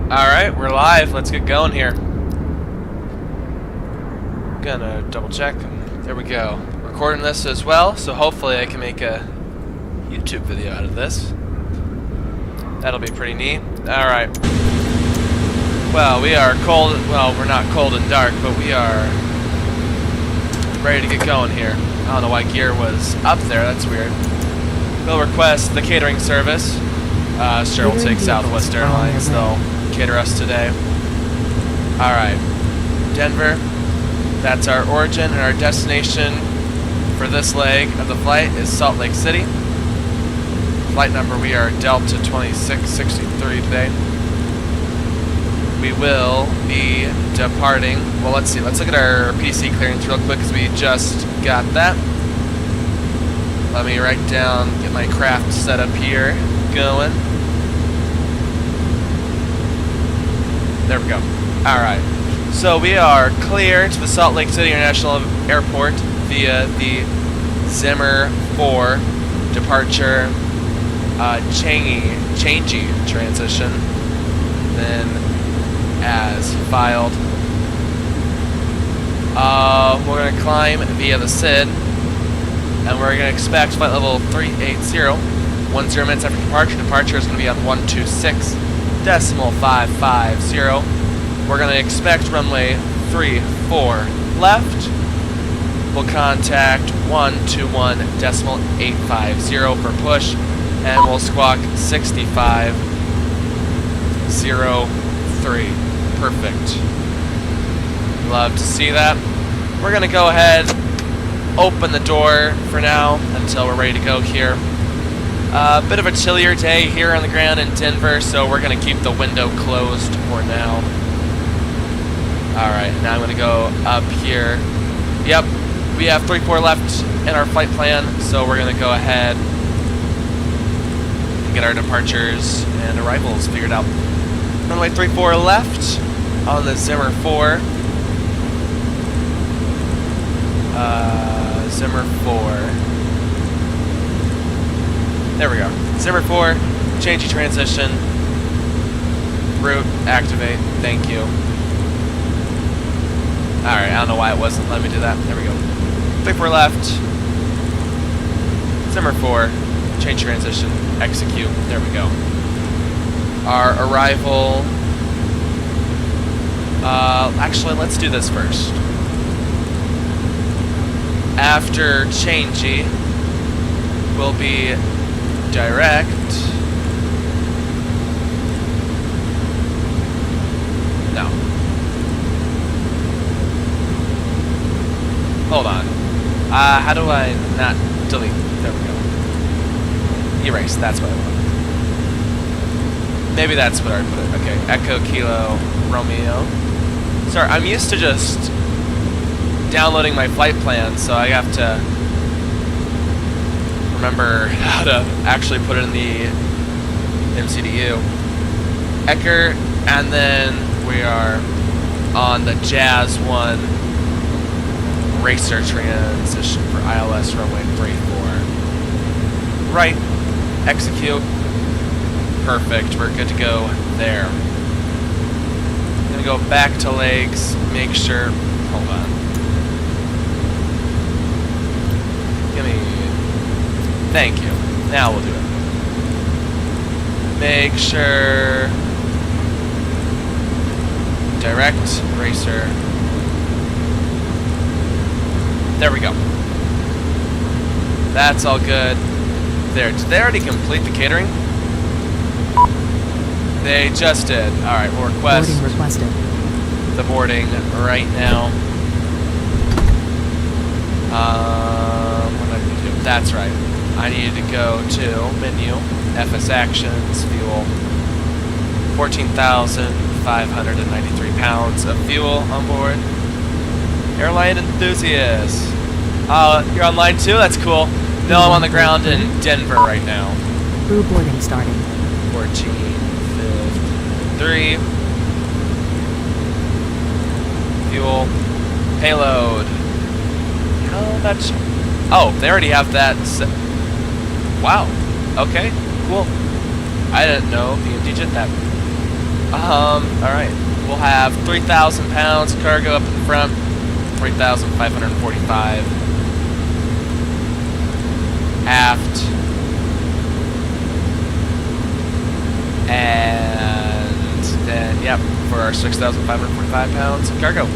Alright, we're live. Let's get going here. Gonna double check. There we go. Recording this as well, so hopefully I can make a YouTube video out of this. That'll be pretty neat. Alright. Well, we are cold. Well, we're not cold and dark, but we are ready to get going here. I don't know why gear was up there. That's weird. We'll request the catering service. Sure, we'll take Southwest Airlines. They'll cater us today. Alright. Denver. That's our origin, and our destination for this leg of the flight is Salt Lake City. Flight number, we are Delta 2663 today. We will be departing. Well, let's see. Let's look at our PC clearance real quick because we just got that. Let me write down, get my craft set up here, going. There we go. Alright. So we are clear to the Salt Lake City International Airport via the Zimmer 4 departure changey transition. Then as filed. We're going to climb via the SID, and we're going to expect flight level 380, 10 minutes after departure. Departure is going to be on 126.550. We're going to expect runway 34 left. We'll contact 121.850 for push, and we'll squawk 6503. Perfect. Love to see that. We're going to go ahead, open the door for now until we're ready to go here. A bit of a chillier day here on the ground in Denver, so we're going to keep the window closed for now. Alright, now I'm going to go up here. Yep, we have 34 left in our flight plan, so we're going to go ahead and get our departures and arrivals figured out. Runway 34 left on the Zimmer 4. Zimmer 4. There we go. Zimmer 4, changey transition. Route, activate. Thank you. Alright, I don't know why it wasn't letting me do that. There we go. 34 left. Zimmer 4, change transition, execute. There we go. Our arrival. Actually, let's do this first. After changey, will be direct. No. Hold on. How do I not delete? There we go. Erase. That's what I want. Maybe that's what I put it. Okay. Echo Kilo Romeo. Sorry, I'm used to just downloading my flight plan, so I have to remember how to actually put it in the MCDU. Ecker, and then we are on the Jazz 1 racer transition for ILS runway 34. Right, execute. Perfect, we're good to go there. I'm gonna go back to legs, make sure, hold on. Thank you. Now we'll do it. Make sure. Direct racer. There we go. That's all good. There. Did they already complete the catering? They just did. Alright, we'll request boarding requested. The boarding right now. What did I do? That's right. I needed to go to menu, FS Actions, fuel. 14,593 pounds of fuel on board. Airline enthusiasts. You're online too? That's cool. No, I'm on the ground in Denver right now. Crew boarding starting. 1453. Fuel. Payload. How much? Oh, they already have that set. Wow. Okay, cool. I didn't know the MD did that. Alright. We'll have 3,000 pounds cargo up in front, 3,545 aft, and then, yep, for our 6,545 pounds of cargo.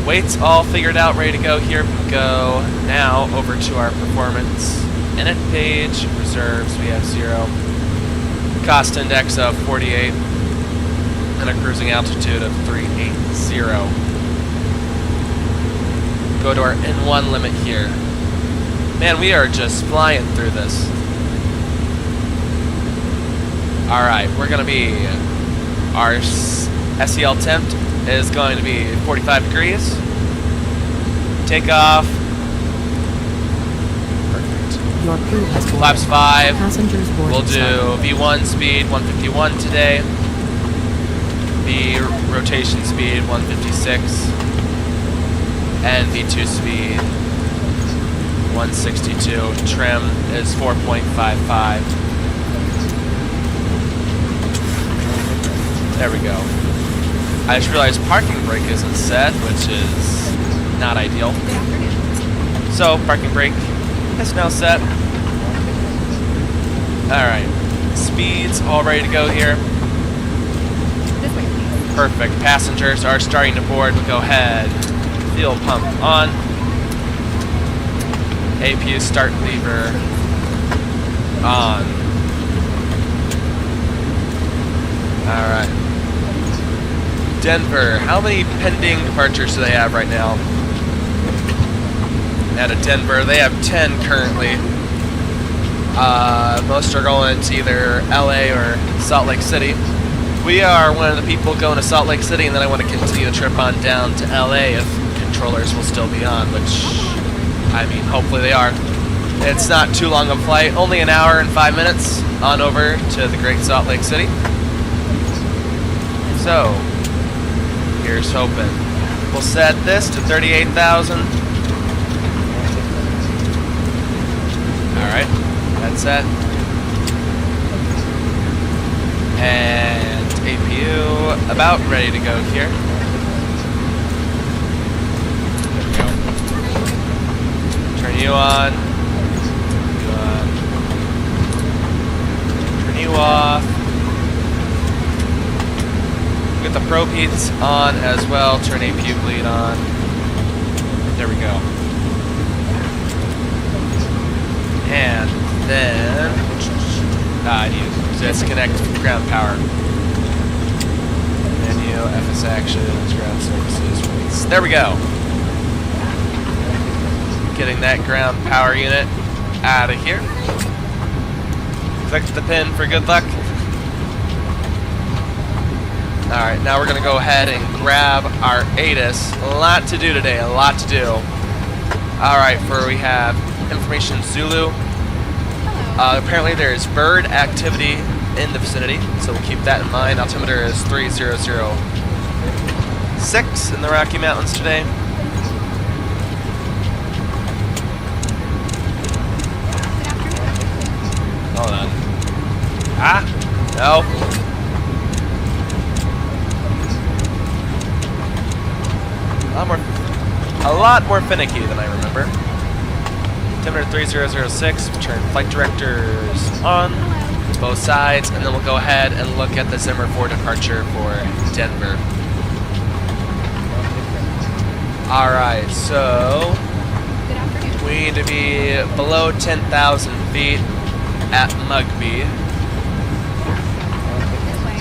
Weights all figured out, ready to go here. We go now over to our performance init page. Reserves, we have 0. Cost index of 48. And a cruising altitude of 380. Go to our N1 limit here. Man, we are just flying through this. Alright, we're going to be... Our SEL temp is going to be 45 degrees. Takeoff. Perfect. Your crew has boarded. Flaps 5. Passengers boarded. We'll do V1 speed 151 today. V rotation speed 156. And V2 speed 162. Trim is 4.55. There we go. I just realized parking brake isn't set, which is not ideal. So, parking brake is now set. Alright. Speeds all ready to go here. Perfect. Passengers are starting to board. We'll go ahead. Fuel pump on. APU start lever on. Alright. Denver. How many pending departures do they have right now? Out of Denver, they have 10 currently. Most are going to either LA or Salt Lake City. We are one of the people going to Salt Lake City, and then I want to continue the trip on down to LA if controllers will still be on, which, I mean, hopefully they are. It's not too long a flight, only an hour and 5 minutes on over to the Great Salt Lake City. So, here's hoping. We'll set this to 38,000. Alright, that's set. And APU about ready to go here. There we go. Turn you on. Turn you off. Get the probe heats on as well. Turn APU bleed on. There we go. And then I need to disconnect ground power. Menu, FS actions, ground services, release. There we go. Getting that ground power unit out of here. Click the pin for good luck. Alright, now we're going to go ahead and grab our ATIS. A lot to do today, a lot to do. Alright, we have information Zulu. Apparently there's bird activity in the vicinity, so we'll keep that in mind. Altimeter is 3006 in the Rocky Mountains today. Hold on. Ah! No. A lot more finicky than I remember. Altimeter 3006, turn flight directors on, both sides, and then we'll go ahead and look at the Zimmer 4 departure for Denver. Alright, so we need to be below 10,000 feet at Mugby.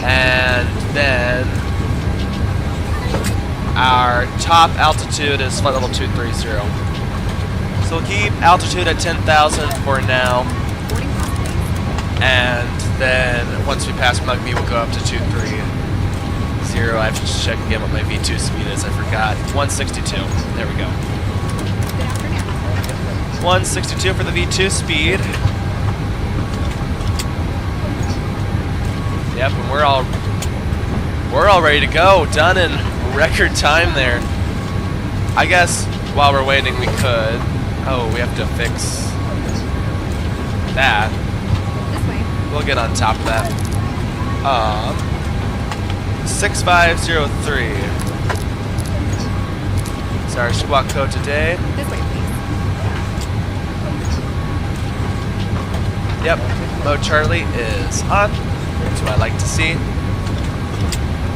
And then our top altitude is flight level 230. So we'll keep altitude at 10,000 for now. And then once we pass Mugby, we'll go up to 230. I have to check again what my V2 speed is. I forgot. 162. There we go. 162 for the V2 speed. Yep, and we're all ready to go. Done in record time there. I guess while we're waiting we could. Oh, we have to fix that. This way. We'll get on top of that. 6503. It's our squawk code today. This way, please. Yep, mode Charlie is on. That's what I like to see.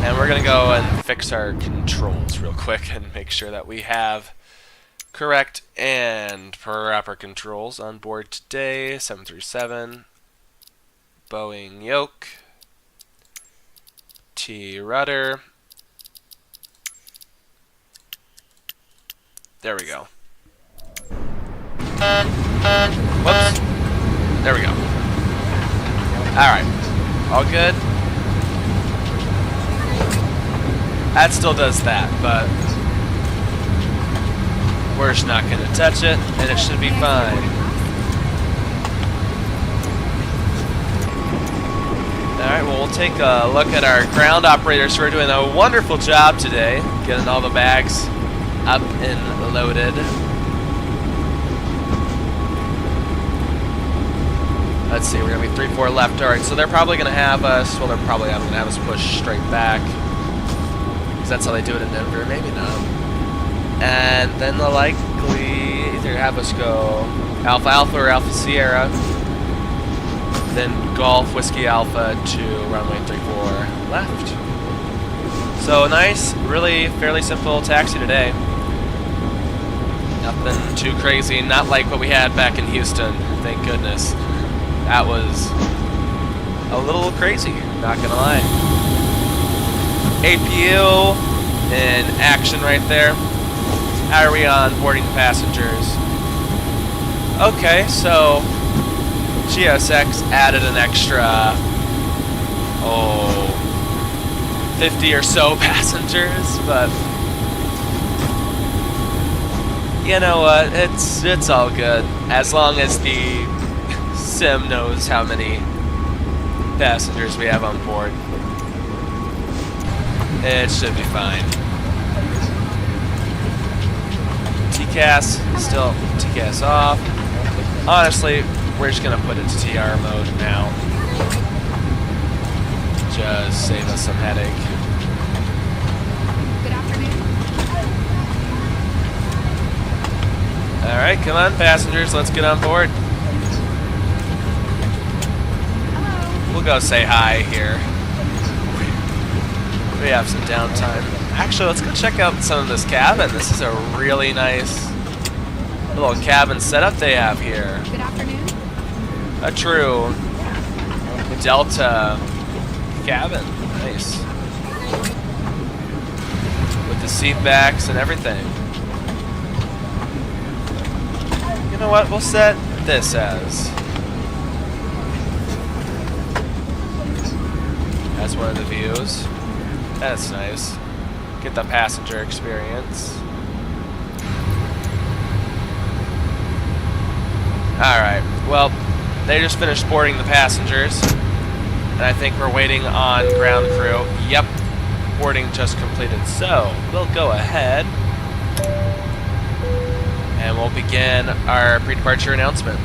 And we're going to go and fix our controls real quick and make sure that we have correct and proper controls on board today. 737, Boeing yoke, T rudder. There we go. Whoops. There we go. Alright. All good? That still does that, but we're just not going to touch it, and it should be fine. Alright, well, we'll take a look at our ground operators who are doing a wonderful job today, getting all the bags up and loaded. Let's see, we're going to be 3-4 left. Alright, so they're probably going to have us, well, they're probably going to have us push straight back. Because that's how they do it in Denver, maybe not. And then they'll likely either have us go Alpha Alpha or Alpha Sierra. Then Golf Whiskey Alpha to runway 34 left. So nice, really fairly simple taxi today. Nothing too crazy, not like what we had back in Houston, thank goodness. That was a little crazy, not gonna lie. APU in action right there. How are we on boarding passengers? Okay, so GSX added an extra 50 or so passengers, but you know what, it's all good as long as the sim knows how many passengers we have on board. It should be fine. TCAS, still TCAS off. Honestly, we're just gonna put it to TR mode now. Just save us some headache. Good afternoon. Alright, come on passengers, let's get on board. Hello. We'll go say hi here. We have some downtime. Actually, let's go check out some of this cabin. This is a really nice little cabin setup they have here. Good afternoon. A true Delta cabin. Nice. With the seat backs and everything. You know what? We'll set this as one of the views. That's nice. Get the passenger experience. Alright, well, they just finished boarding the passengers. And I think we're waiting on ground crew. Yep, boarding just completed. So, we'll go ahead and we'll begin our pre-departure announcement.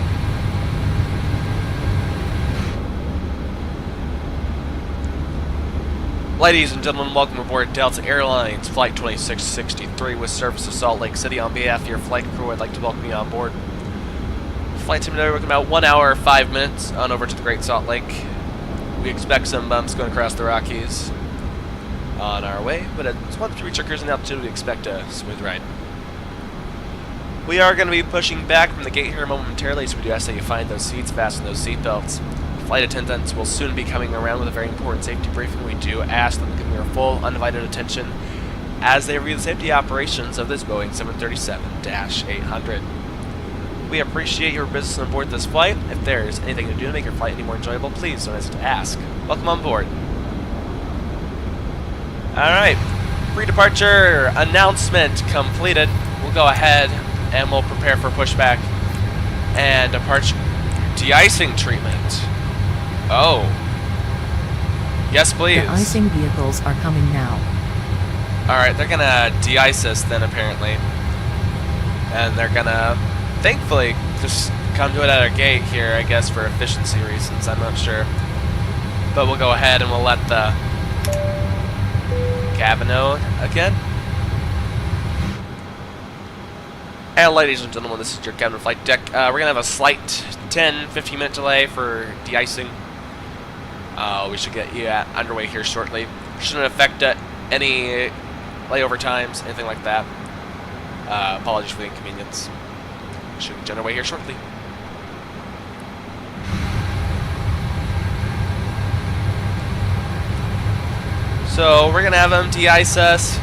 Ladies and gentlemen, welcome aboard Delta Airlines Flight 2663 with service to Salt Lake City. On behalf of your flight crew, I'd like to welcome you on board. Flight time today, we're about 1 hour, 5 minutes on over to the Great Salt Lake. We expect some bumps going across the Rockies on our way, but once we reach our cruising altitude, we expect a smooth ride. We are going to be pushing back from the gate here momentarily, so we do ask that you find those seats, fasten those seat belts. Flight attendants will soon be coming around with a very important safety briefing. We do ask them to give your full, undivided attention as they review the safety operations of this Boeing 737-800. We appreciate your business on board this flight. If there is anything to do to make your flight any more enjoyable, please don't hesitate to ask. Welcome on board. Alright, pre-departure announcement completed. We'll go ahead and we'll prepare for pushback and departure de-icing treatment. Oh. Yes, please. The icing vehicles are coming now. Alright, they're gonna de-ice us then, apparently. And they're gonna, thankfully, just come to it at our gate here, I guess, for efficiency reasons. I'm not sure. But we'll go ahead and we'll let the Cavino again. And ladies and gentlemen, this is your Captain Flight Deck. We're going to have a slight 10-15 minute delay for de-icing. We should get you underway here shortly. Shouldn't affect any layover times, anything like that. Apologies for the inconvenience. Should get underway here shortly. So we're going to have them de-ice us.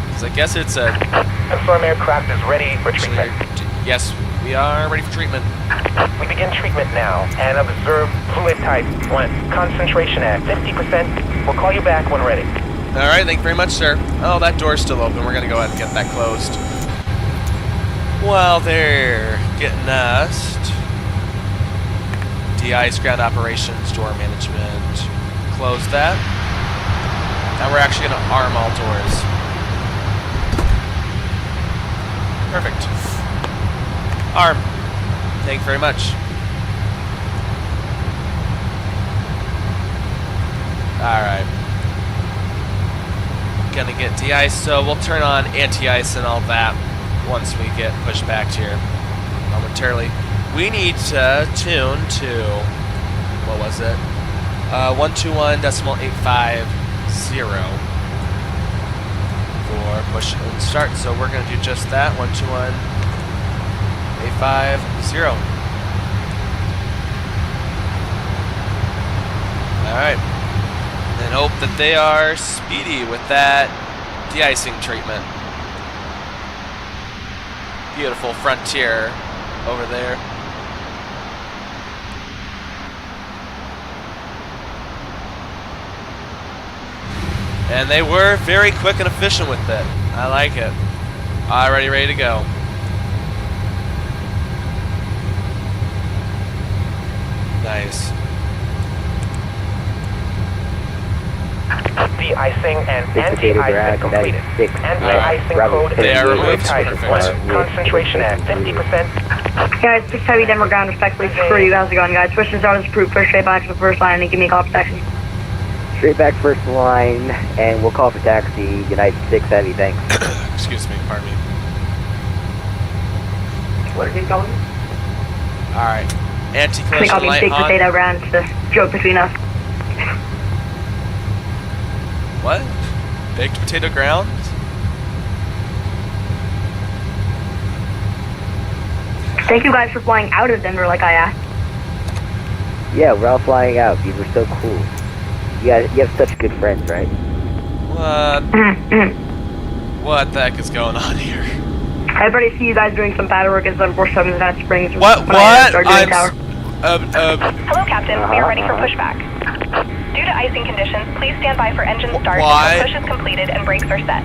Because I guess it's a... Confirm aircraft is ready for treatment. Yes, we are ready for treatment. We begin treatment now and observe fluid type 1. Concentration at 50%. We'll call you back when ready. Alright, thank you very much, sir. Oh, that door's still open. We're going to go ahead and get that closed. While they're getting us, de-ice ground operations, door management, close that. Now we're actually going to arm all doors. Perfect. Arm. Thank you very much. Alright. Gonna get de-ice, so we'll turn on anti-ice and all that once we get pushed back here momentarily. We need to tune to, what was it? 121.850 for push and start. So we're going to do just that, 121.850. Alright. And hope that they are speedy with that de-icing treatment. Beautiful frontier over there. And they were very quick and efficient with it. I like it. Already ready to go. Nice. De-icing and anti-icing completed. Anti-icing code They are is removed. type 1. Concentration at 50%. Guys, 6 Heavy Denver ground respectfully for you. How's it going, guys? Switch is out as approved. Push straight back to the first line and give me a call for taxi. Straight back first line, and we'll call for taxi. United 6 Heavy, thanks. Excuse me, pardon me. What is he calling? Alright. They Anti-collision call me light Big on. Potato Ground. It's a joke between us. What? Baked potato ground? Thank you guys for flying out of Denver like I asked. Yeah, we're all flying out. These are so cool. You have such good friends, right? What the heck is going on here? Everybody see you guys doing some paddle work in 747 That Springs. What? Tower. Hello, Captain. We are ready for pushback. Due to icing conditions, please stand by for engine start Why? until push is completed and brakes are set.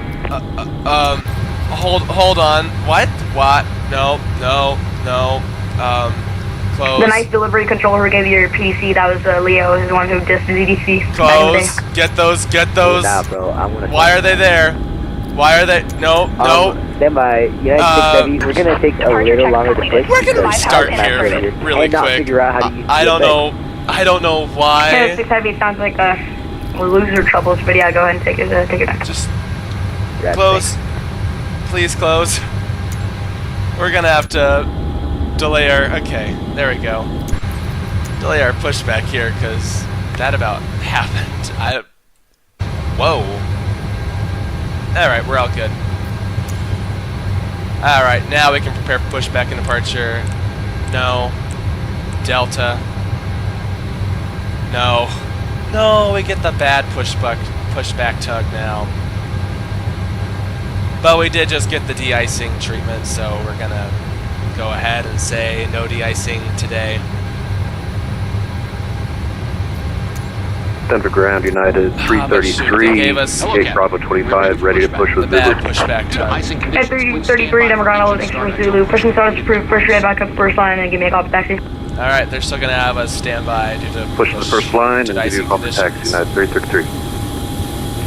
Hold on. What? No. Close. The nice delivery controller who gave you your PC, that was Leo, who's the one who dissed the ZDC. Close. Get those. Nah, bro, I'm gonna... Why are they there? Why are they? No. Stand by. United 6 Heavy, we're gonna take a Departure little check longer to completed. push. We're gonna Bypass start and here exit. really and not quick. figure out how to use I don't know. I don't know Yeah, why. 6 Heavy sounds like a loser troubles, but yeah, go ahead and take it back. Just close. Please close. We're gonna have to delay our... Okay, there we go. Delay our pushback here, because that about happened. Whoa. Alright, we're all good. Alright, now we can prepare for pushback and departure. No. Delta. No. No, we get the bad pushback tug now. But we did just get the de-icing treatment, so we're gonna go ahead and say no de-icing today. Denver Ground United 333, Gate Bravo 25, ready to push with the bad Zulu. pushback tug. At 333, Denver ground, all thanks from Zulu. Pushing status approved. Push straight back up first line and give me a call for taxi. Alright, they're still gonna have us stand by due to Push to the first line and give you a call for conditions. taxi, United 333.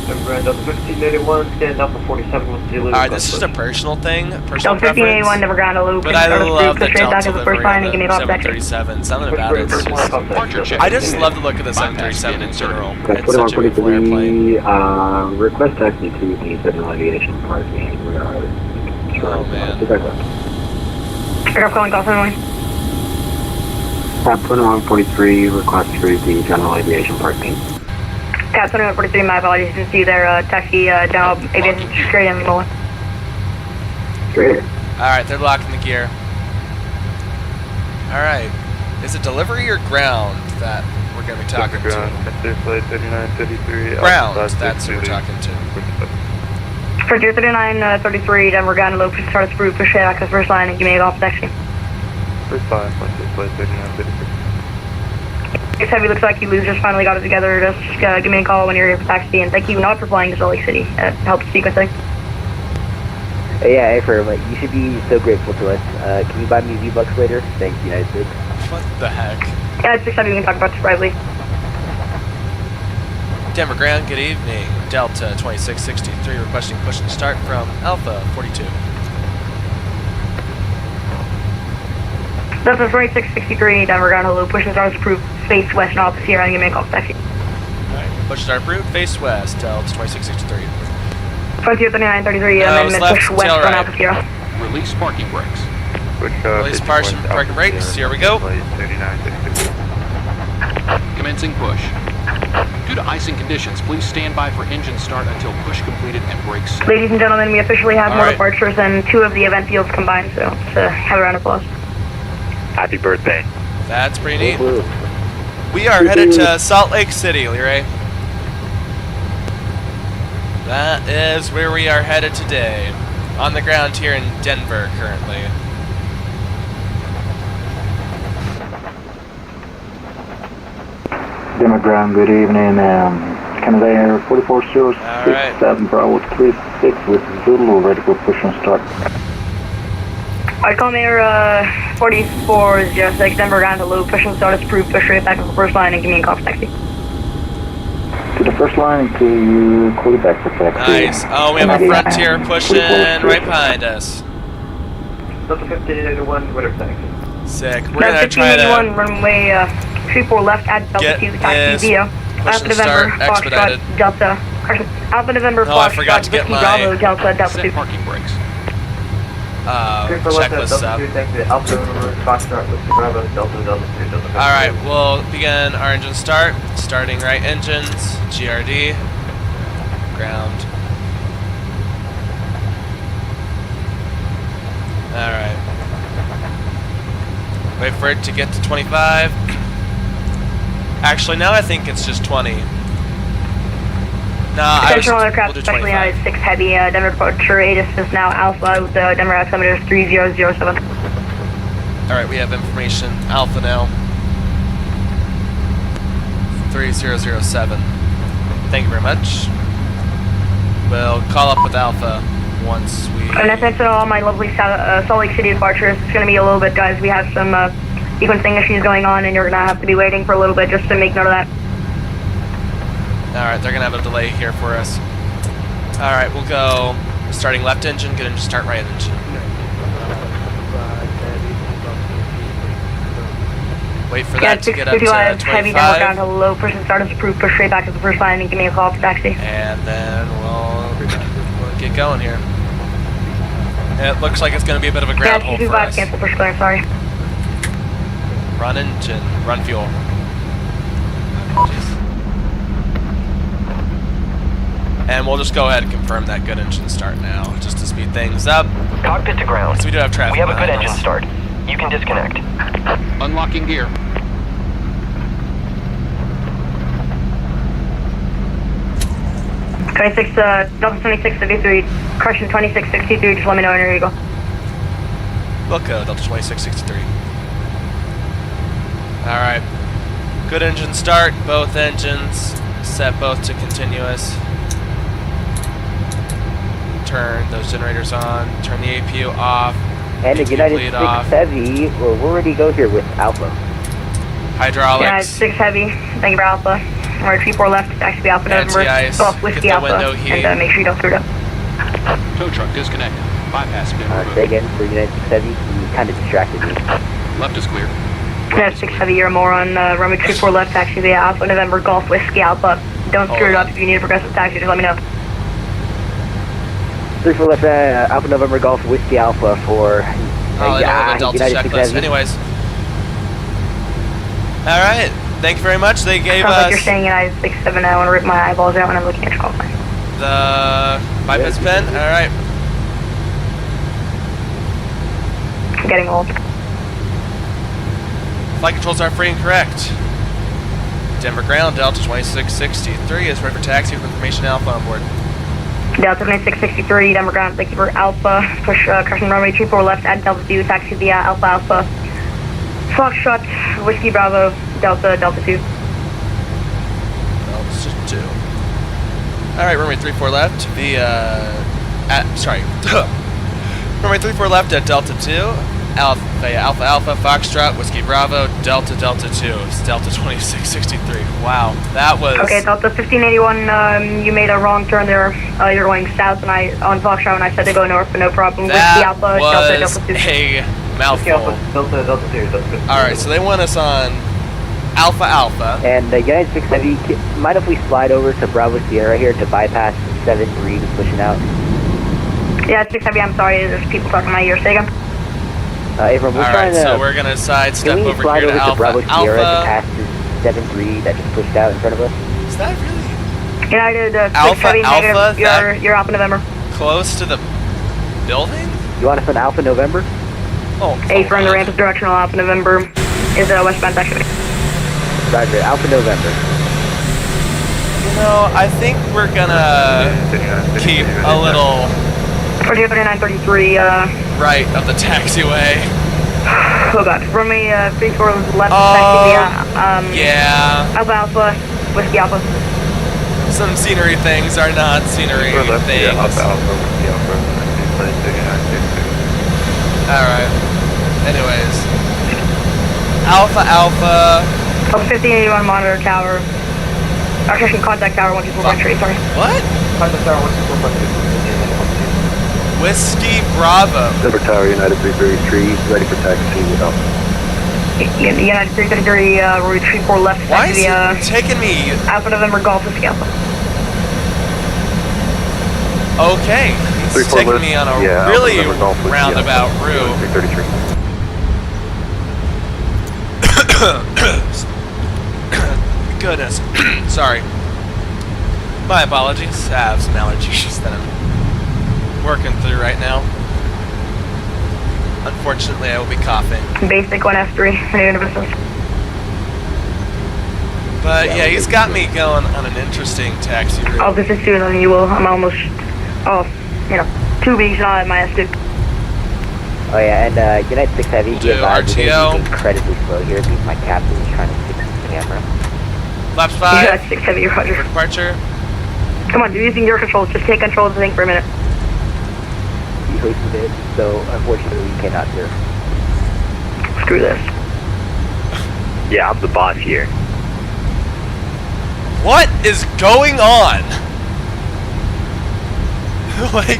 Delta 1581, stand up for 47 with Zulu. Alright, this is just a personal thing, personal Delta 1581, preference. never ground a loop. But I love the push straight back Delta to the first delivery line and on give me a the call back. 737. Something about it. It's just, I just love the look of the 737 in general. It's such a beautiful airplane. Request taxi to the Federal Aviation Parking. Oh man. Aircraft calling call 71. Cap 2143, request for the General Aviation Parking. Cap 2143, my apologies. Didn't see their taxi General Aviation straight in Mullen. Straight. Alright, they're locking the gear. Alright. Is it delivery or ground that we're going to be talking to? Ground, that's who we're talking to. For 3933, Denver ground a loop. Start through, push straight back to the first line and give me a call for taxi. First 3933. 6 Heavy, looks like you losers finally got it together. Just give me a call when you're here for taxi, and thank you not for flying to Salt Lake City. It helps sequencing. Yeah, I affirm. You should be so grateful to us. Can you buy me V-Bucks later? Thanks, United States. What the heck? Yeah, it's 6 Heavy, we can talk about this privately. Denver ground, good evening. Delta 2663 requesting push and start from Alpha 42. Delta 2663, Denver ground, hello. Push and start is approved. Face west and office here, and give me a call for taxi. Alright, push start approved, face west, Delta 2663. Frontier 3933, No, amendment, left, push west tail on right. Alpha Sierra. Release parking brakes. Release parking brakes, here we go. Commencing push. Due to icing conditions, please stand by for engine start until push completed and brakes set. Ladies and gentlemen, we officially have more Alright. departures and 2 of the event fields combined, so let's have a round of applause. Happy birthday. That's pretty neat. We are headed to Salt Lake City, Leray. That is where we are headed today. On the ground here in Denver currently. Denver ground, good evening. Canada Air 44067 Bravo 36 with Zulu, ready for push and start. Alright, call me 4406, Denver ground, hello. Push and start is approved. Push straight back to the first line and give me a call for taxi. To the first line, to you call it back for taxi. Nice. Oh, we have a Frontier pushing right behind us. Delta 1581, whatever taxi. Sick. We're gonna try to 1581, runway 34 left at Delta get 2, taxi his via push Alpha and start November, expedited. Foxtrot, Delta. Alpha November, Oh, I forgot to Foxtrot, get Whiskey my Bravo, Delta, Delta 2. Set parking brakes. checklist up. Alright, we'll begin our engine start. Starting right engines, GRD, ground. Alright. Wait for it to get to 25. Actually, now I think it's just 20. No, Central aircraft, we'll do especially 25. 6 Heavy, Denver departure 8 is now Alpha with Denver altimeter 3007. Alright, we have information. Alpha now. 3007. Thank you very much. We'll call up with Alpha once we... And that's it to all my lovely Salt Lake City departures. It's going to be a little bit, guys. We have some sequencing issues going on, and you're going to have to be waiting for a little bit just to make note of that. Alright, they're going to have a delay here for us. Alright, we'll go starting left engine, get into start right engine. Wait for that to get up to 25. Heavy down, down to low. Person start is approved. Push straight back to the first line and give me a call for taxi. And then we'll get going here. It looks like it's going to be a bit of a ground hold for us. Cancel push clearance, sorry. Run engine, run fuel. Apologies. And we'll just go ahead and confirm that good engine start now, just to speed things up. Cockpit to ground. Because we do have traffic. We have a good behind engine us. start. You can disconnect. Unlocking gear. Delta 2653, correction 2663, just let me know when you're ready to go. We'll go, Delta 2663. Alright. Good engine start, both engines. Set both to continuous. Turn those generators on. Turn the APU off. And the United Lead 6 off. Heavy, well, we're ready to go here with Alpha. Hydraulics. Yeah, 6 Heavy, thank you for Alpha. Alright, 34 left, taxi the Alpha November, Anti-ice, Golf Whiskey get the Alpha, window heat. and make sure you don't screw it up. Tow truck disconnected. Bypass been Say removed. again for United 6 Heavy. You kind of distracted me. Left is clear. United 6 Heavy, you're more on runway 34 left, taxi the Alpha November, Golf Whiskey Alpha. Don't screw it up. If you need a progressive taxi, just let me know. 34 left, Alpha November, Golf Whiskey Alpha for Oh, they don't have a Delta United 6 checklist. Heavy. Anyways. Alright, thank you very much. They gave Sounds like us you're saying United 6-7. I want to rip my eyeballs out when I'm looking at your call sign. the bypass pen. Alright. I'm getting old. Flight controls are free and correct. Denver ground, Delta 2663 is ready for taxi with information Alpha on board. Delta 2663, Denver ground, thank you for Alpha. Push caution runway 34 left at Delta 2, taxi via Alpha Alpha. Foxtrot, Whiskey Bravo, Delta 2. Delta 2. Alright, runway 34 left via... runway 34 left at Delta 2. Alpha, Foxtrot, Whiskey Bravo, Delta 2. It's Delta 2663. Wow, that was... Okay, Delta 1581, you made a wrong turn there. You're going south and on Foxtrot and I said to go north, but no problem. That Whiskey Alpha, was Delta 2. a mouthful. Delta 2, that's good. Alright, so they want us on Alpha. And United 6 Heavy, mind if we slide over to Bravo Sierra here to bypass 7-3 just pushing out? Yeah, 6 Heavy, I'm sorry, there's people talking in my ear. Say again. Avram, we're trying Alright, to... so we're gonna sidestep Can we over slide here over to to Bravo Alpha. Sierra to Alpha. pass this 7-3 that just pushed out in front of us? Is that really United 6 Alpha, Heavy, negative. Alpha, You're Alpha November. close to the building? You want us on Alpha November? Oh, A from the ramp is directional. Alpha November is westbound activity. Roger, Alpha November. You know, I think we're gonna keep a little 3933, right of the taxiway. oh god, runway 34 left, taxi via, Yeah, Alpha Alpha, Whiskey Alpha. some scenery things are not scenery things. Alright. Anyways. Alpha. Alpha 1581 monitor tower. Actually, contact tower 124.3, sorry. What? Contact tower 124.3. Whiskey Bravo. Denver Tower, United 333, ready for taxi with Alpha. United 333, route 34 left, Why taxi is via he taking me? Alpha November Golf Whiskey Alpha. Okay. He's taking me on a really roundabout route. 333. Goodness. Sorry. My apologies. I have some allergies that I'm working through right now. Unfortunately, I will be coughing. Basic 1F3, Universes. But yeah, he's got me going on an interesting taxi route. Oh, this is sooner than you will. I'm almost, 2 weeks not at my S2. Oh yeah, and United 6 Heavy, We'll do RTO. incredibly slow here because my captain is trying to fix the camera. Flaps United 5. 6 Heavy, Roger. Departure. Come on, you're using your controls. Just take control of the thing for a minute. He hoisted it, so unfortunately we cannot serve. Screw this. Yeah, I'm the boss here. What is going on? Like,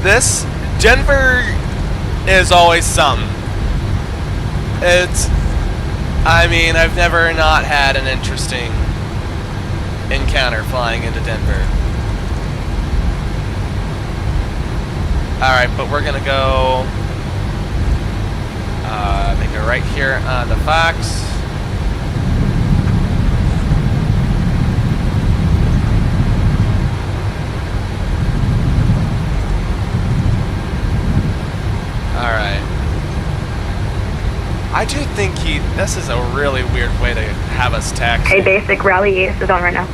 this Denver is always something. I mean, I've never not had an interesting encounter flying into Denver. Alright, but we're gonna go make a right here on the Fox. Alright. I do think this is a really weird way to have us taxi. Hey, basic rally ace is on right now.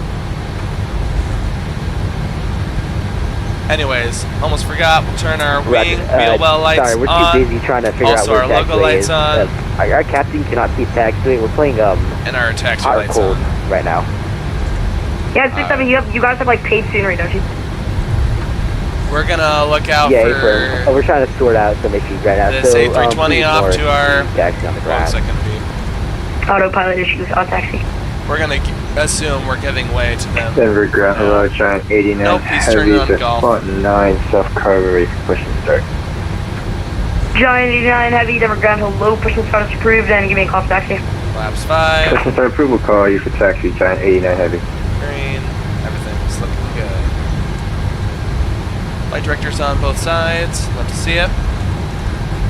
Anyways, almost forgot, we'll turn our wing Roger, wheel well lights sorry, we're on. too busy trying to figure out Also where our logo taxiway lights is. on. Our captain cannot see taxiway. We're playing And our taxi hot or lights cold on. right now. Yeah, it's 6-7, you guys have like paid scenery, don't you? We're gonna look out Yeah, for we're trying to sort out some issues right now. this so, A320 please off ignore to our... taxi on the What ground. was that gonna be? Autopilot issues, taxi. We're gonna assume we're giving way to them. Denver ground, hello, Giant 89 Nope, he's heavy turning on to golf. front 9, self-cargo ready for push and start. Giant 89 heavy, Denver ground, hello, push and start is approved, and give me a call for taxi. Laps 5. Push and start approval, call you for taxi, Giant 89 heavy. Green. Everything's looking good. Light directors on both sides. Love to see it.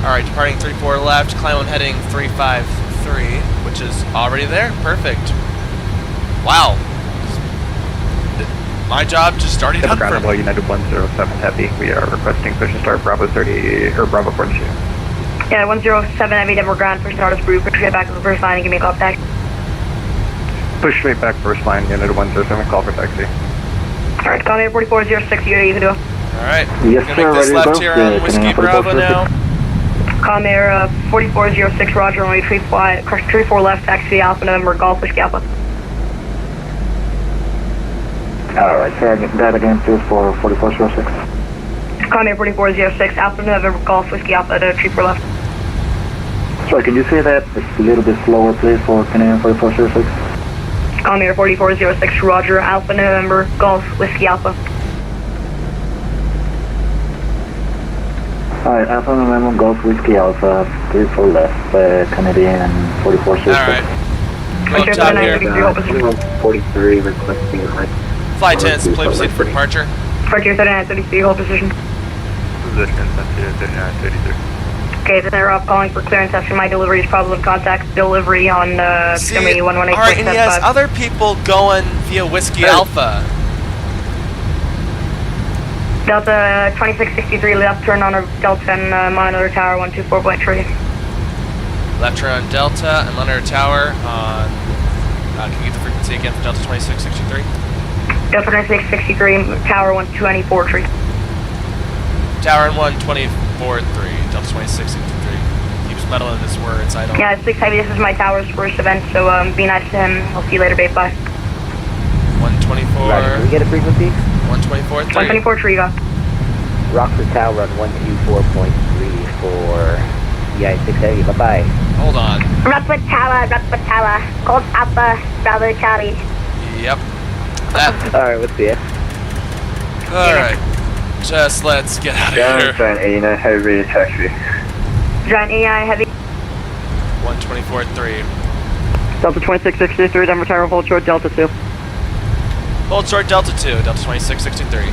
Alright, departing 34 left. Climb on heading 353, which is already there. Perfect. Wow. My job just started done for me. United 107 heavy. We are requesting push and start Bravo 30 or Bravo 42. Yeah, 107 heavy, Denver ground, push and start is approved. Push straight back to the first line and give me a call for taxi. Push straight back first line, United 107, call for taxi. Alright, call me at 4406, you can do it. Alright. Yes, Gonna sir, make this ready to left go. here Yeah, on Whiskey Bravo now. Comair 4406, Roger, runway 34 left, taxi Alpha November, Golf Whiskey Alpha. Alright, say that again, please, for 4406. Comair 4406, Alpha November, Golf Whiskey Alpha to 34 left. Sorry, can you say that just a little bit slower, please, for Canadian 4406? Comair 4406, Roger, Alpha November, Golf Whiskey Alpha. Alright, Alpha November, Golf Whiskey Alpha, 34 left, Canadian 4406. Alright. Go up top here. 43, requesting right. Flight 10, please proceed for departure. Departure 3933, hold position. Position, 3933. Okay, then they're up calling for clearance after my delivery is probable contact delivery on See, Germany 118.75. alright, and he has other people going via Whiskey Alpha. Delta 2663, left turn on a Delta and monitor tower 124.3. Left turn on Delta and monitor tower on... can you get the frequency again for Delta 2663? Delta 2663, tower 124.3. Tower and 124.3, Delta 2663. Keeps muddling his words, I don't... Yeah, 6 heavy, this is my tower's first event, so be nice to him. I'll see you later, babe, bye. 124... Roger, can we get a frequency? 124.3. 124.3, go. Rockford Tower run 124.3 for EI 6 heavy, bye-bye. Hold on. Rockford Tower, Cold Alpha, Bravo Charlie. Yep. That... Alright, we'll see ya. Alright. Just let's get out of here. Giant 89 heavy, taxi. Giant AI heavy. 124.3. Delta 2663, Denver Tower, hold short, Delta 2. Hold short Delta 2, Delta 2663.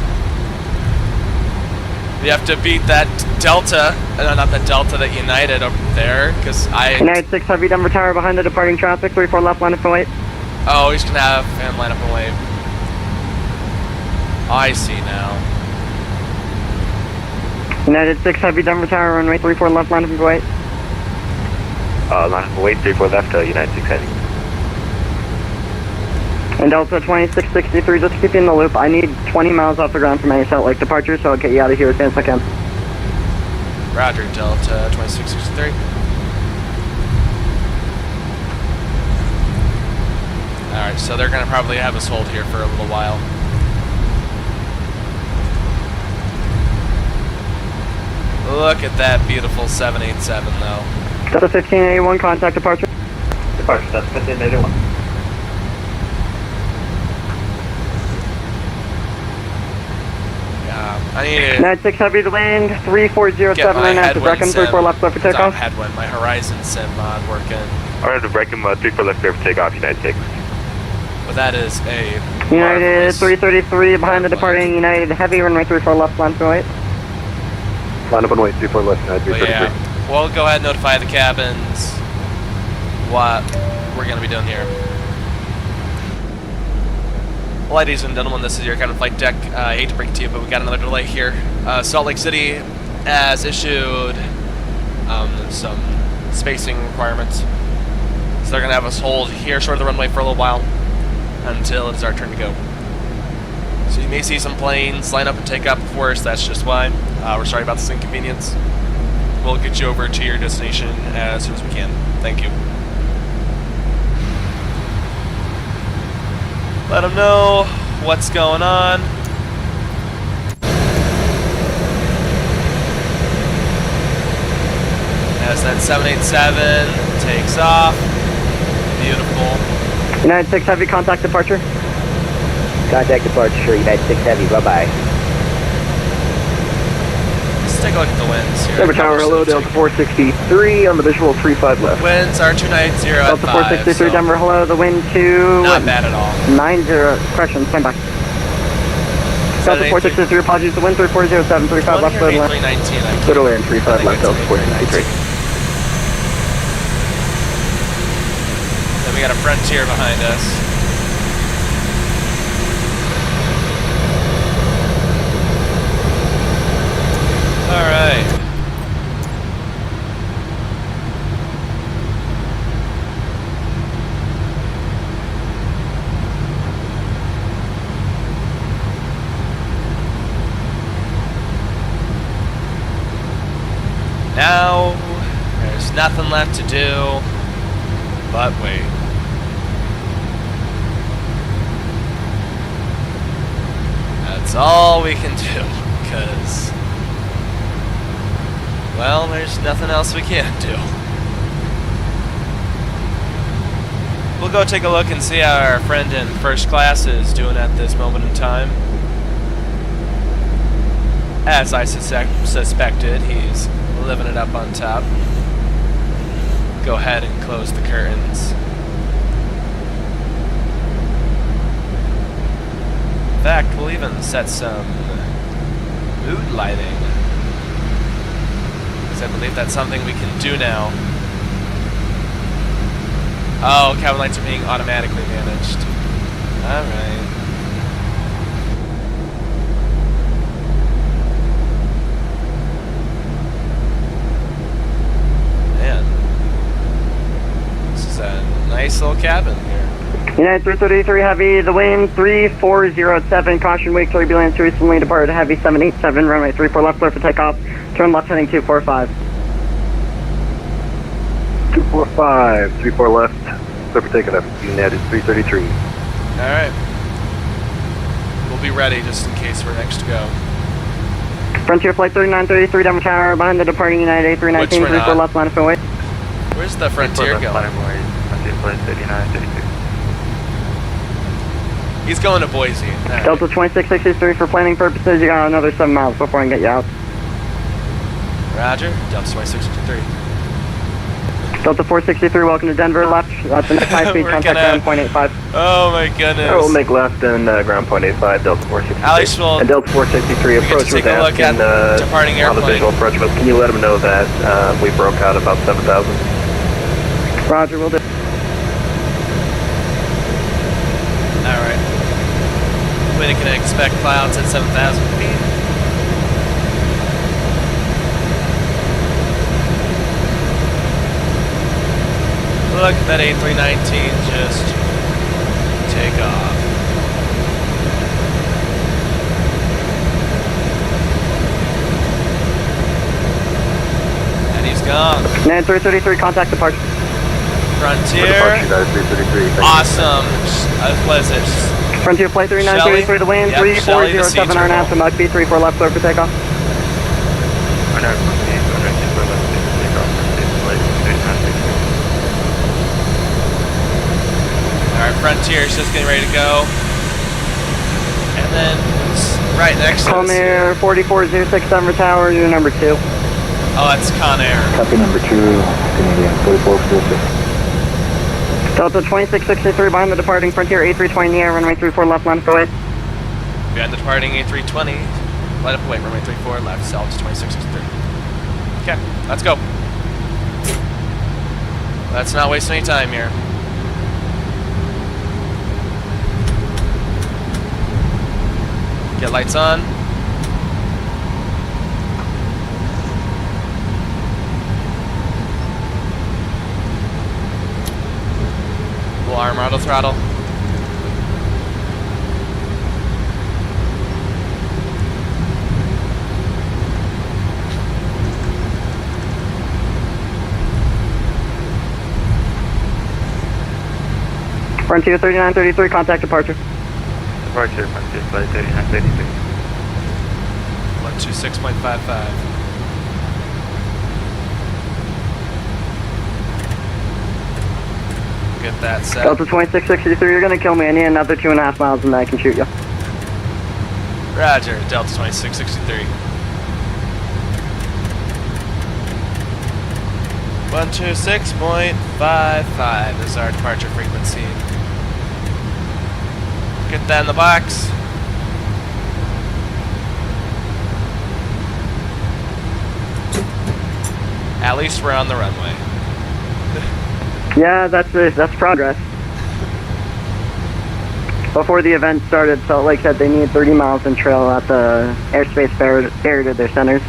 We have to beat that Delta, not the Delta that United up there, because United 6 heavy, Denver Tower behind the departing traffic, 34 left, line up and wait. Oh, he's gonna have him line up and wait. I see now. United 6 heavy, Denver Tower, runway 34 left, line up and wait. Line up and wait, 34 left, United 6 heavy. And Delta 2663, just keep you in the loop. I need 20 miles off the ground from any Salt Lake departure, so I'll get you out of here as soon as I can. Roger, Delta 2663. Alright, so they're gonna probably have us hold here for a little while. Look at that beautiful 787 though. Delta 1581, contact departure. Departure, that's 1581. I need to United 6 heavy, land 3407 right now to Breckenham, 34 left, clear for takeoff. Headwind, my Horizon sim mod working. Alright, the Breckenham, 34 left, clear for takeoff, United 6. But that is a United 333 behind the departing United heavy, runway 34 left, line for wait. Line up and wait, 34 left, United But 333. yeah, we'll go ahead and notify the cabins what we're going to be doing here. Ladies and gentlemen, this is your Captain Flight Deck. I hate to break it to you, but we got another delay here. Salt Lake City has issued some spacing requirements. So they're going to have us hold here short of the runway for a little while until it is our turn to go. So you may see some planes line up and take off before us, that's just why. We're sorry about this inconvenience. We'll get you over to your destination as soon as we can. Thank you. Let them know what's going on. As that 787 takes off. Beautiful. United 6 Heavy, contact departure. Contact departure, United 6 Heavy, bye-bye. Let's take a look at the winds here. Denver Tower, hello, Delta 463 on the visual 35 left. Winds are 290 at Delta 5. 463, So Denver, hello, the wind to... not bad at all. 90, correction, stand by. Delta 463, apologies, the wind 3407, 35 left, clear to land. 319. Clear to land, 35 left, Delta 463. Then we got a Frontier behind us. All right. Now, there's nothing left to do but wait. That's all we can do, because, well, there's nothing else we can do. We'll go take a look and see how our friend in first class is doing at this moment in time. As I suspected, he's living it up on top. Go ahead and close the curtains. In fact, we'll even set some mood lighting, because I believe that's something we can do now. Oh, cabin lights are being automatically managed. Alright. Nice little cabin here. United 333 Heavy, the wind 3407, caution wake turbulence, recently departed Heavy 787, runway 34 left, clear for takeoff, turn left heading 245. 245, 34 left, clear for takeoff, United 333. Alright. We'll be ready just in case we're next to go. Frontier Flight 3933, Denver Tower, behind the departing United A319, 34 left, line of away. Where's the Frontier going? He's going to Boise. Right. Delta 2663, for planning purposes, you got another 7 miles before I can get you out. Roger, Delta 2663. Delta 463, welcome to Denver, left, that's the next high speed, contact ground point 85. Oh my goodness. We'll make left and ground point 85, Delta 463. Alex will... And Delta 463, approach with take a look at departing on the airplane. visual approach of us. Can you let them know that we broke out about 7,000? Roger, we'll do. Alright. We can expect clouds at 7,000 feet. Look at that A319 just take off. And he's gone. United 333, contact departure. Frontier. Awesome. What is it? Frontier Flight 3933, the wind 3407, RNAV, Mach B 34 left, clear for takeoff. Alright, Frontier's just getting ready to go. And then, right next to us. Conair 44067 Denver Tower, you're number 2. Oh, that's Conair. Copy number 2, Canadian 4406. Delta 2663, behind the departing Frontier A320 in the air, runway 34 left, line of away. Behind the departing A320, light up away, runway 34 left, Delta 2663. Okay, let's go. Let's not waste any time here. Get lights on. Full arm auto throttle. Frontier 3933, contact departure. Departure, Frontier Flight 3933. 126.55. get that set. Delta 2663, you're gonna kill me. I need another 2.5 miles and then I can shoot you. Roger, Delta 2663. 126.55 is our departure frequency. Get that in the box. At least we're on the runway. Yeah, that's progress. Before the event started, Salt Lake said they need 30 miles in trail at the airspace barrier to their centers.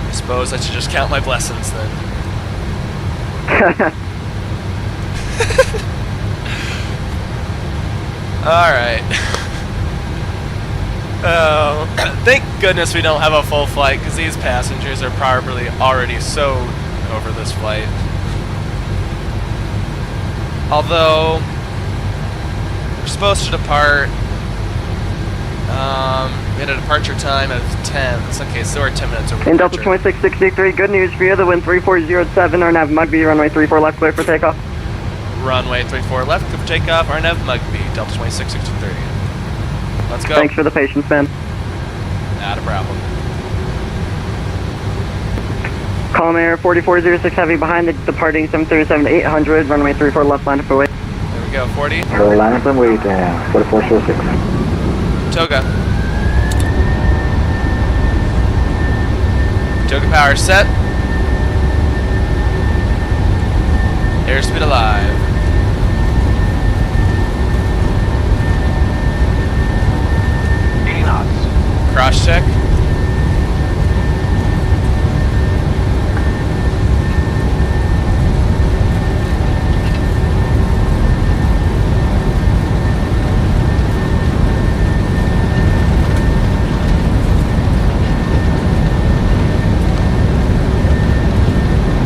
I suppose I should just count my blessings then. Alright. Oh, thank goodness we don't have a full flight, because these passengers are probably already so over this flight. Although, we're supposed to depart, we had a departure time of 10. Okay, so we're 10 minutes over. In Delta 2663, good news for you, the wind 3407, RNAV Mugby, runway 34 left, clear for takeoff. Runway 34 left, clear for takeoff, RNAV Mugby, Delta 2663. Let's go. Thanks for the patience, man. Not a problem. Column Air 4406 Heavy behind the departing 737-800, runway 34 left, line up and wait. There we go, 40. Line up and wait, 4406. Toga. Toga power set. Airspeed alive. Cross check.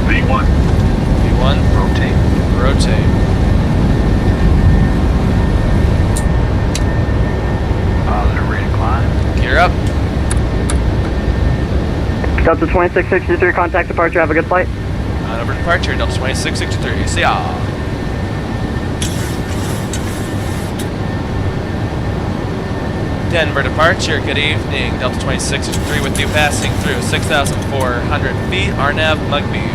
V1. V1. Rotate. Rotate. Ready to climb. Gear up. Delta 2663, contact departure, have a good flight. On over departure, Delta 2663. See ya. Denver departure, good evening. Delta 2663 with you passing through 6,400 feet, RNAV Mugby.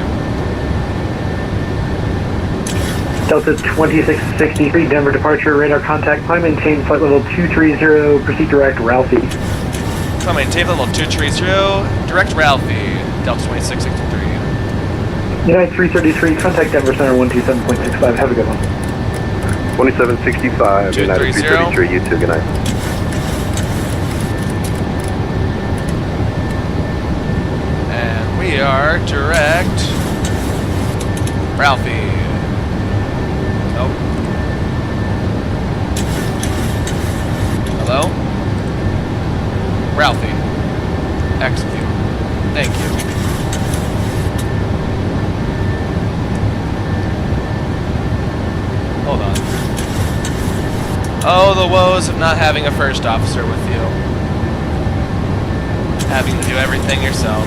Delta 2663, Denver departure, radar contact, climb maintain flight level 230, proceed direct, Ralphie. So maintain level 230, direct Ralphie, Delta 2663. United 333, contact Denver Center 127.65, have a good one. 2765, United 333, you too, good night. And we are direct Ralphie. Nope. Hello? Ralphie. Execute. Thank you. Hold on. Oh, the woes of not having a first officer with you. Having to do everything yourself.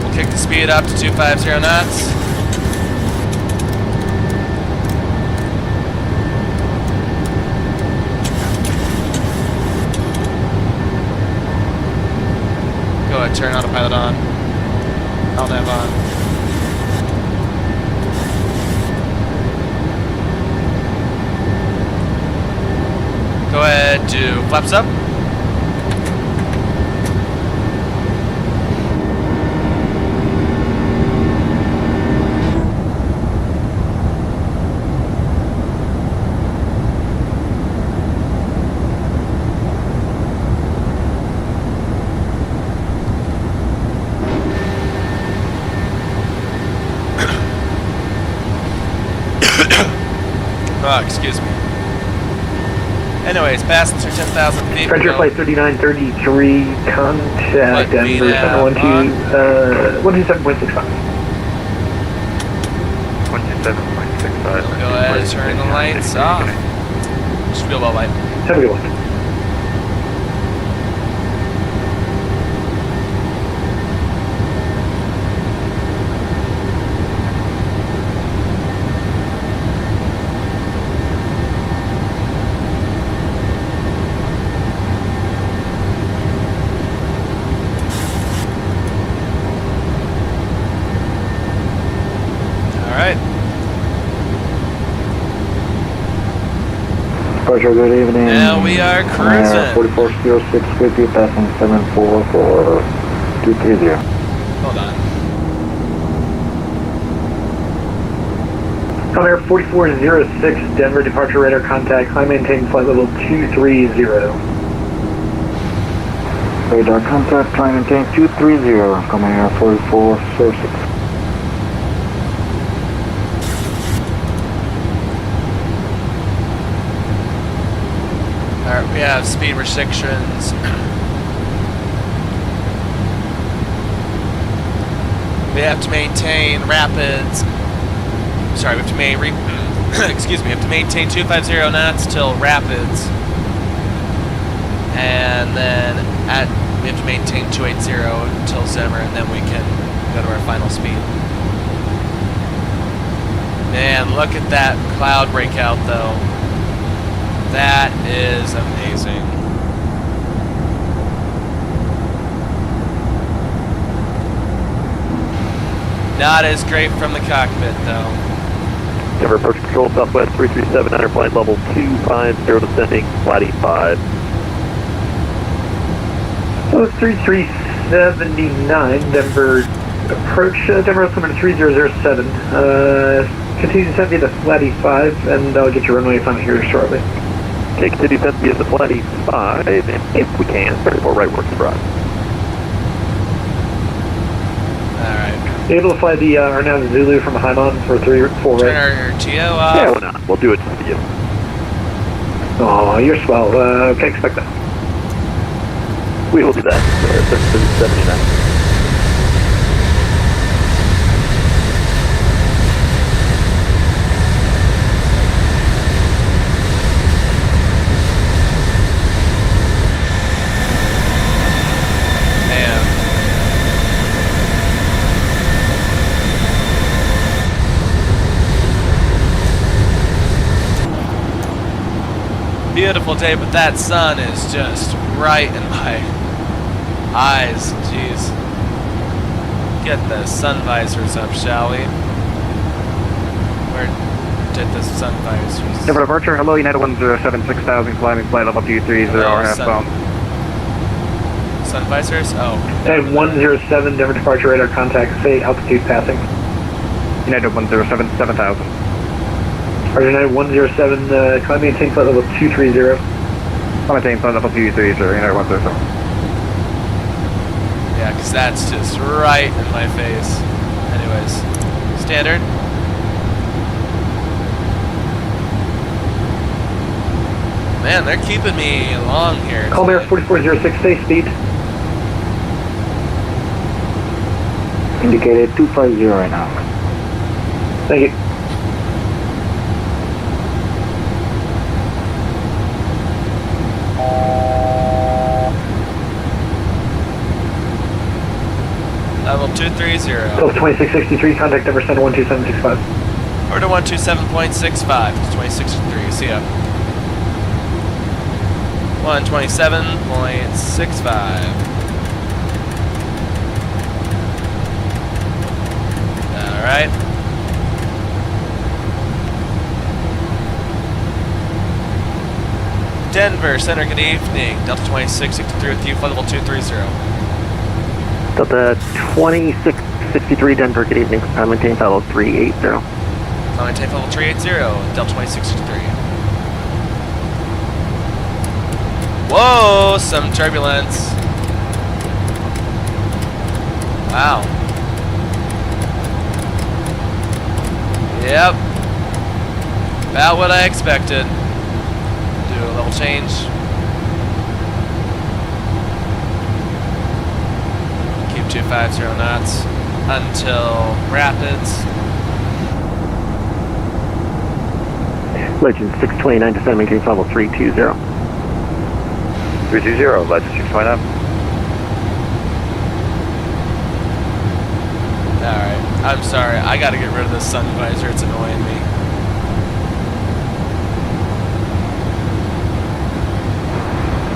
We'll kick the speed up to 250 knots. Go ahead, turn autopilot on. LNAV on. Go ahead, do flaps up. Oh, excuse me. Anyways, passenger 10,000 feet. Frontier flight 3933, contact Denver Center 127.65. 127.65. Go ahead and turn the lights off. Just real low light. Have a good one. departure, good evening. Now we are cruising. 440650, passing 744-230. Hold on. Comair 4406, Denver departure radar contact. Climb maintain flight level 230. Radar contact, climb maintain 230, Comair 4406. Alright, we have speed restrictions. We have to maintain rapids. Sorry, we have to excuse me, we have to maintain 250 knots till rapids. And then we have to maintain 280 till Zimmer, and then we can go to our final speed. Man, look at that cloud breakout though. That is amazing. Not as great from the cockpit though. Denver approach control southwest 337, enter flight level 250, descending, flight 5. So 3379, Denver approach, Denver altimeter 3007. Continue to send me the flat E5, and I'll get your runway if I'm here shortly. Okay, continue send me the flight 5, and if we can, 34 right works for us. Alright. You able to fly the Arnav Zulu from Haimon for 3 or 4 Turn right? our TO off. Yeah, why not? We'll do it for you. Oh, you're swell. Okay, expect that. We will do that. 79. Beautiful day, but that sun is just right in my eyes. Jeez. Get the sun visors up, shall we? Where did the sun visors? Denver departure, hello, United 107, 6000, climbing flight level 230, halfbound. Sun visors? Oh. United 107, Denver departure radar contact, say altitude passing. United 107, 7000. United 107, climb maintain flight level 230. Climb maintain flight level 230, United 107. Yeah, because that's just right in my face. Anyways, standard. Man, they're keeping me along here. Comair 4406, stay speed. Indicated 250 right now. Thank you. Level 230. Delta 2663, contact number send 12765. Order 127.65 to 2663. See ya. 127.65. Alright. Denver Center, good evening. Delta 2663 with you, flight level 230. Delta 2663, Denver, good evening. Climb maintain level 380. Climb maintain level 380, Delta 2663. Whoa, some turbulence. Wow. Yep. About what I expected. Do a level change. Keep 250 knots until rapids. Legend 629, descend maintain level 320. 320, Legend 629. Alright, I'm sorry. I gotta get rid of this sun visor. It's annoying me.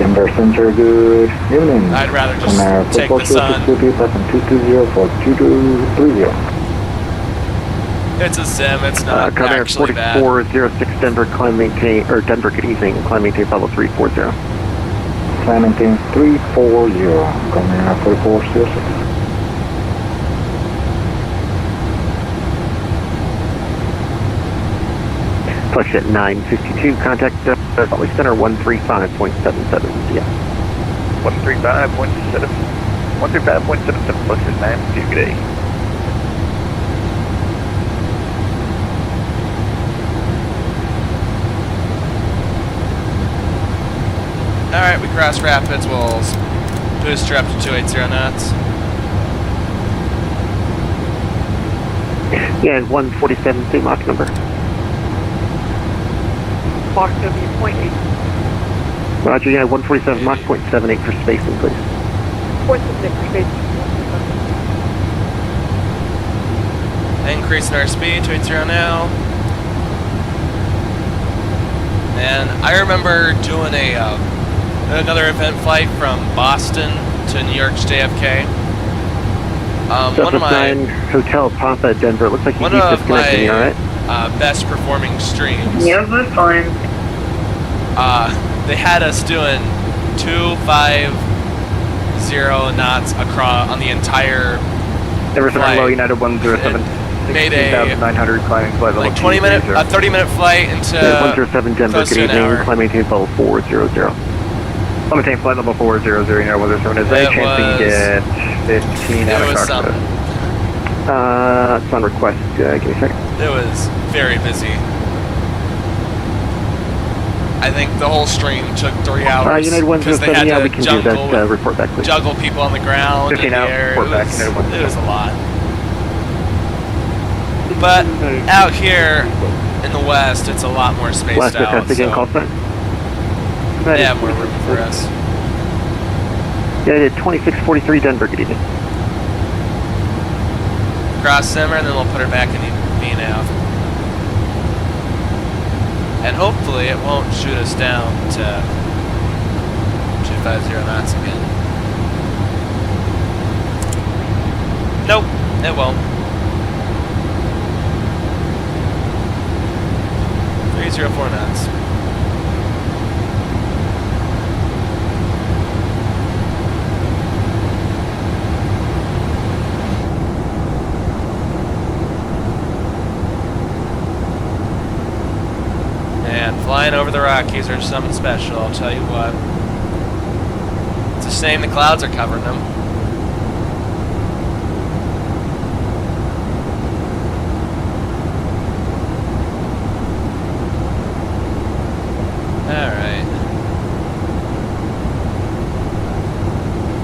Denver Center, good evening. I'd rather just take the sun. 220 for 2230. It's a sim, it's not Comair actually bad. 4406 Denver, climb maintain, or Denver, good evening, climb maintain follow 340. Climb maintain 340, Comair 4406. Flush at 952, contact Salt Lake Center 135.77, yeah. 135.7, 135.77, flush at 952, good day. Alright, we cross rapids, we'll boost her up to 280 knots. Yeah, and 147, same Mach number. Mach W, 0.8. Roger, yeah, 147, Mach 0.78 for spacing, please. 0.76 for spacing. Increasing our speed, 280 now. And I remember doing another event flight from Boston to New York's JFK. One of my Hotel Papa Denver. It looks like you one keep of disconnecting, my alright? best performing streams. Yeah, that's fine. They had us doing 250 knots across on the entire Denver Center flight. low, United 107. Made a 16,900 climbing flight level like 30-minute flight into 107 Denver, close good to an evening, hour. climb maintain level 400. I'll maintain flight level 400, United 107. Is there any chance we can get 15 out of was Coxsackie? It's on request, give me a second. It was very busy. I think the whole stream took 3 hours United because they 107, had yeah, to we can do that, report back, please. juggle people on the ground 15 in the out, air. report back, It United 107. was a lot. But out here in the west, it's a lot more spaced Last out. request again, So call sign. they have more room for us. United 2643 Denver, good evening. Cross simmer, and then we'll put her back in VNAV. And hopefully it won't shoot us down to 250 knots again. Nope, it won't. 304 knots. And flying over the Rockies are something special, I'll tell you what. It's a shame the clouds are covering them. Alright.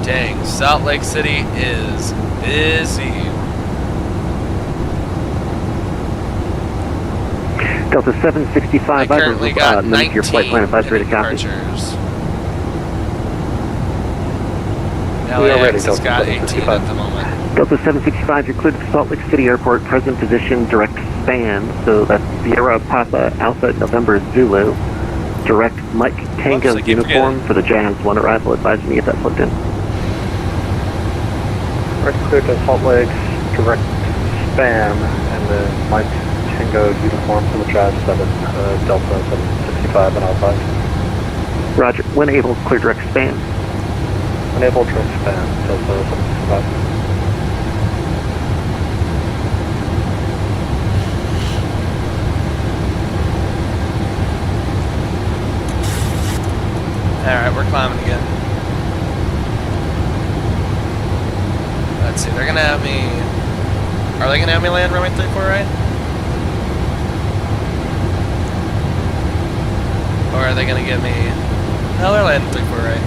Dang, Salt Lake City is busy. Delta 765, I currently got 19 your flight plan advisory to copy. departures. We are ready, LAX has Delta got 18 765. at the moment. Delta 765, you're cleared to Salt Lake City Airport, present position, direct span. So that's Sierra Papa Alpha November Zulu. Direct Mike Tango Oops, I keep uniform for the Jazz 1 arrival. Advising me if that's plugged in. Direct clear to Salt Lake, direct span, and then Mike Tango uniform for the Jazz 7, Delta 765 and Alpha. Roger. When able, clear direct span. Unable to expand, Delta 765. Alright, we're climbing again. Let's see, they're gonna have me... Are they gonna have me land runway 34 right? Or are they gonna give me... No, they're landing 34 right.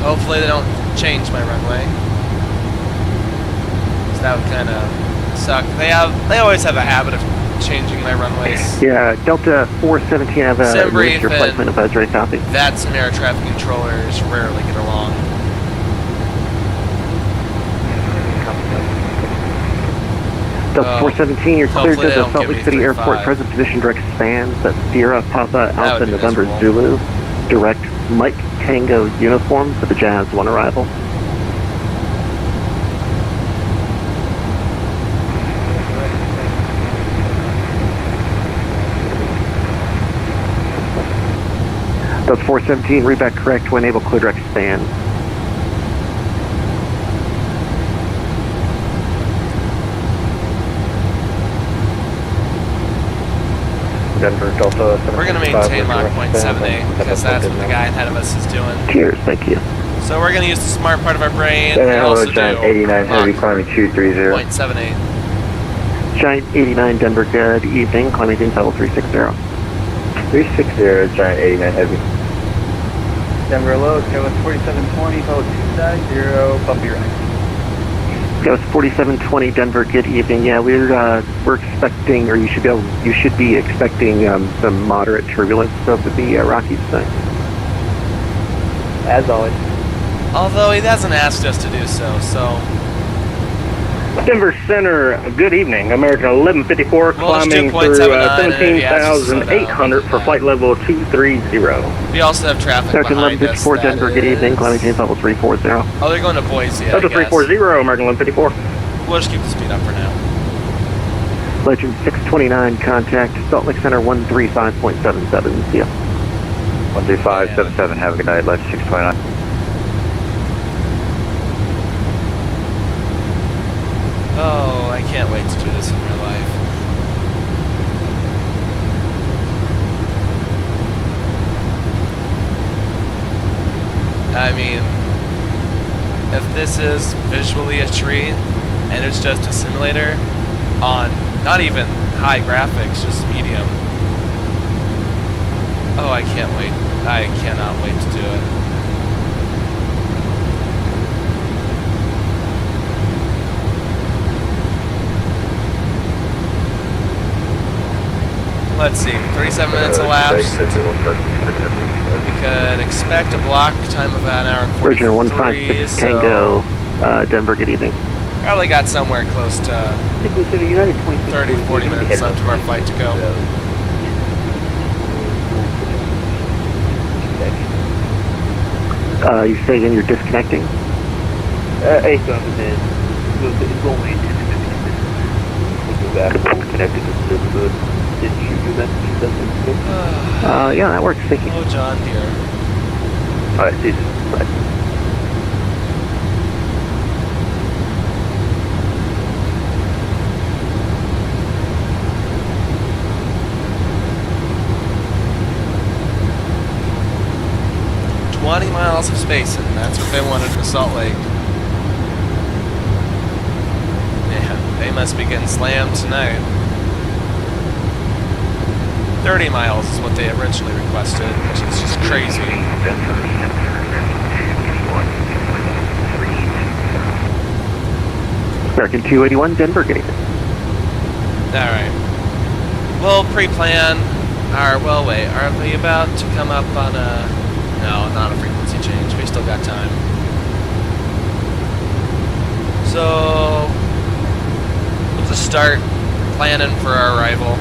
Hopefully they don't change my runway. 'Cause that would kind of suck. They always have a habit of changing my runways. Yeah, Delta 417, I have Sim brief your flight plan advisory copy. VATSIM air traffic controllers rarely get along. Delta 417, you're cleared to hopefully they the don't Salt give Lake me City 35. Airport, present position, direct span. That's Sierra Papa That Alpha would be November miserable. Zulu. Direct Mike Tango uniform for the Jazz 1 arrival. Delta 417, read back correct when able, clear direct span. Denver, Delta 765. We're going to maintain Mach 0.78 because that's what the guy ahead of us is doing. Cheers, thank you. So we're going to use the smart part of our brain And and hello, also Giant do 89 Heavy climbing 230. 0.78. Giant 89 Denver, good evening, climbing team level 360. 360, Giant 89 Heavy. Denver, hello, KOS 4720, hold 290, bumpy right. KOS 4720 Denver, good evening. Yeah, we're expecting, or you should be expecting some moderate turbulence over the Rockies tonight. As always. Although he hasn't asked us to do so, so... Denver Center, good evening. American 1154 climbing through 17,800 for flight level 230. We also have traffic American behind us. 1154 Denver, good evening, climbing team level 340. Oh, they're going to Boise, Delta 340, American 1154. We'll just keep the speed up for now. Legend 629, contact Salt Lake Center 135.77, see ya. 13577, have a good night, Legend 629. Oh, I can't wait to do this in real life. I mean, if this is visually a treat and it's just a simulator on not even high graphics, just medium. Oh, I can't wait. I cannot wait to do it. Let's see, 37 minutes elapsed. We could expect a block time of about an hour and 43. Original 156 Tango, Denver, good evening. Probably got somewhere close to 30, 40 minutes left of our flight to go. You say again you're disconnecting? It's going connected to the didn't you do that? Yeah, that works, thank you. Oh, John here. Alright, see you. Bye. Miles of spacing, that's what they wanted in Salt Lake. Yeah, they must be getting slammed tonight. 30 miles is what they originally requested, which is just crazy. American 281, Denver, good evening. Alright. We'll pre-plan our, well wait, are we about to come up on a, no, not a frequency change, we still got time. So, we'll just start planning for our arrival.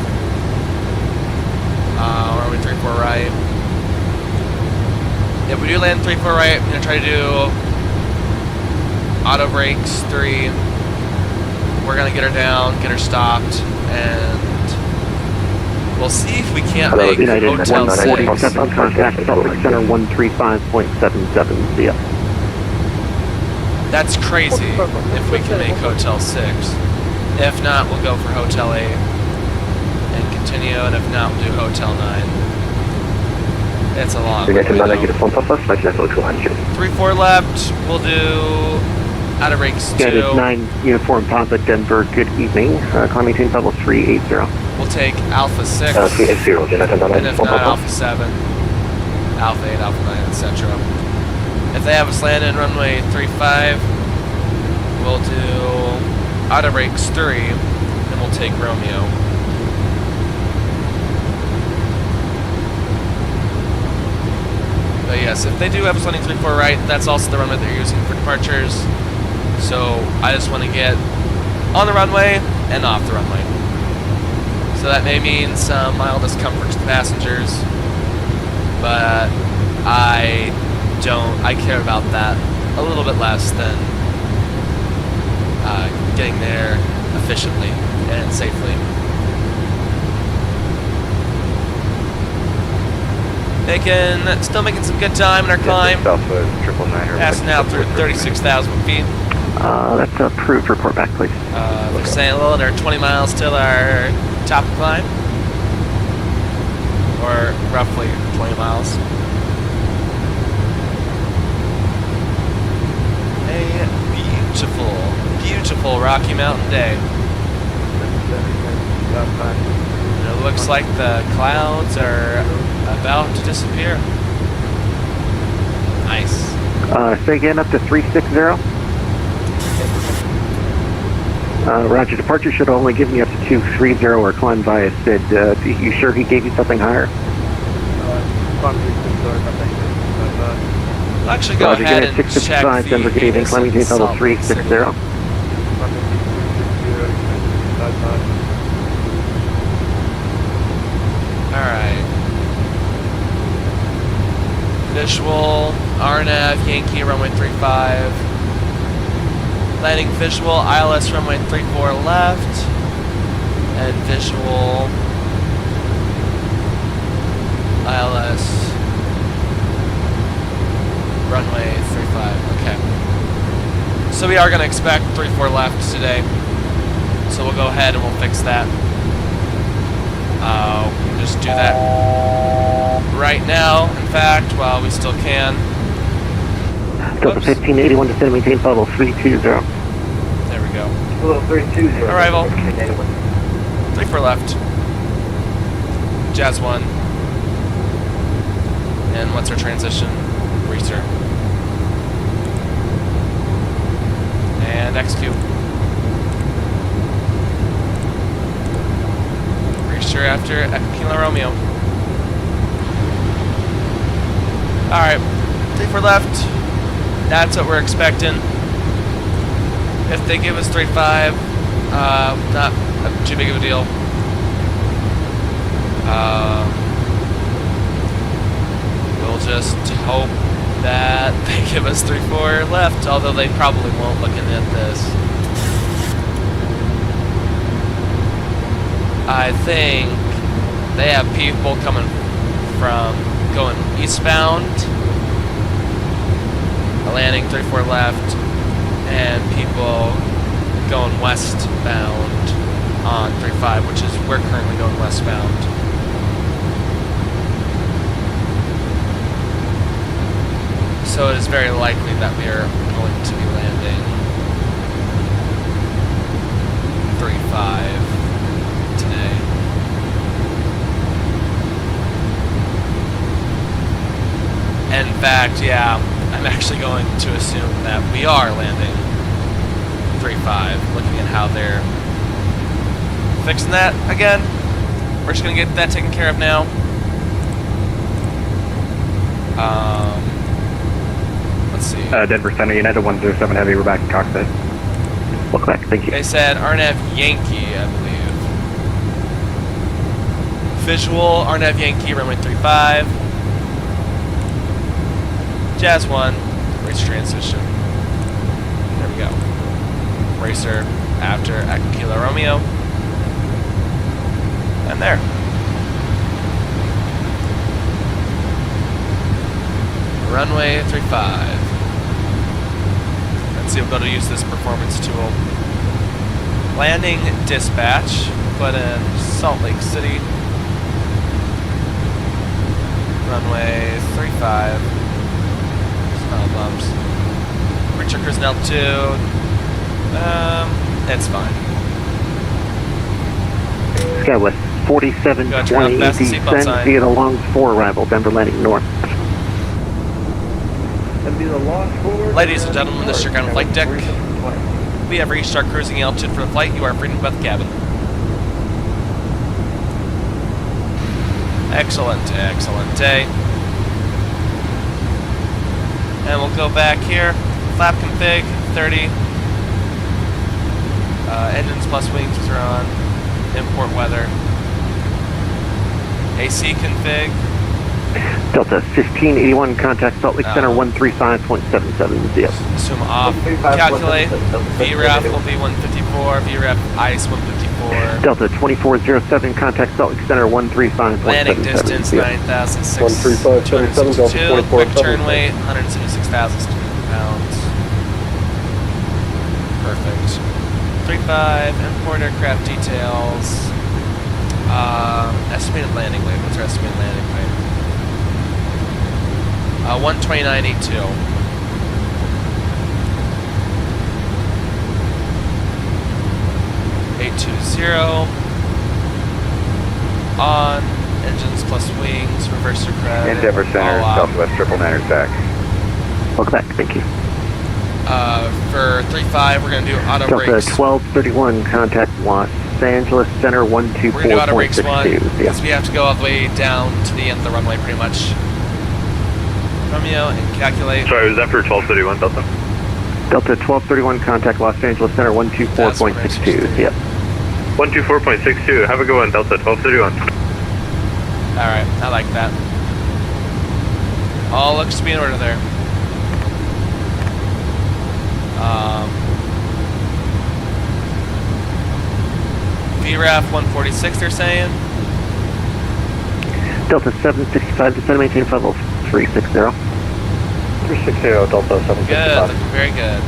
Where are we, 3-4 right? If we do land 3-4 right, I'm going to try to do auto brakes 3. We're going to get her down, get her stopped, and we'll see if we can't make Hotel 6. Contact Salt Lake Center 135.77, see ya. That's crazy if we can make Hotel 6. If not, we'll go for Hotel 8 and continue, and if not, we'll do Hotel 9. It's a long way. 3-4 left, we'll do out of brakes 2. United 9 Uniform Papa Denver, good evening. Climbing team level 380. We'll take Alpha 6, and if not, Alpha 7, Alpha 8, Alpha 9, etc. If they have us land in runway 35, we'll do auto brakes 3, and we'll take Romeo. But yes, if they do have us landing 3-4 right, that's also the runway they're using for departures. So I just want to get on the runway and off the runway. So that may mean some mild discomfort to the passengers, but I care about that a little bit less than getting there efficiently and safely. Still making some good time in our climb. Passing out through 36,000 feet. That's approved. Report back, please. They're saying a little under 20 miles till our top climb. Or roughly 20 miles. A beautiful, beautiful Rocky Mountain day. And it looks like the clouds are about to disappear. Nice. Say again, up to 360. Roger, departure should only give me up to 230 or climb via SID. You sure he gave you something higher? I'll actually go ahead and check the Denver Canadian climbing to level 360. Alright. Visual, RNAV, Yankee, runway 35. Landing visual, ILS, runway 34 left. And visual, ILS, runway 35. Okay. So we are going to expect 34 left today. So we'll go ahead and we'll fix that. We can just do that right now, in fact, while we still can. Delta 1581 descend maintain level 320. There we go. Level 320. Arrival. 34 left. Jazz 1. And what's our transition? Research. And execute. Research after Kilo Romeo. Alright. 34 left. That's what we're expecting. If they give us 3.5, not too big of a deal. We'll just hope that they give us 3.4 left, although they probably won't looking at this. I think they have people coming from going eastbound, landing 3.4 left, and people going westbound on 3.5, which is we're currently going westbound. So it is very likely that we are going to be landing 3.5 today. In fact, yeah, I'm actually going to assume that we are landing 3.5, looking at how they're fixing that again. We're just going to get that taken care of now. Let's see. Denver Center, United 107 Heavy, we're back in cockpit. Welcome back, thank you. They said RNAV Yankee, I believe. Visual, RNAV Yankee, runway 35. Jazz 1, race transition. There we go. Racer after Kilo Romeo. And there. Runway 35. Let's see if we'll be able to use this performance tool. Landing dispatch, put in Salt Lake City. Runway 35. Small bumps. Reach cruising altitude. It's fine. Skywest 4720 descend via the Long 4 arrival, Denver landing north. Ladies and gentlemen, this is your ground flight deck. We have reached our cruising altitude for the flight. You are free to move out the cabin. Excellent, excellent day. And we'll go back here. Flap config, 30. Engines plus wings are on. Import weather. AC config. Delta 1581, contact Salt Lake Center 135.77 ZF. Assume off. Calculate. VREF will be 154. VREF ICE 154. 24. Delta 2407, contact Salt Lake Center 135.77. Landing distance 9,262. Quick turn weight 176,000 pounds. Perfect. 35, import aircraft details. Estimated landing weight. What's our estimated landing weight? 129.82. On engines plus wings, reverser credit. Endeavor Center, Southwest 999 is back. Welcome back, thank you. For 35, we're going to do auto Delta brakes. 1231, contact Los Angeles Center 124.62. We're going to do auto brakes 1, Yeah. because we have to go all the way down to the end of the runway pretty much. Romeo, and calculate. Sorry, was that for 1231 Delta? Delta 1231, contact Los Angeles Center 124.62. Yep. 124.62. Have a good one, Delta 1231. Alright, I like that. All looks to be in order there. VRAF 146, they're saying. Delta 765, descend maintain level 360. 360, Delta 765. Good, looking very good.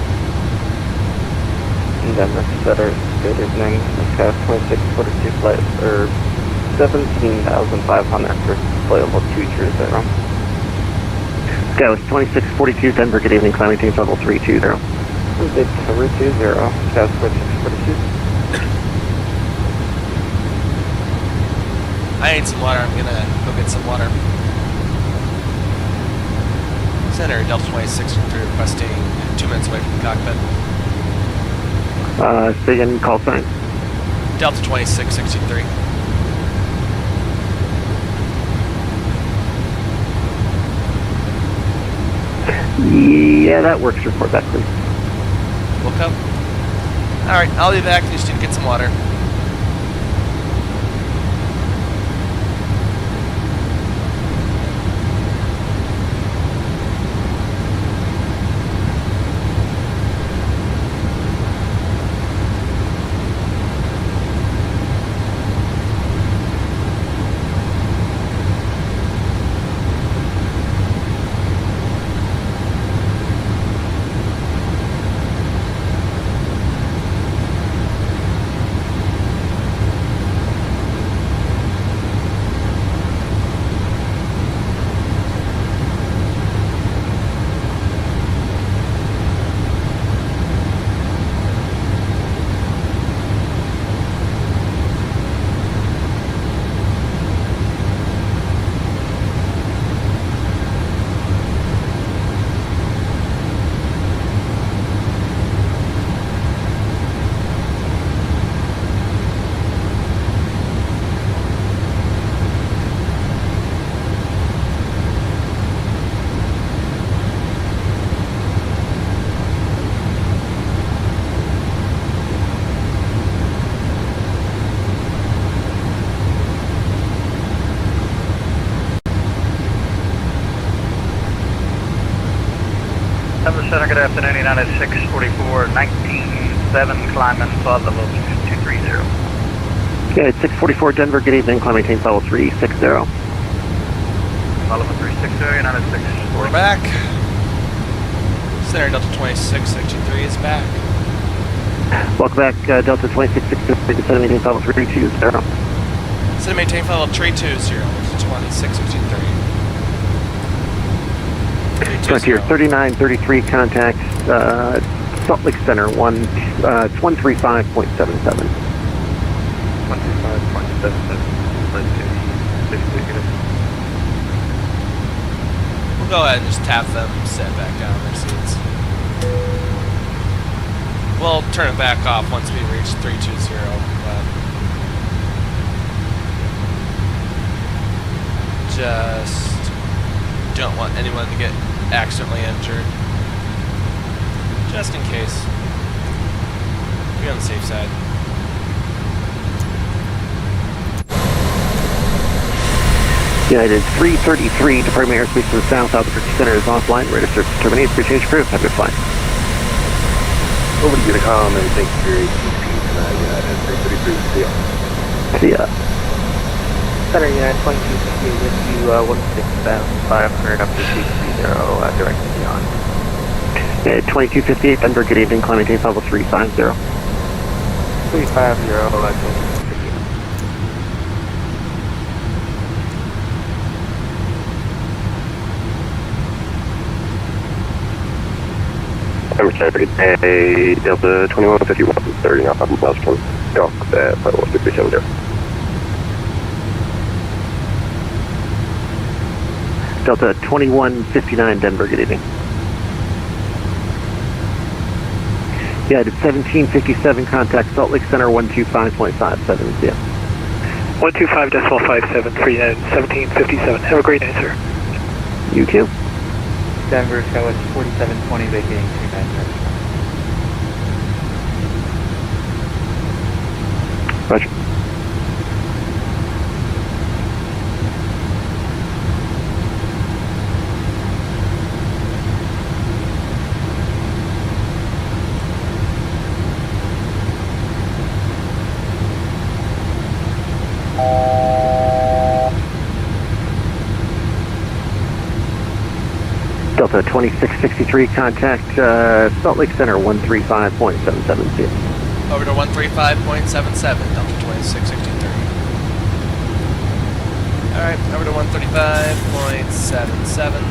Denver Center, good evening. Cast 2642 flight, or 17,500 for flight level 230. Sky was 2642, Denver, good evening, climb maintain level 320. Big cover 20, Cast 2642. I need some water. I'm gonna go get some water. Center, Delta 2663 requesting 2 minutes away from the cockpit. Say again, call sign. Delta 2663. Yeah, that works. Report back, please. Woke up. Alright, I'll be back. Just need to get some water. Center, good afternoon, United 644, 19-7, climbing, flight level 230. Okay, 644 Denver, good evening, climb maintain level 360. Flight level 360, United 644. We're back. Center, Delta 2663 is back. Welcome back, Delta 2663, descend maintain level 320. Center, maintain flight level 320, 2663. Frontier 3933, contact Salt Lake Center 135.77. 135.77, We'll go ahead and just tap them, sit back down in their seats. We'll turn it back off once we reach 320, but just don't want anyone to get accidentally injured. Just in case. Be on the safe side. United 333, departing airspace to the south, Albuquerque Center is offline, radar search terminated, appreciate your crew, have a good flight. Over to Unicom and thank you for your ATC tonight, United. 633, see ya. See ya. Center Unit 2250 with you, 16500 up to 230, direct beyond. 2258 Denver, good evening, climb maintain level 350. 350, I'm traffic a Delta 2151, 30 miles from Dock at Flight Level 670. Delta 2159 Denver, good evening. Yeah, it's 1757, contact Salt Lake Center 125.57, yeah. 125.573, 1757. Have a great night, sir. You too. Denver, SkyWest 4720, vacating 290. Roger. Delta 2663, contact Salt Lake Center 135.77, see ya. Over to 135.77, Delta 2663. Alright, over to 135.77.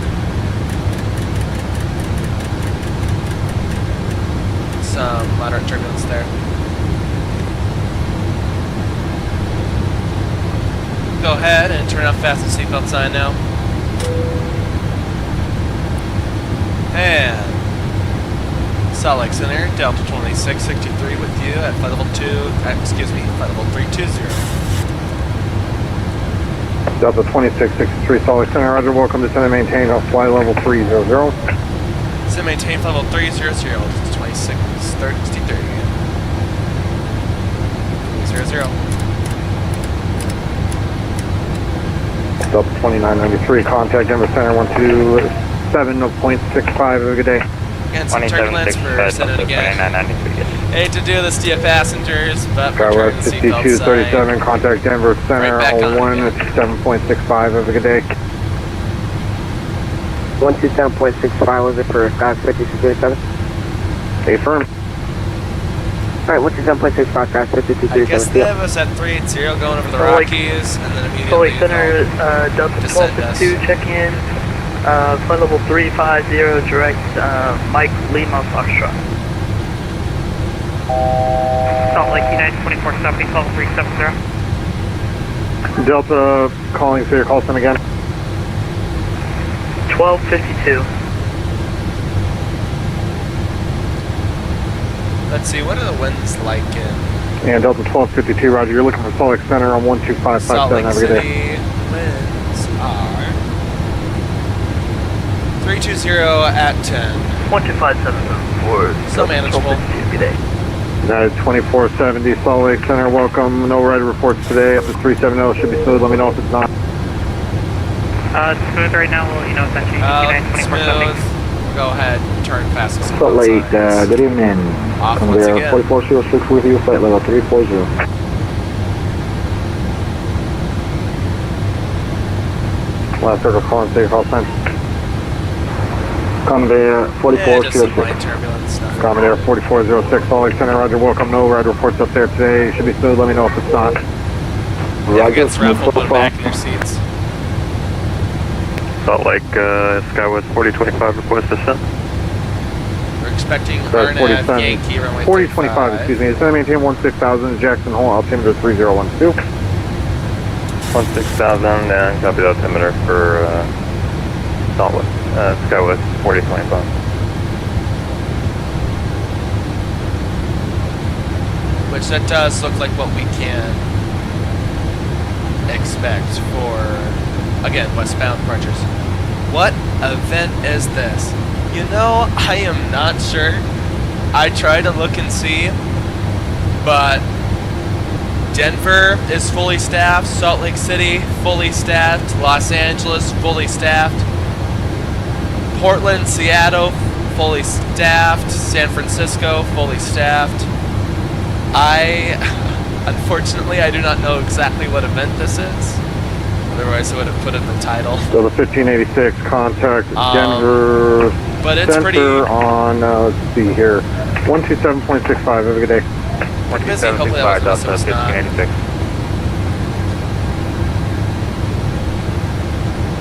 Some moderate turbulence there. Go ahead and turn off fasten seatbelt sign now. And Salt Lake Center, Delta 2663 with you at flight level flight level 320. Delta 2663, Salt Lake Center, roger, welcome to center maintain on flight level 300. So maintain flight level 300, this is 2663. 300. Delta 2993, contact Denver Center 127.65, have a good day. Again, some turbulence for sending again. Hate to do this to you passengers, but we're turning the seatbelt 5237, contact Denver Center Right back on 127.65, have a good day. 127.65 was it for Sky 5237? Affirm. Alright, 127.65, Sky 5237. I guess that was at 380 going over the Rockies, and then immediately Salt Lake Center, Delta just send 1252, check in. Flight level 350, direct Mike Lima Foxtrot. Salt Lake United 2470, level 370. Delta calling, say your call sign again. 1252. Let's see, what are the winds like in And Delta 1252, roger, you're looking for Salt Lake Center on Salt 12557, Lake have a good day. City? Winds are 320 at 10. 12574. So manageable. Good day. United 2470, Salt Lake Center, welcome. No rider reports today. Up to 370, should be smooth. Let me know if it's not. It's smooth right now. We'll let you know if that's Smooth. Go ahead, turn fast. Salt Lake, good evening. Off Come once there, again. 4406 with you, flight level 340. Last circle calling, say your call sign. Conveyor Yeah, just some 4406. light turbulence. Commander 4406, Salt Lake Center, roger, welcome. No rider reports up there today. Should be smooth. Let me know if it's not. Yeah, gets raffled, put back in your seats. Salt Lake, SkyWest 4025, request descent. We're expecting Sorry, RNAV 47. Yankee runway 4025, excuse me. Center maintain 16000, Jackson Hole, altimeter 3012. 16000, and copy the altimeter for SkyWest 4025. Which that does look like what we can expect for, again, westbound departures. What event is this? You know, I am not sure. I try to look and see, but Denver is fully staffed, Salt Lake City fully staffed, Los Angeles fully staffed, Portland, Seattle fully staffed, San Francisco fully staffed. Unfortunately, I do not know exactly what event this is. Otherwise, I would have put it in the title. So the 1586 contact Denver but it's Center pretty on, let's see here, 127.65. Have a good day. busy. Hopefully that wasn't a 1586.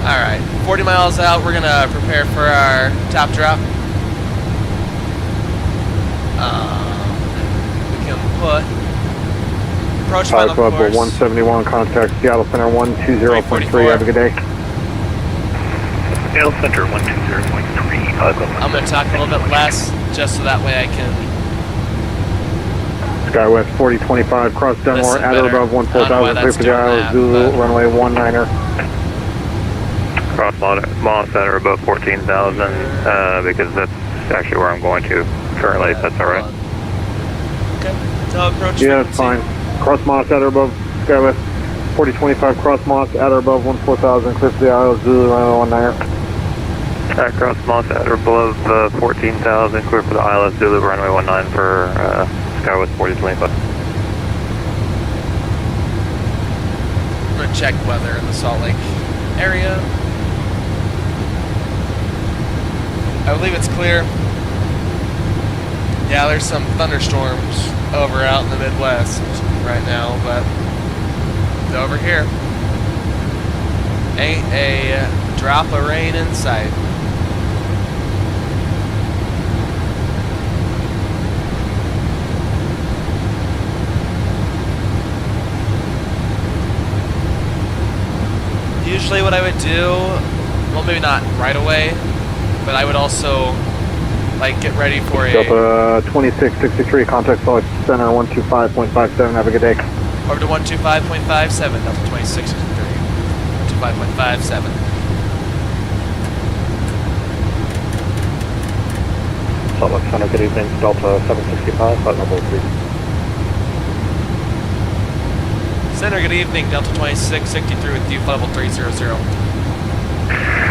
Alright, 40 miles out, we're gonna prepare for our top drop. We can put approach final Club course. 171, contact Seattle Center 120.3. Have a good day. Seattle Center 120.3. I'm gonna talk a little bit less, just so that way I can. SkyWest 4025, cross Dunmore, at or above 14,000, clear for the Isle Zulu, runway 19er. Cross Mall Center above 14,000, because that's actually where I'm going to currently, if that's alright. Okay, so approach yeah, that's fine. Cross Moss at or above SkyWest 4025, cross Moss at or above 14,000, clear for the Isle Zulu, runway 19er. Cross Moss at or above 14,000, clear for the Isle Zulu, runway 19 for SkyWest 4025. I'm gonna check weather in the Salt Lake area. I believe it's clear. Yeah, there's some thunderstorms over out in the Midwest right now, but over here ain't a drop of rain in sight. Usually what I would do, well, maybe not right away, but I would also like get ready for Delta 2663, contact Salt Lake Center 125.57. Have a good day. Over to 125.57, Delta 2663. 125.57. Salt Lake Center, good evening. Delta 765, flight level 3. Center, good evening. Delta 2663 with you, flight level 300.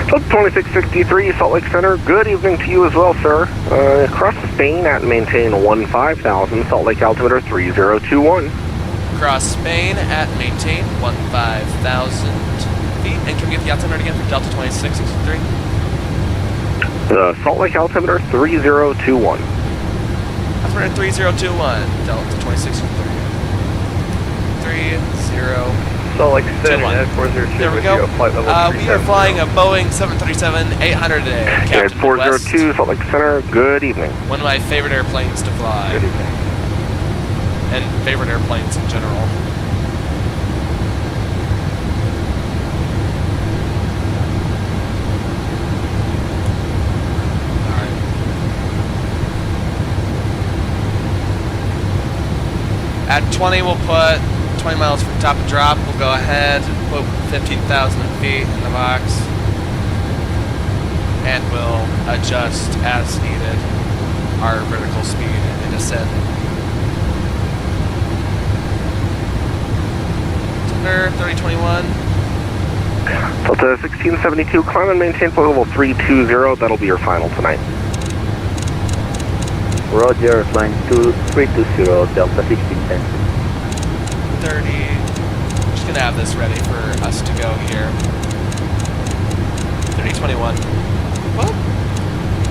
Delta 2663, Salt Lake Center, good evening to you as well, sir. Cross Spain at maintain 15,000, Salt Lake altimeter 3021. Cross Spain at maintain 15,000 feet. And can we get the altimeter again for Delta 2663? Salt Lake altimeter 3021. Altimeter 3021, Delta 2663. 30. Salt Lake City, 402 there we with go. you, flight level We are flying a Boeing 737-800 today. Captain 402, Salt Lake Center, good evening. One of my favorite airplanes to fly. Good evening. And favorite airplanes in general. Alright. At 20 we'll put 20 miles from top of drop. We'll go ahead, put 15,000 feet in the box, and we'll adjust as needed our vertical speed and descent. Thunder 3021. Delta 1672, climb and maintain flight level 320. That'll be your final tonight. Roger, flying 320, Delta 1610. 30. I'm just gonna have this ready for us to go here. 3021. Whoop.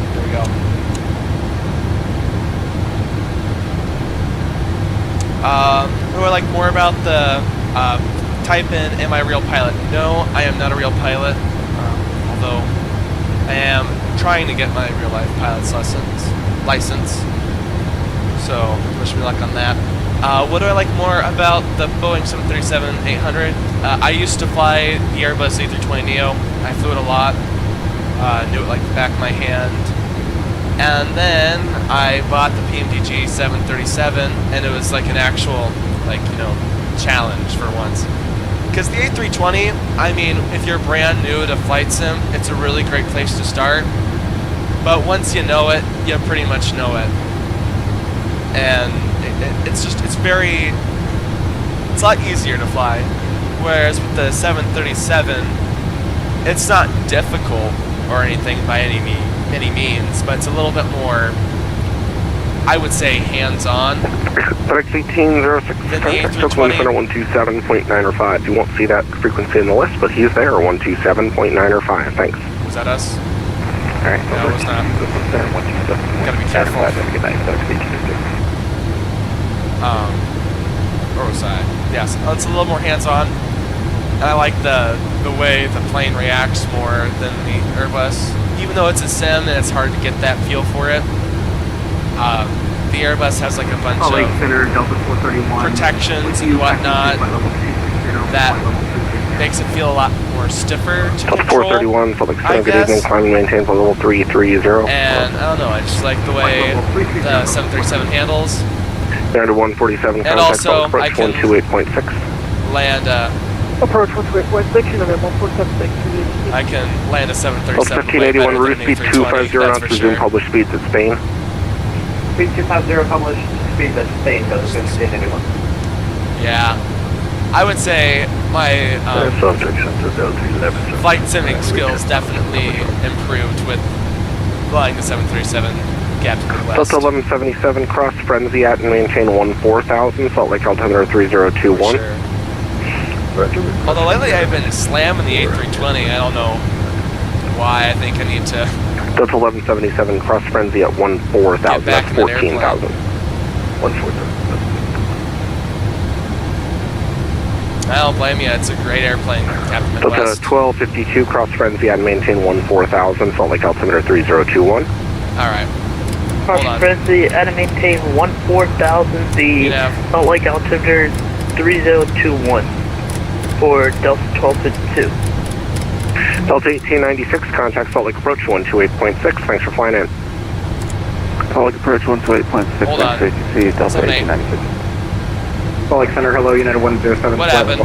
There we go. Who would like more about the type in am I a real pilot? No, I am not a real pilot. Although I am trying to get my real life pilot's license. So wish me luck on that. What do I like more about the Boeing 737-800? I used to fly the Airbus A320neo. I flew it a lot. Knew it like the back of my hand. And then I bought the PMDG 737, and it was like an actual, challenge for once. Because the A320, I mean, if you're brand new to flight sim, it's a really great place to start. But once you know it, you pretty much know it. And it's a lot easier to fly. Whereas with the 737, it's not difficult or anything by any means, but it's a little bit more I would say hands-on. FedEx 1806, Stockholm Center 127.9 or 5. You won't see that frequency in the list, but he's there, 127.9 or 5. Thanks. Was that us? Alright. No, it was not. Gotta be careful. Where was I? Yes, it's a little more hands-on. And I like the way the plane reacts more than the Airbus. Even though it's a sim and it's hard to get that feel for it, the Airbus has like a bunch of protections and whatnot that makes it feel a lot more stiffer to control. 431, Salt Lake Center, good evening, climb and maintain for level 330. And I don't know, I just like the way the 737 handles. Down to 147, and also I can 128.6. Land approach 128.6, United 147.6. I can land a 737 1581, route speed 250 knots, resume published speeds at Spain. Speed 250, published speeds at Spain, goes to 1581. Yeah. I would say my flight simming skills definitely improved with flying the 737 gap to the west. Delta 1177, cross Frenzy at and maintain 14,000, Salt Lake altimeter 3021. Sure. Although lately I've been slamming the A320, I don't know why. I think I need to Delta 1177, cross Frenzy at 14,000, that's 14,000. 147. I don't blame you, it's a great airplane, Captain Midwest. Delta 1252, cross Frenzy at and maintain 14,000, Salt Lake altimeter 3021. Alright. Cross Frenzy at and maintain 14,000, the Salt Lake altimeter 3021 for Delta 1252. Delta 1896, contact Salt Lake approach 128.6, thanks for flying in. Salt Lake approach 128.6, hold on. see Delta 1896. Salt Lake Center, hello, United 107. What happened?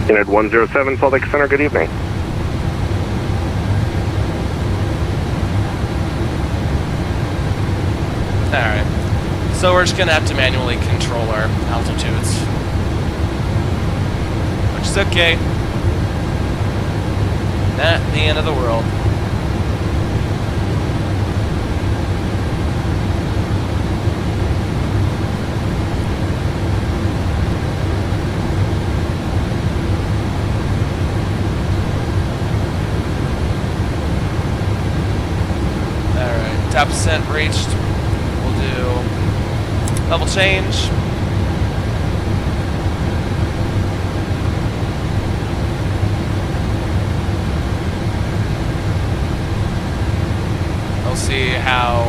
United 107, Salt Lake Center, good evening. Alright. So we're just going to have to manually control our altitudes. Which is okay. Not the end of the world. Alright, top percent reached. We'll do level change. We'll see how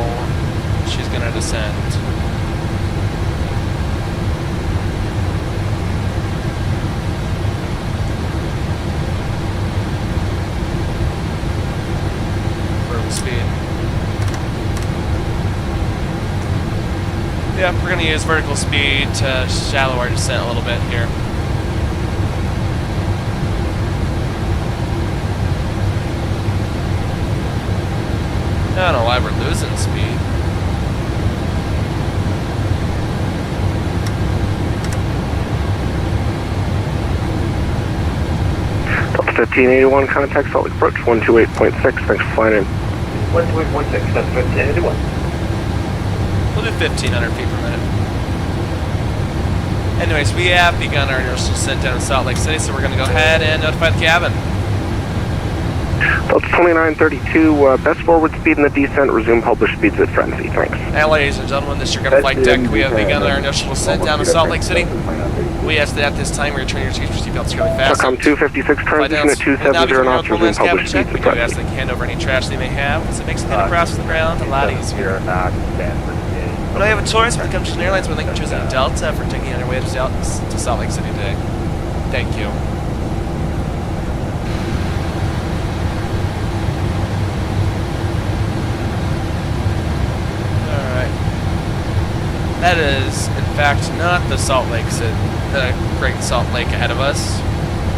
she's gonna descend. Vertical speed. Yeah, we're gonna use vertical speed to shallow our descent a little bit here. I don't know why we're losing speed. Delta 1581, contact Salt Lake approach 128.6, thanks for flying in. 128.6, that's 1581. We'll do 1,500 feet per minute. Anyways, we have begun our initial descent down in Salt Lake City, so we're going to go ahead and notify the cabin. Delta 2932, best forward speed in the descent, resume published speeds at Frenzy, thanks. And ladies and gentlemen, this is your gun flight deck. We have begun our initial descent down in Salt Lake City. We ask that at this time we return your seats for seatbelts really fast. Telcom 256, transition at 270 knots, resume published speeds at We do ask that you hand over any trash they may have, because it makes getting across the ground a lot easier. We don't have a choice when it comes to airlines. We'd like to choose Delta for taking on your way to Salt Lake City today. Thank you. Alright. That is, in fact, not the Salt Lake City, the Great Salt Lake ahead of us.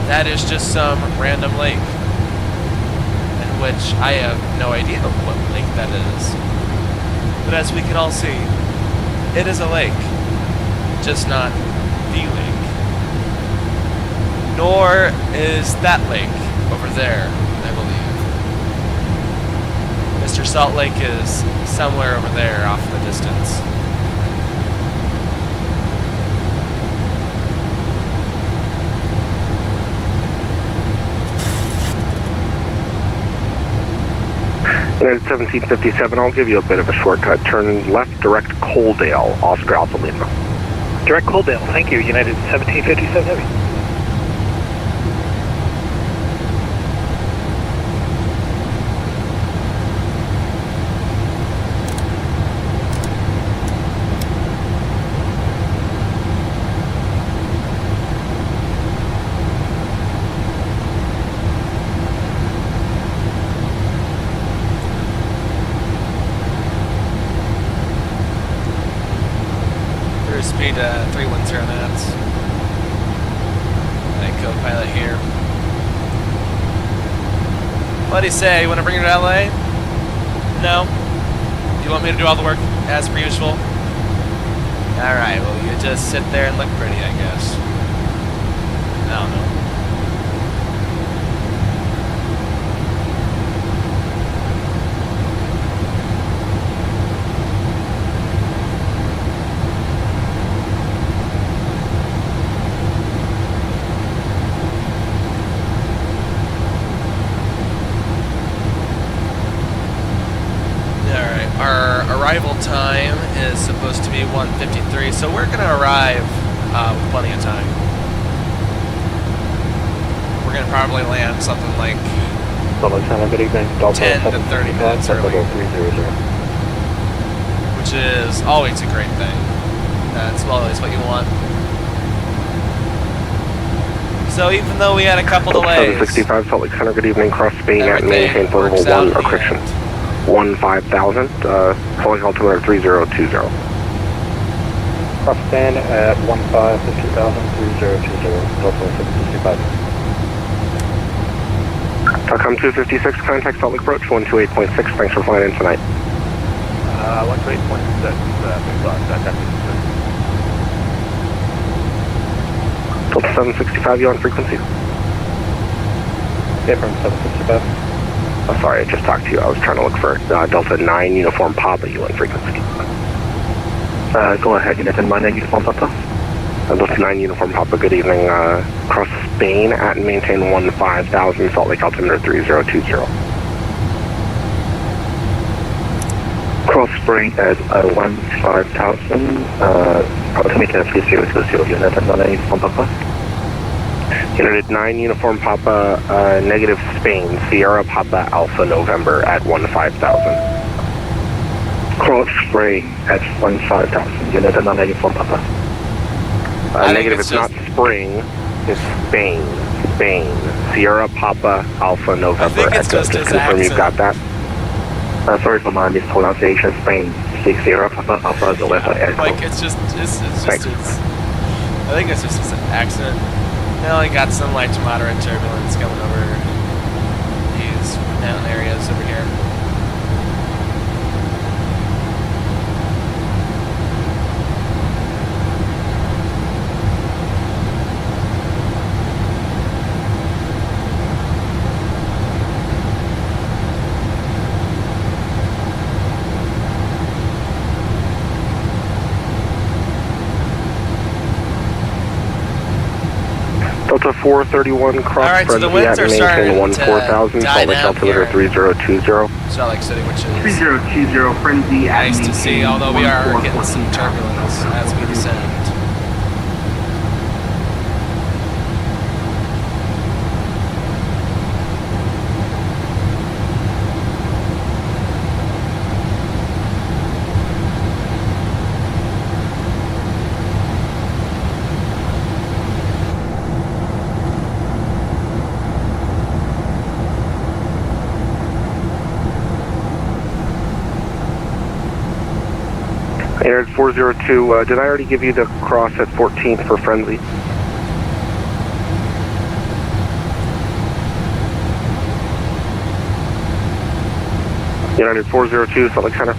That is just some random lake, in which I have no idea what lake that is. But as we can all see, it is a lake, just not the lake. Nor is that lake over there, I believe. Mr. Salt Lake is somewhere over there off in the distance. United 1757, I'll give you a bit of a shortcut. Turn left, direct Coaldale, Oscar Alpha Lima. Direct Coaldale, thank you. United 1757 Heavy. Speed 310 knots. And co-pilot here. What do you say? You want to bring her to LA? No? You want me to do all the work as per usual? Alright, well you just sit there and look pretty, I guess. I don't know. Arrival time is supposed to be 1:53, so we're gonna arrive with plenty of time. We're gonna probably land something like 10 to 30 minutes early, which is always a great thing. That's always what you want. So even though we had a couple delays, 765 Salt Lake Center, good evening, cross Spain at maintain for level 1, or correction. 15,000, Salt Lake altimeter 3020. Cross Spain at 15,000, 3020, Delta 765. Talcom 256, contact Salt Lake approach 128.6, thanks for flying in tonight. 128.6, Delta 765, you on frequency? Yeah, from 765. Oh, sorry, I just talked to you. I was trying to look for Delta 9 Uniform Papa, you on frequency. Go ahead, United 9 Uniform Papa. Delta 9 Uniform Papa, good evening. Cross Spain at and maintain 15,000, Salt Lake altimeter 3020. Cross Spain at 15,000, altimeter 3020, United 9 Uniform Papa. United 9 Uniform Papa, negative Spain, Sierra Papa Alpha November at 15,000. Cross Spain at 15,000, United 9 Uniform Papa. Negative, it's not spring, it's Spain, Sierra Papa Alpha November. I think it's just his confirm you've got that. Sorry for my mispronunciation, Spain, Sierra Papa Alpha November. Like, it's just, I think it's just an accident. I only got some light to moderate turbulence coming over these mountain areas over here. Delta 431 cross Alright, so the winds are starting to die down here. 3020. Salt Lake City, which is 3020 frenzy. Nice to see, although we are getting some turbulence as we descend. Air 402, did I already give you the cross at 14th for frenzy? United 402, Salt Lake Center.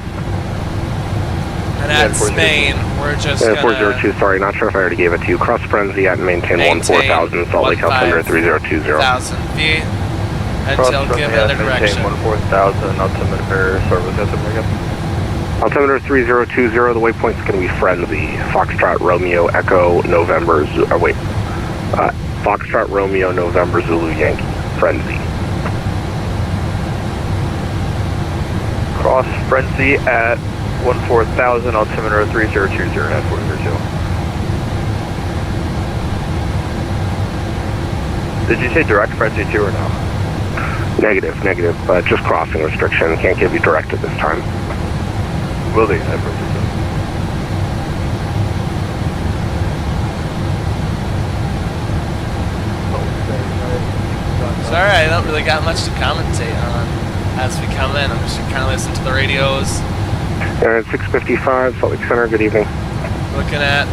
And at Spain, we're just gonna... 402, sorry, not sure if I already gave it to you. Cross frenzy at and maintain 14,000, Salt Lake altimeter 3020. 1,000 feet. until given other direction. 14,000, altimeter, service altimeter again. Altimeter 3020, the waypoint's going to be Frenzy. Foxtrot Romeo Echo November Foxtrot Romeo November Zulu Yankee. Frenzy. Cross Frenzy at 14,000, altimeter 3020 at 402. Did you say direct Frenzy 2 or no? Negative. Just crossing restriction. Can't give you direct at this time. Will do, at 402. Sorry, I don't really got much to commentate on as we come in. I'm just kind of listening to the radios. And 655, Salt Lake Center, good evening. Looking at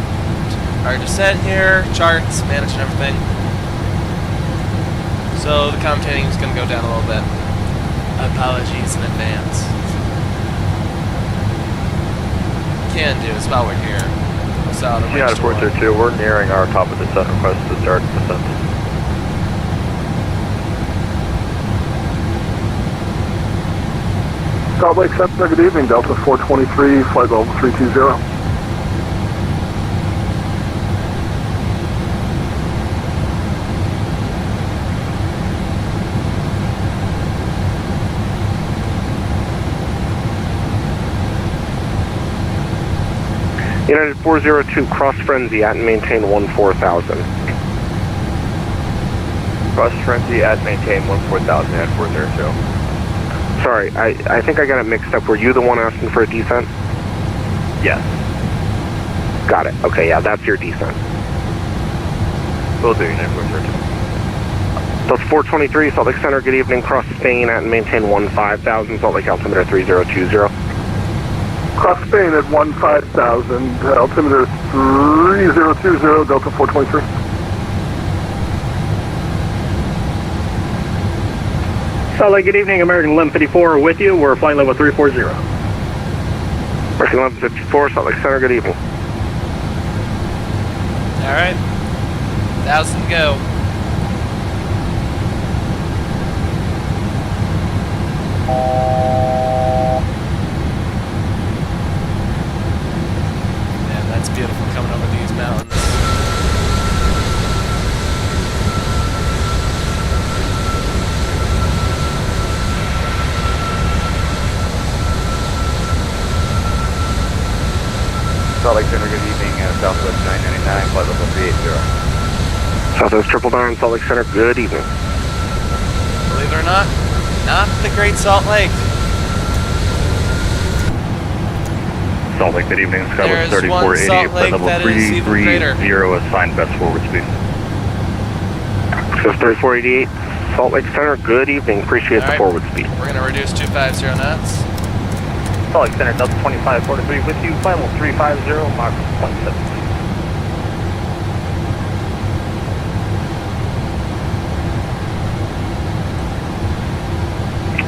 our descent here, charts, managing everything. So the commentating is going to go down a little bit. Apologies in advance. Can do, it's while we're here. Yeah, 402, we're nearing our top of descent request to start descent. Salt Lake Center, good evening, Delta 423, flight level 320. United 402, cross Frenzy at and maintain 14,000. Cross Frenzy at maintain 14,000 at 402. Sorry, I think I got it mixed up. Were you the one asking for a descent? Yes. Got it. Okay, yeah, that's your descent. Will do, United 402. That's 423, Salt Lake Center, good evening. Cross Spain at and maintain 15,000, Salt Lake altimeter 3020. Cross Spain at 15,000, altimeter 3020, Delta 423. Salt Lake, good evening. American 1154 with you. We're flight level 340. American 1154, Salt Lake Center, good evening. All right, 1,000 go. Yeah, that's beautiful coming over these mountains. Salt Lake Center, good evening, Southwest 999, flight level 380. Southwest 999, Salt Lake Center, good evening. Believe it or not the Great Salt Lake. Salt Lake, good evening, Skywest 3488, flight level 330, assigned best forward speed. Skywest 3488, Salt Lake Center, good evening, appreciate the forward speed. We're going to reduce 250 knots. Salt Lake Center, Delta 2543 with you, final 350, Mach 170.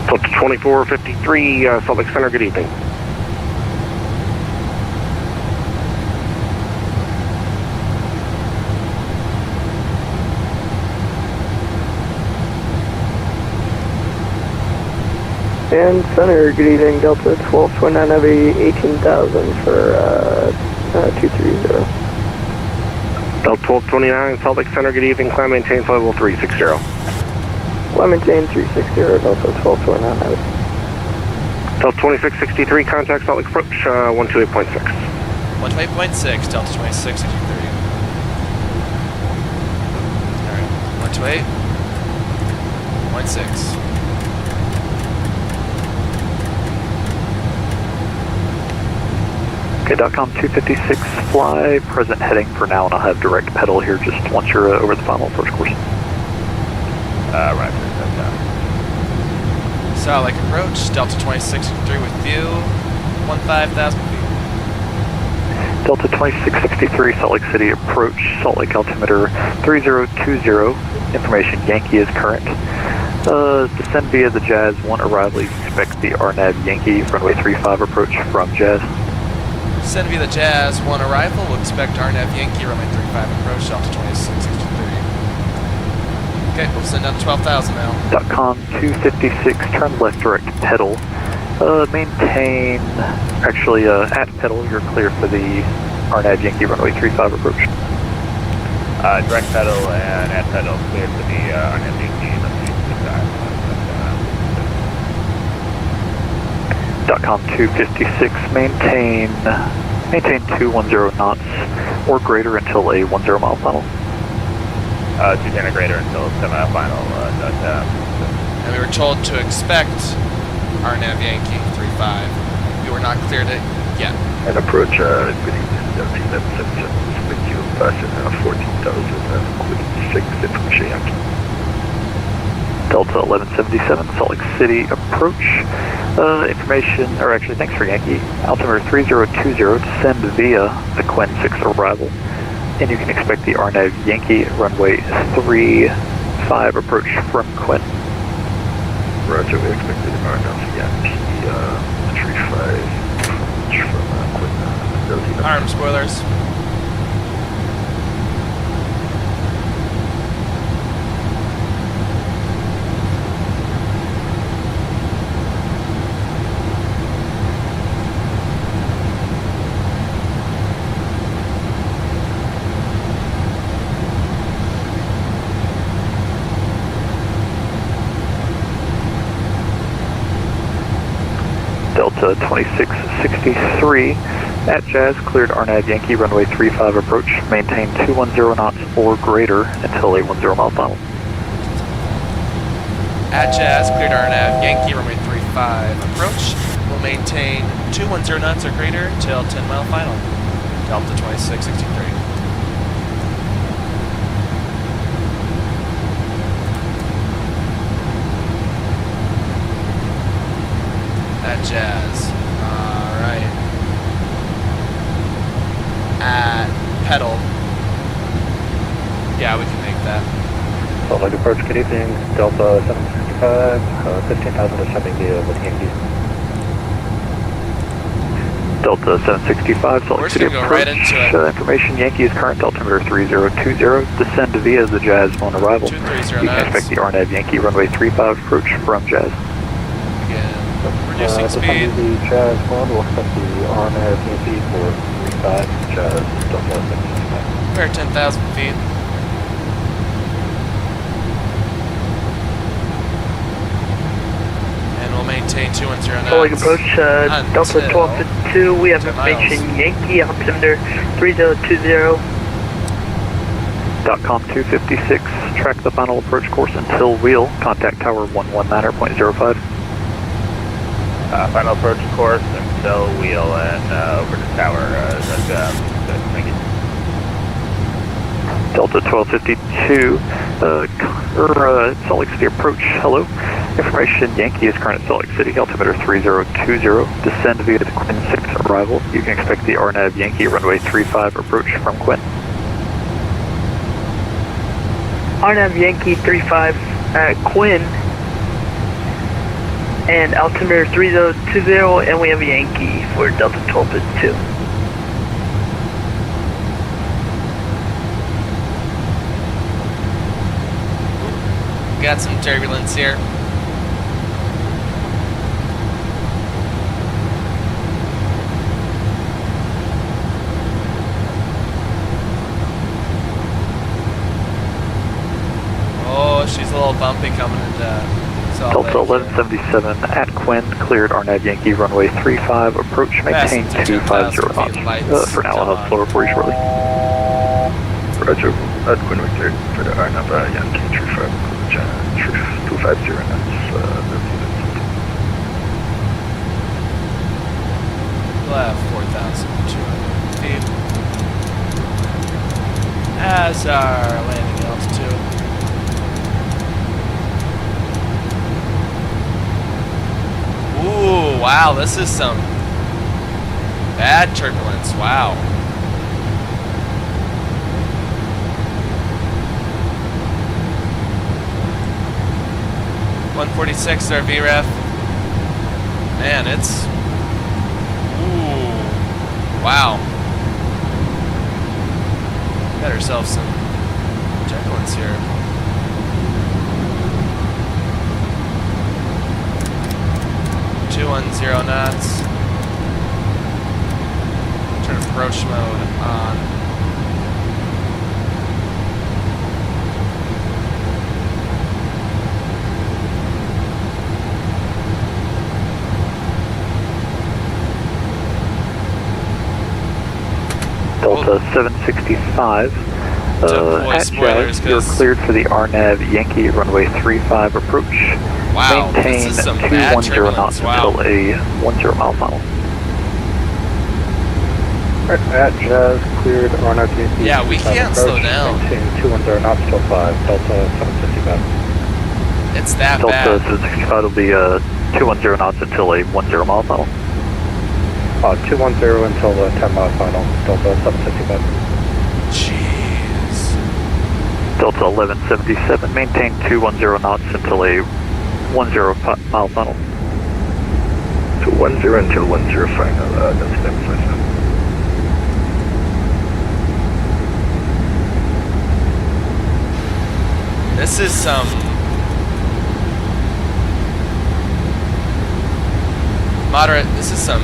Delta 2453, Salt Lake Center, good evening. And Center, good evening, Delta 1229 Heavy, 18,000 for 230. Delta 1229, Salt Lake Center, good evening, climb maintain flight level 360. Climb maintain 360, Delta 1229 Heavy. Delta 2663, contact Salt Lake approach, 128.6. 128.6, Delta 2663. Alright, 128.6. Okay, .com 256 fly, present heading for now, and I'll have direct pedal here just once you're over the final approach course. Right, Salt Lake approach, Delta 2663 with you, 15,000 feet. Delta 2663, Salt Lake City approach, Salt Lake altimeter 3020, information Yankee is current. Descend via the Jazz 1 arrival, you can expect the RNAV Yankee, runway 35 approach from Jazz. Descend via the Jazz 1 arrival, we'll expect RNAV Yankee, runway 35 approach, Delta 2663. Okay, we'll send down to 12,000 now. .com 256, turn left direct pedal. Maintain, actually at pedal, you're clear for the RNAV Yankee runway 35 approach. Direct pedal and at pedal, clear for the RNAV Yankee runway 35. .com 256, maintain 210 knots or greater until a 10 mile final. 210 or greater until 10 mile final. And we were told to expect RNAV Yankee 35. We were not cleared it yet. And approach, good evening, Delta 1177, with you, passing 14,000, 6, information Yankee. Delta 1177, Salt Lake City approach. Information, or actually thanks for Yankee. Altimeter 3020, descend via the Quinn 6 arrival. And you can expect the RNAV Yankee runway 35 approach from Quinn. Roger, we expected the RNAV Yankee 35 from Quinn. Arm spoilers. Delta 2663 at Jazz, cleared RNAV Yankee runway 35 approach. Maintain 210 knots or greater until a 10 mile final. At Jazz, cleared RNAV Yankee runway 35 approach. We'll maintain 210 knots or greater till 10 mile final. Delta 2663. At Jazz. Alright. At pedal. Yeah, we can make that. Salt Lake approach, good evening. Delta 765, 15,000 descending via the Yankees. Delta 765, Salt Lake City go approach. right into it. Information, Yankees current altimeter 3020. Descend via the Jazz on arrival. 230 You can expect the RNAV Yankee runway 35 approach from Jazz. Reducing speed. The Jazz 1 will expect the RNAV Yankee for 35 Jazz Delta 765. We're at 10,000 feet. And we'll maintain 210 knots. Salt Lake approach, Delta 1252, we have information Yankee, altimeter 3020. .com 256, track the final approach course until wheel, contact tower 119.05. Final approach course until wheel and over to tower. Thank you. Delta 1252, Salt Lake City approach, hello. Information, Yankee is current at Salt Lake City, altimeter 3020. Descend via the Quinn 6 arrival. You can expect the RNAV Yankee runway 35 approach from Quinn. RNAV Yankee 35 at Quinn. And altimeter 3020, and we have a Yankee for Delta 1252. Got some turbulence here. Oh, she's a little bumpy coming into Delta 1177 at Quinn, cleared RNAV Yankee runway 35 approach, maintain 250 knots. For now, I'll have slower for you shortly. Roger, at Quinn we cleared for the RNAV Yankee 35 approach, 250 knots. We'll have 4,200 feet as our landing altitude. Ooh, wow, this is some bad turbulence, wow. .146 our VREF. Man, it's... Ooh, wow. Got ourselves some turbulence here. 210 knots. Turn approach mode on. Delta 765. At Jazz, you're cleared for the RNAV Yankee runway 35 approach. Wow, Maintain this is some bad 210 knots turbulence. Wow. until a 10 mile final. At Jazz, cleared RNAV Yankee. Yeah, we can't slow down. Maintain 210 knots till 5. Delta 765. It's that Delta bad. 765 will be 210 knots until a 10 mile final. 210 until the 10 mile final. Delta 765. Jeez. Delta 1177, maintain 210 knots until a 10 mile final. 210 until 10 final. That's 757. This is some moderate. This is some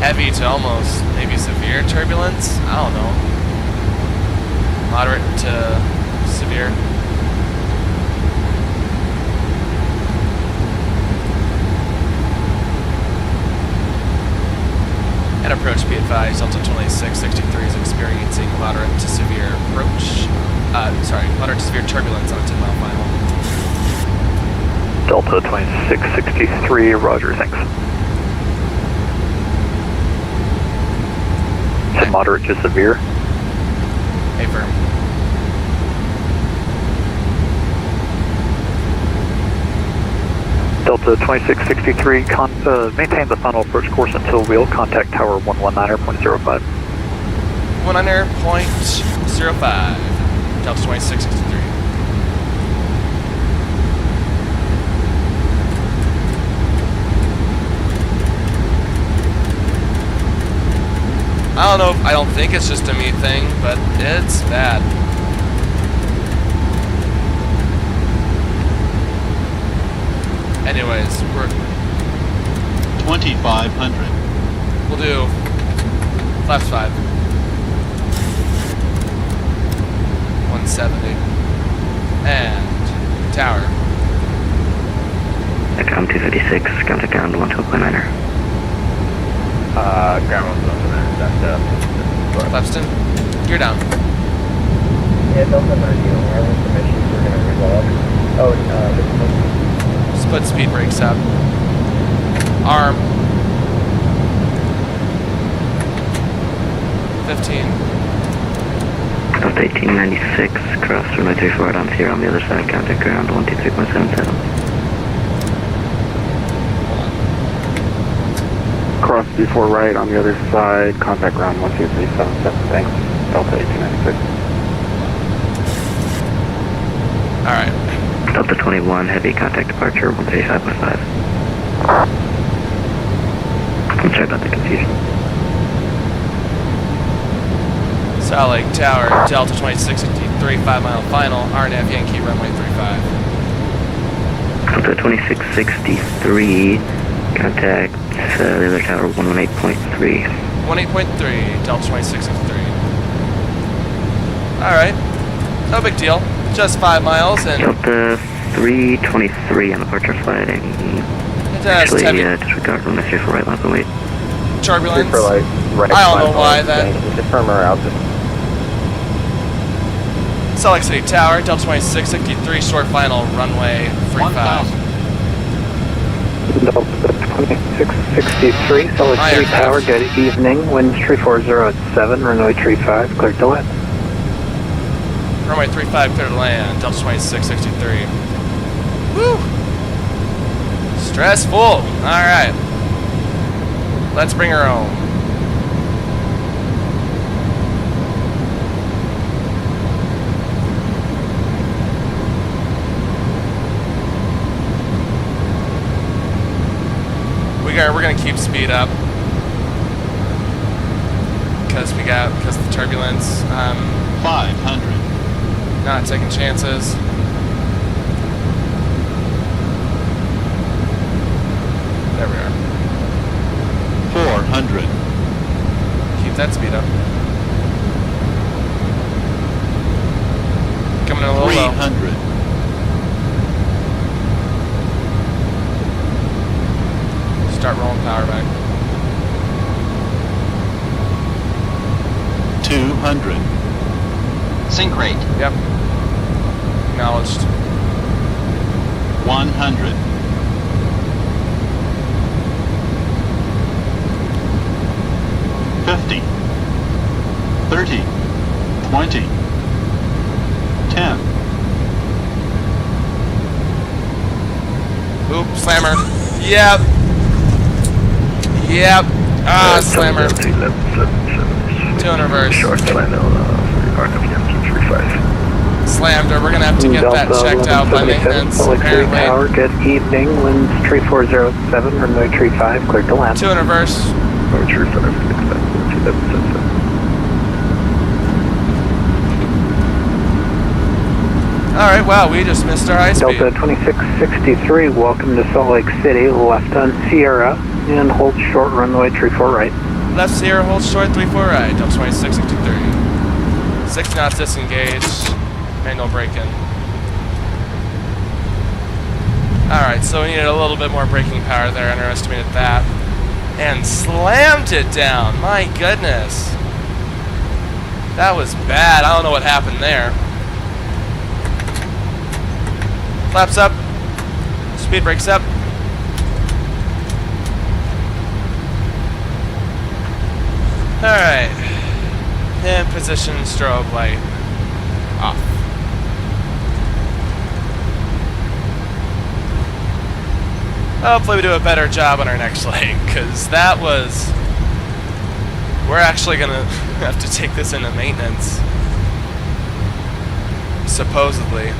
heavy to almost maybe severe turbulence. I don't know. Moderate to severe. And approach be advised, Delta 2663 is experiencing moderate to severe approach. Moderate to severe turbulence on a 10 mile final. Delta 2663, roger, thanks. To moderate to severe. Hey, firm. Delta 2663, maintain the final approach course until wheel. Contact tower 119.05. 100.05. Delta 2663. I don't know. I don't think it's just a me thing, but it's bad. Anyways, we're 2500. We'll do flaps 5. 170. And tower. Ecom 256, contact ground 12.9er. Ground 129. That's Clapston, you're down. Yeah, Delta 90, our information we're going to resolve. Split speed brakes up. Arm. 15. Delta 1896, cross runway 34 right on 0 on the other side, contact ground 123.77. Cross before right on the other side, contact ground 12377, thanks. Delta 1896. Alright. Delta 21, heavy contact departure 135.5. I'm sorry about the confusion. Salt Lake Tower, Delta 2663, 5 mile final, RNAV Yankee, runway 35. Delta 2663, contact the other tower 118.3. 18.3, Delta 2663. Alright. No big deal. Just 5 miles and... Delta 323 on departure flighting. Actually, disregard runway 34 right left and wait. Turbulence. Right, I don't know why that... Confirm our altitude. Salt Lake City Tower, Delta 2663, short final, runway 35. Delta 2663, Salt Lake City Tower, good evening. Winds 340 at 7, runway 35, clear to land. Runway 35, clear to land, Delta 2663. Woo! Stressful. Alright. Let's bring her home. We're gonna keep speed up because of the turbulence. 500. Not taking chances. There we are. Keep that speed up. Coming in a little low. 300. Start rolling power back. 200. Sync rate. Yep. Acknowledged. 100. 50. 30. 20. 10. Oop, slammer. Yep. Yep. Ah, slammer. 2 in reverse. Short final, RWM 35. Slammed her. We're gonna have to get that checked out by maintenance. Apparently. Tower, good evening. Winds 3407, runway 35, cleared to land. 2 in reverse. True 5, 1177. Alright, wow, we just missed our high speed. Delta 2663, welcome to Salt Lake City, left on Sierra, and hold short runway 34 right. Left Sierra, hold short, 34 right, Delta 2663. 60 knots disengaged, manual braking. Alright, so we needed a little bit more braking power there, underestimated that. And slammed it down, my goodness. That was bad, I don't know what happened there. Flaps up, speed brakes up. Alright, in position, strobe light off. Hopefully we do a better job on our next leg, because that was... We're actually going to have to take this into maintenance. Supposedly.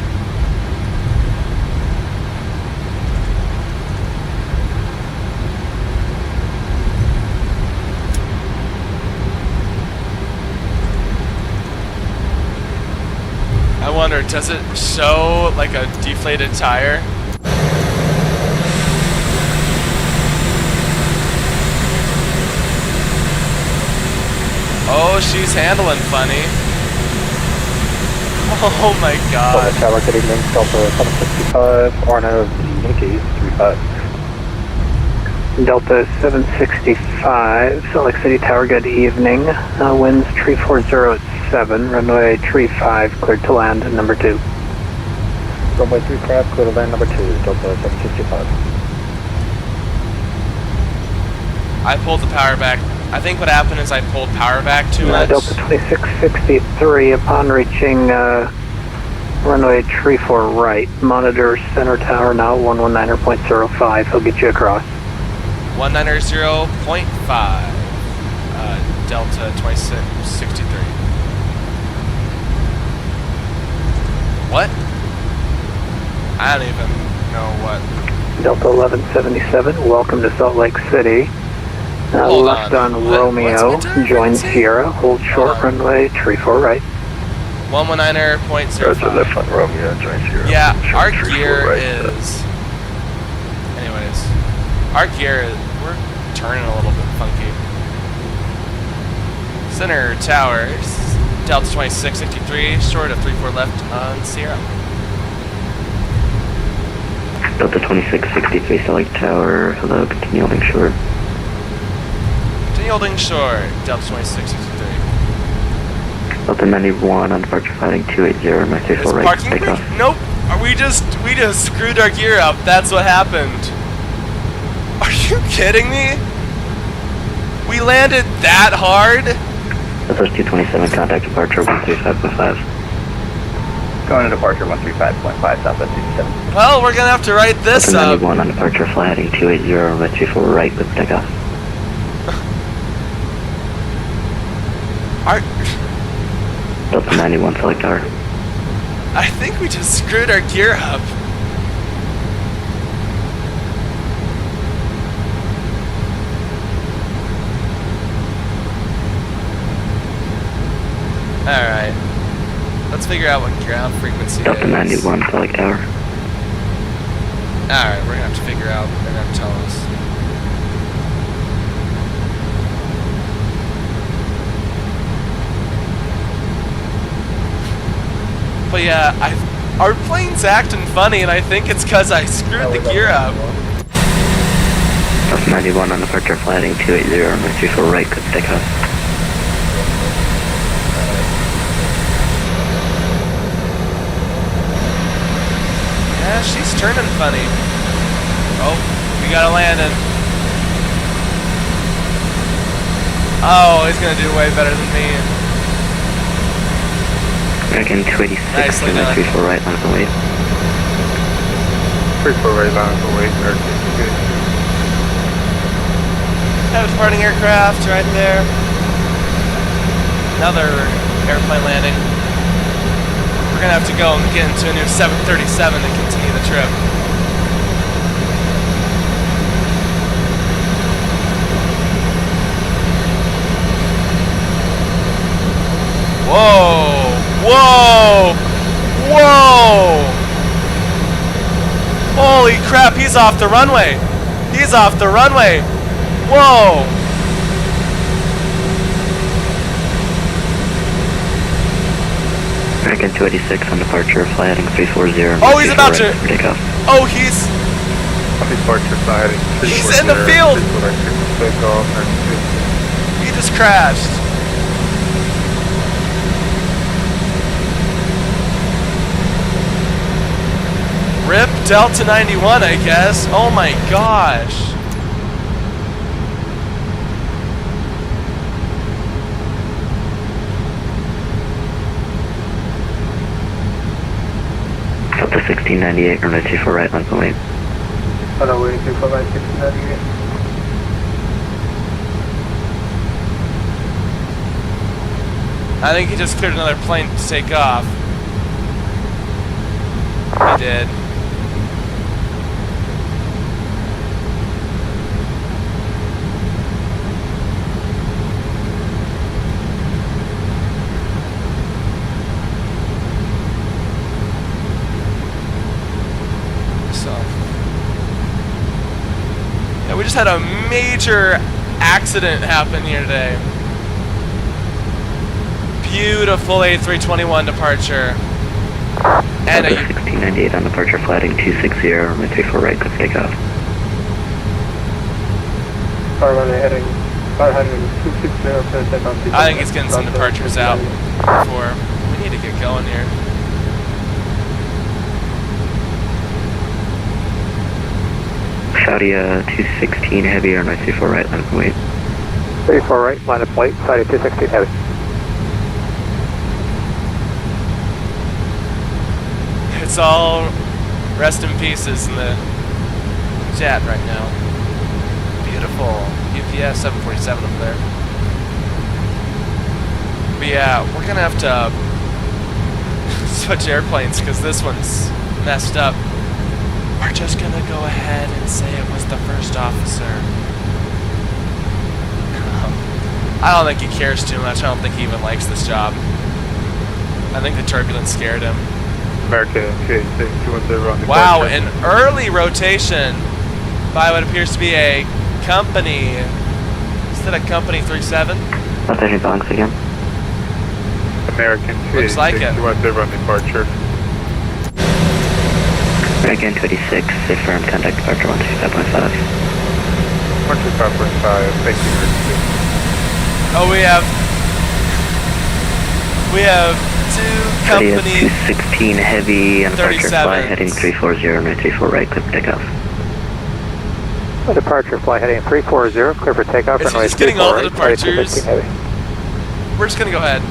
I wonder, does it show like a deflated tire? Oh, she's handling funny. Oh my god. Tower, good evening, Delta 765, Arno, Yankees 35. Delta 765, Salt Lake City Tower, good evening. Winds 3407, runway 35, cleared to land, number 2. Runway 35, cleared to land, number 2, Delta 765. I pulled the power back. I think what happened is I pulled power back too much. Delta 2663, upon reaching runway 34 right, monitor center tower now 119.05, he'll get you across. 190.5, Delta 2663. What? I don't even know what. Delta 1177, welcome to Salt Lake City. Left on Romeo, join Sierra, hold short runway 34 right. 119.05. Roger, left on Romeo, join Sierra. Yeah, short our 34 gear right, is... Anyways, our gear is... We're turning a little bit funky. Center tower, Delta 2663, short of 34 left on Sierra. Delta 2663, Salt Lake Tower, hello, continue holding short. Continue holding short, Delta 2663. Delta 91 on departure fighting 280, my 34 right, Parking take brake? off. Nope, we just screwed our gear up, that's what happened. Are you kidding me? We landed that hard? The first 227, contact departure 135.5. Going to departure 135.5, southwest 27. Well, we're gonna have to write this Delta up. 91 on departure fly heading 280, runway 34 right, with takeoff. Delta 91, Salt Lake Tower. I think we just screwed our gear up. Alright. Let's figure out what ground frequency Delta is. 91, Salt Lake Tower. Alright, we're gonna have to figure out. They're gonna have to tell us. But yeah, our plane's acting funny, and I think it's because I screwed the gear up. Plus 91 on departure, flight heading 280, runway 34 right, good takeoff. Yeah, she's turning funny. Oh, we got a landing. Oh, he's gonna do way better than me. American 286, Nicely done. 34 right, line up and wait. 34 right, line up and wait, American. Have a departing aircraft right there. Another airplane landing. We're gonna have to go and get into a new 737 to continue the trip. Whoa! Whoa! Whoa! Holy crap, he's off the runway! He's off the runway! Whoa! American 286 on departure, fly heading 340. Oh, he's about to. Takeoff. Oh, he's. Departure, fly heading 340. He's in the field. He just crashed. RIP Delta 91, I guess. Oh my gosh. Delta 1698, runway 24 right, line up and wait. Hello, waiting 24 right, 1698. I think he just cleared another plane to take off. He did. Yeah, we just had a major accident happen here today. Beautiful A321 departure. And a 1698 on departure, flight heading 260, runway 34 right, good takeoff. Runway heading 500, 260, takeoff. I think he's getting some departures out before we need to get going here. Saudi 216 heavy, runway 34 right, line up and wait. 34 right, line up wait, Saudi 216 heavy. It's all rest in pieces in the chat right now. Beautiful. UPS 747 up there. But yeah, we're gonna have to switch airplanes because this one's messed up. We're just gonna go ahead and say it was the first officer. I don't think he cares too much. I don't think he even likes this job. I think the turbulence scared him. American 286, 210 on the wow, an early rotation by what appears to be a company. Is that a company 37? What's any bonks again? American 286, Looks like it. 210 on departure. American 286, safe firm, contact departure 125.5. 125.5, thank you. Oh, we have two company 216 heavy on departure, fly 37s. heading 340, runway 34 right, clear for takeoff. Departure, fly heading 340, clear for takeoff. Is he runway just getting all the 34 right, departures? 216 heavy. We're just gonna go ahead.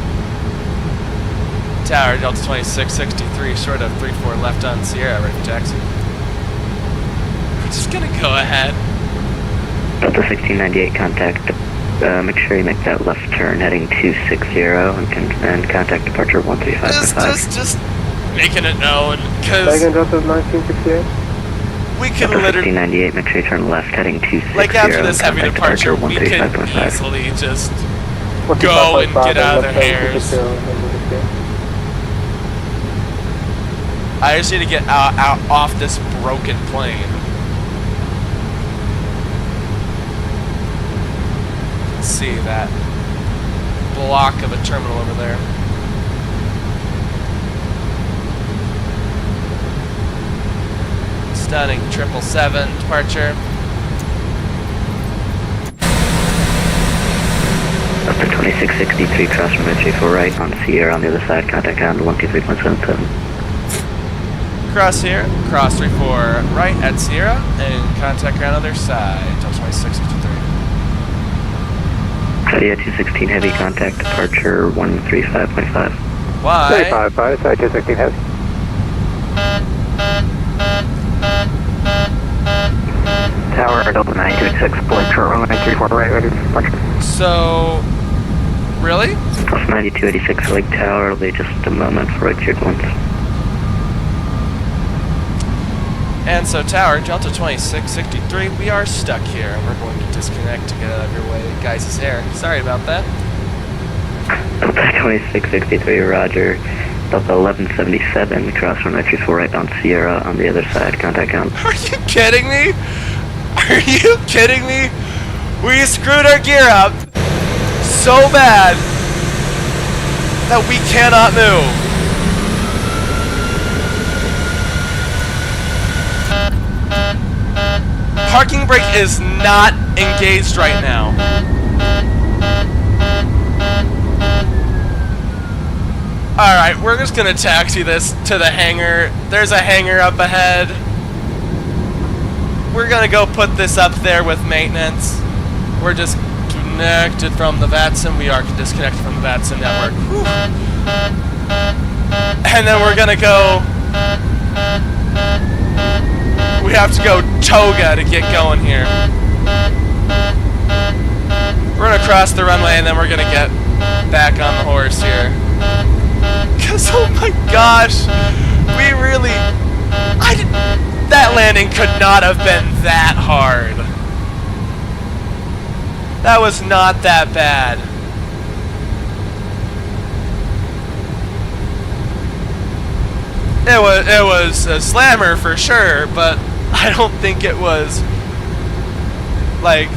Tower, Delta 2663, short of 34 left on Sierra, ready for taxi. We're just gonna go ahead. Delta 1698, contact, make sure you make that left turn heading 260 and contact departure 135.5. Just making it known, because Delta 1968. we can Delta literally, 1698, make sure you turn left heading 260. like after this heavy contact departure, we can 135.5. easily just go and get out of their hairs. I just need to get out off this broken plane. See that block of a terminal over there. stunning 777 departure. Up to 2663, cross from entry for right on Sierra on the other side, contact ground 123.77. Cross here, cross 34 right at Sierra, and contact ground other side, Delta 2663. Cadia 216 heavy, contact departure 135.5. Why? 355, side 216 heavy. Tower, Delta 926, Blake, short runway 34 right, ready for departure. So, really? Plus 9286 Lake Tower, it'll be just a moment for right cleared once. And so Tower, Delta 2663, we are stuck here. We're going to disconnect to get out of your way. Guys is here. Sorry about that. Delta 2663, roger. Delta 1177, cross from entry for right on Sierra on the other side, contact ground. Are you kidding me? Are you kidding me? We screwed our gear up so bad that we cannot move. Parking brake is not engaged right now. Alright, we're just gonna taxi this to the hangar. There's a hangar up ahead. We're gonna go put this up there with maintenance. We're just connected from the VATSIM. We are disconnected from the VATSIM network. Whew. And then we're gonna go... We have to go toga to get going here. We're gonna cross the runway and then we're gonna get back on the horse here. Cause oh my gosh, we really, that landing could not have been that hard. That was not that bad. It was a slammer for sure, but I don't think it was like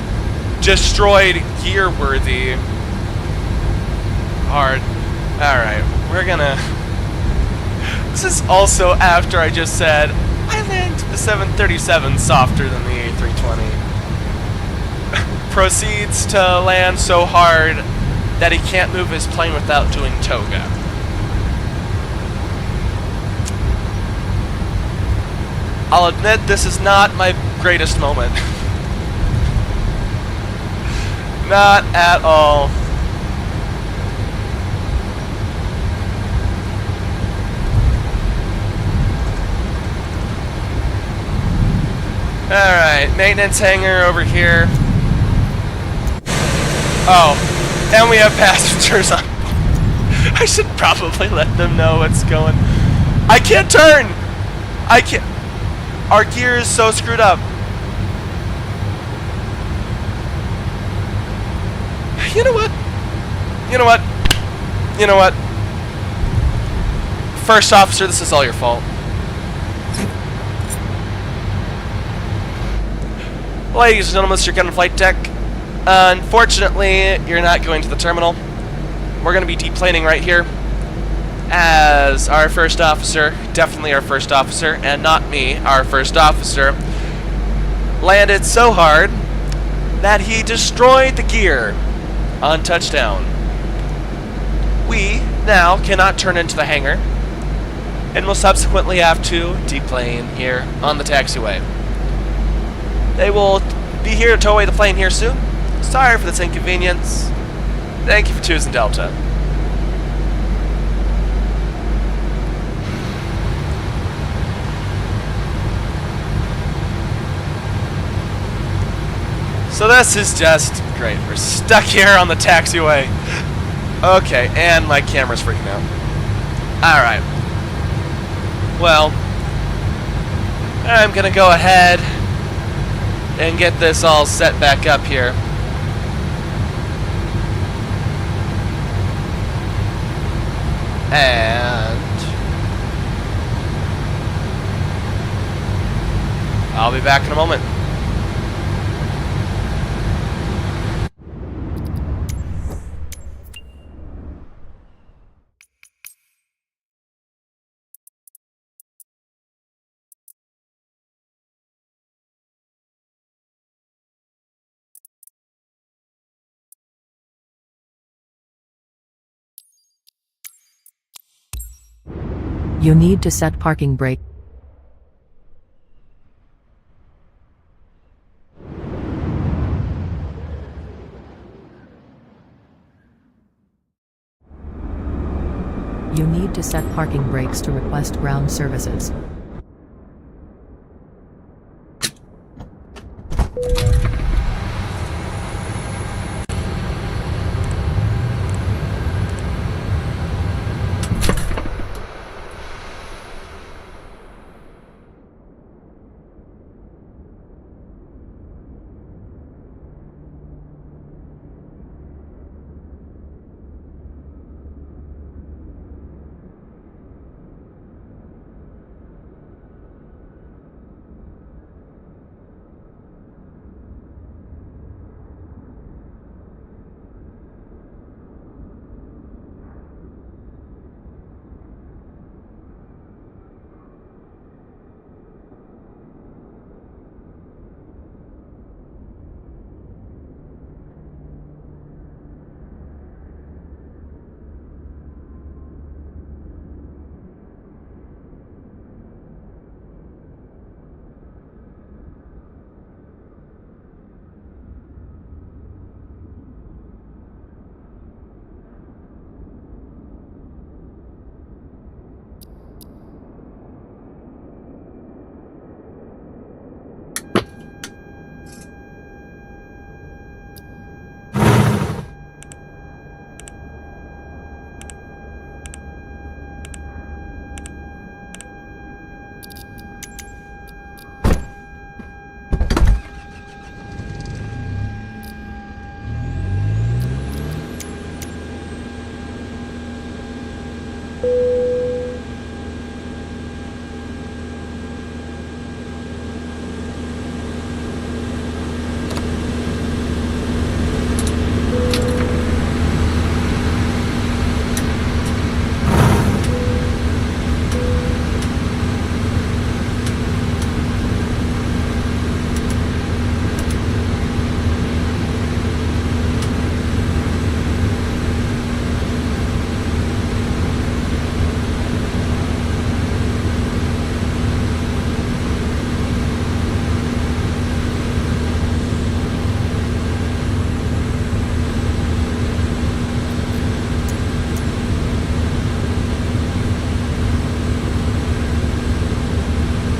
destroyed gear worthy hard. Alright, we're gonna... This is also after I just said I land the 737 softer than the A320. Proceeds to land so hard that he can't move his plane without doing toga. I'll admit this is not my greatest moment. Not at all. Alright, maintenance hangar over here. Oh, and we have passengers on. I should probably let them know what's going. I can't turn! I can't. Our gear is so screwed up. You know what? You know what? You know what? First officer, this is all your fault. Ladies and gentlemen, Mr. Gun Flight Deck. Unfortunately, you're not going to the terminal. We're going to be deplaning right here. As our first officer, definitely our first officer, and not me, our first officer, landed so hard that he destroyed the gear on touchdown. We now cannot turn into the hangar and will subsequently have to deplane here on the taxiway. They will be here to tow away the plane here soon. Sorry for this inconvenience. Thank you for choosing Delta. So this is just great. We're stuck here on the taxiway. Okay, and my camera's freaking out. Alright. Well, I'm gonna go ahead and get this all set back up here. And I'll be back in a moment. You need to set parking brake. You need to set parking brakes to request ground services.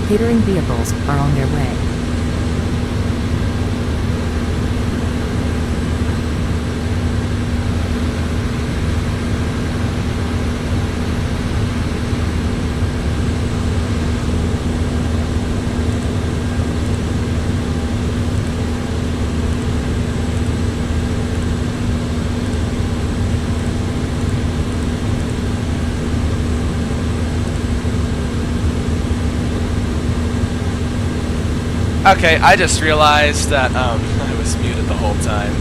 Catering vehicles are on their way. Okay, I just realized that I was muted the whole time.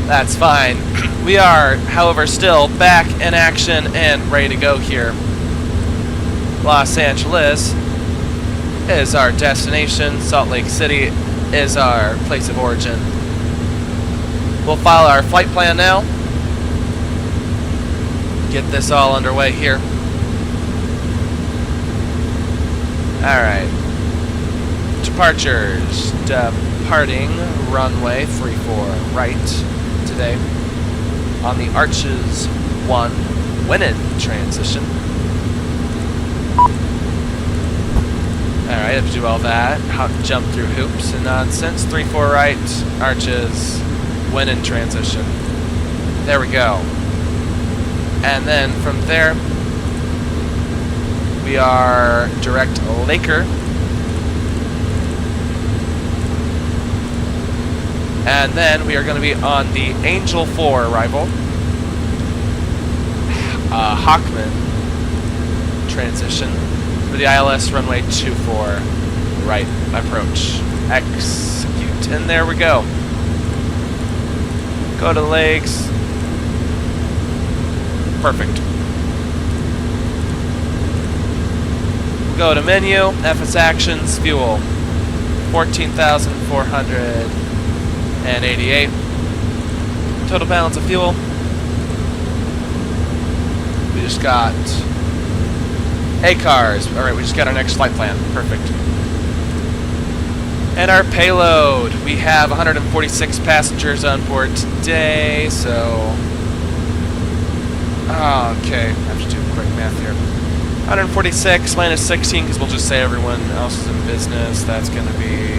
That's fine. We are, however, still back in action and ready to go here. Los Angeles is our destination. Salt Lake City is our place of origin. We'll file our flight plan now. Get this all underway here. Alright. Departures. Departing runway 34 right today on the Arches 1 Winning transition. Alright, have to do all that. How to jump through hoops and nonsense. 34 right, Arches, Winning transition. There we go. And then from there, we are direct Laker. And then we are going to be on the Angel 4 arrival. Hawkman transition for the ILS runway 24 right approach. Execute. And there we go. Go to the legs. Perfect. Go to menu, FS actions, fuel. 14,488. Total balance of fuel. We just got cars. Alright, we just got our next flight plan. Perfect. And our payload. We have 146 passengers on board today, so... okay, I have to do quick math here. 146 minus 16, because we'll just say everyone else is in business. That's going to be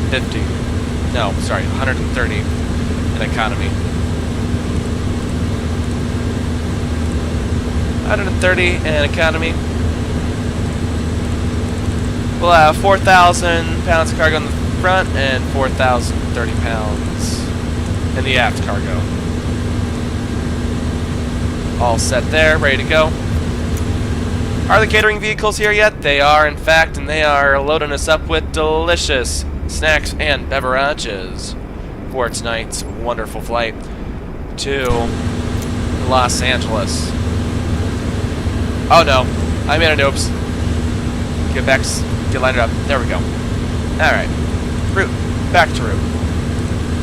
50. No, sorry, 130 in economy. 130 in economy. We'll have 4,000 pounds of cargo in the front and 4,030 pounds in the aft cargo. All set there, ready to go. Are the catering vehicles here yet? They are, in fact, and they are loading us up with delicious snacks and beverages for tonight's wonderful flight to Los Angeles. Oh no, I made an oops. Get back, get lined up. There we go. Alright. Route. Back to route.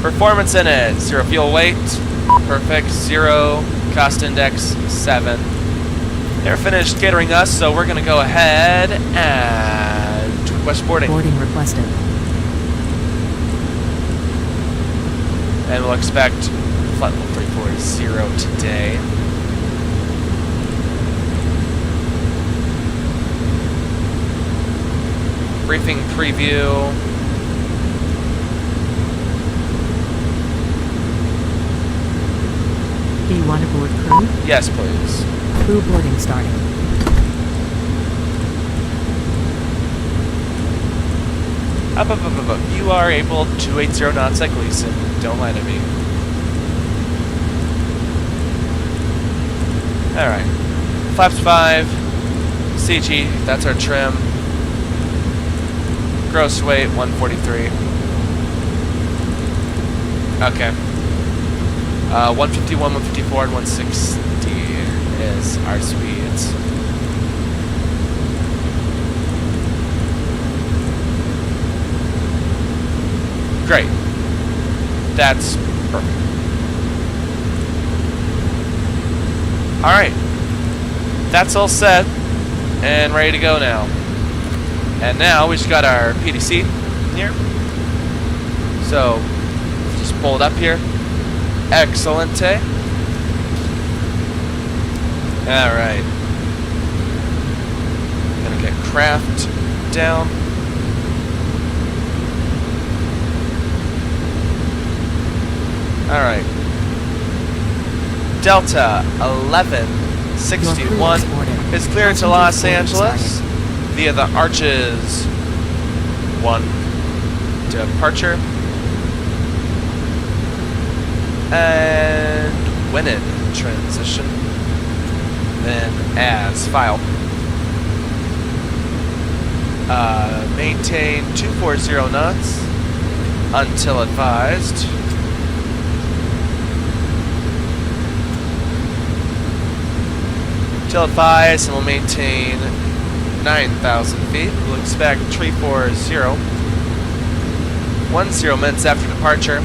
Performance in it. 0 fuel weight. Perfect. 0 cost index. 7. They're finished catering us, so we're going to go ahead and request boarding. Boarding requested. And we'll expect flight level 340 today. Briefing preview. Do you want to board crew? Yes, please. Crew boarding starting. Up. You are able 280 knots at Gleason. Don't lie to me. Alright. Flaps 5. CG, that's our trim. Gross weight, 143. Okay. 151, 154, and 160 is our speeds. Great. That's perfect. Alright. That's all set and ready to go now. And now we just got our PDC here. So just pull it up here. Excellente. Alright. Gonna get craft down. Alright. Delta 1161 is cleared to Los Angeles via the Arches 1 departure. And when in transition, then as file. Maintain 240 knots until advised. Until advised, and we'll maintain 9,000 feet. We'll expect 340. 10 minutes after departure.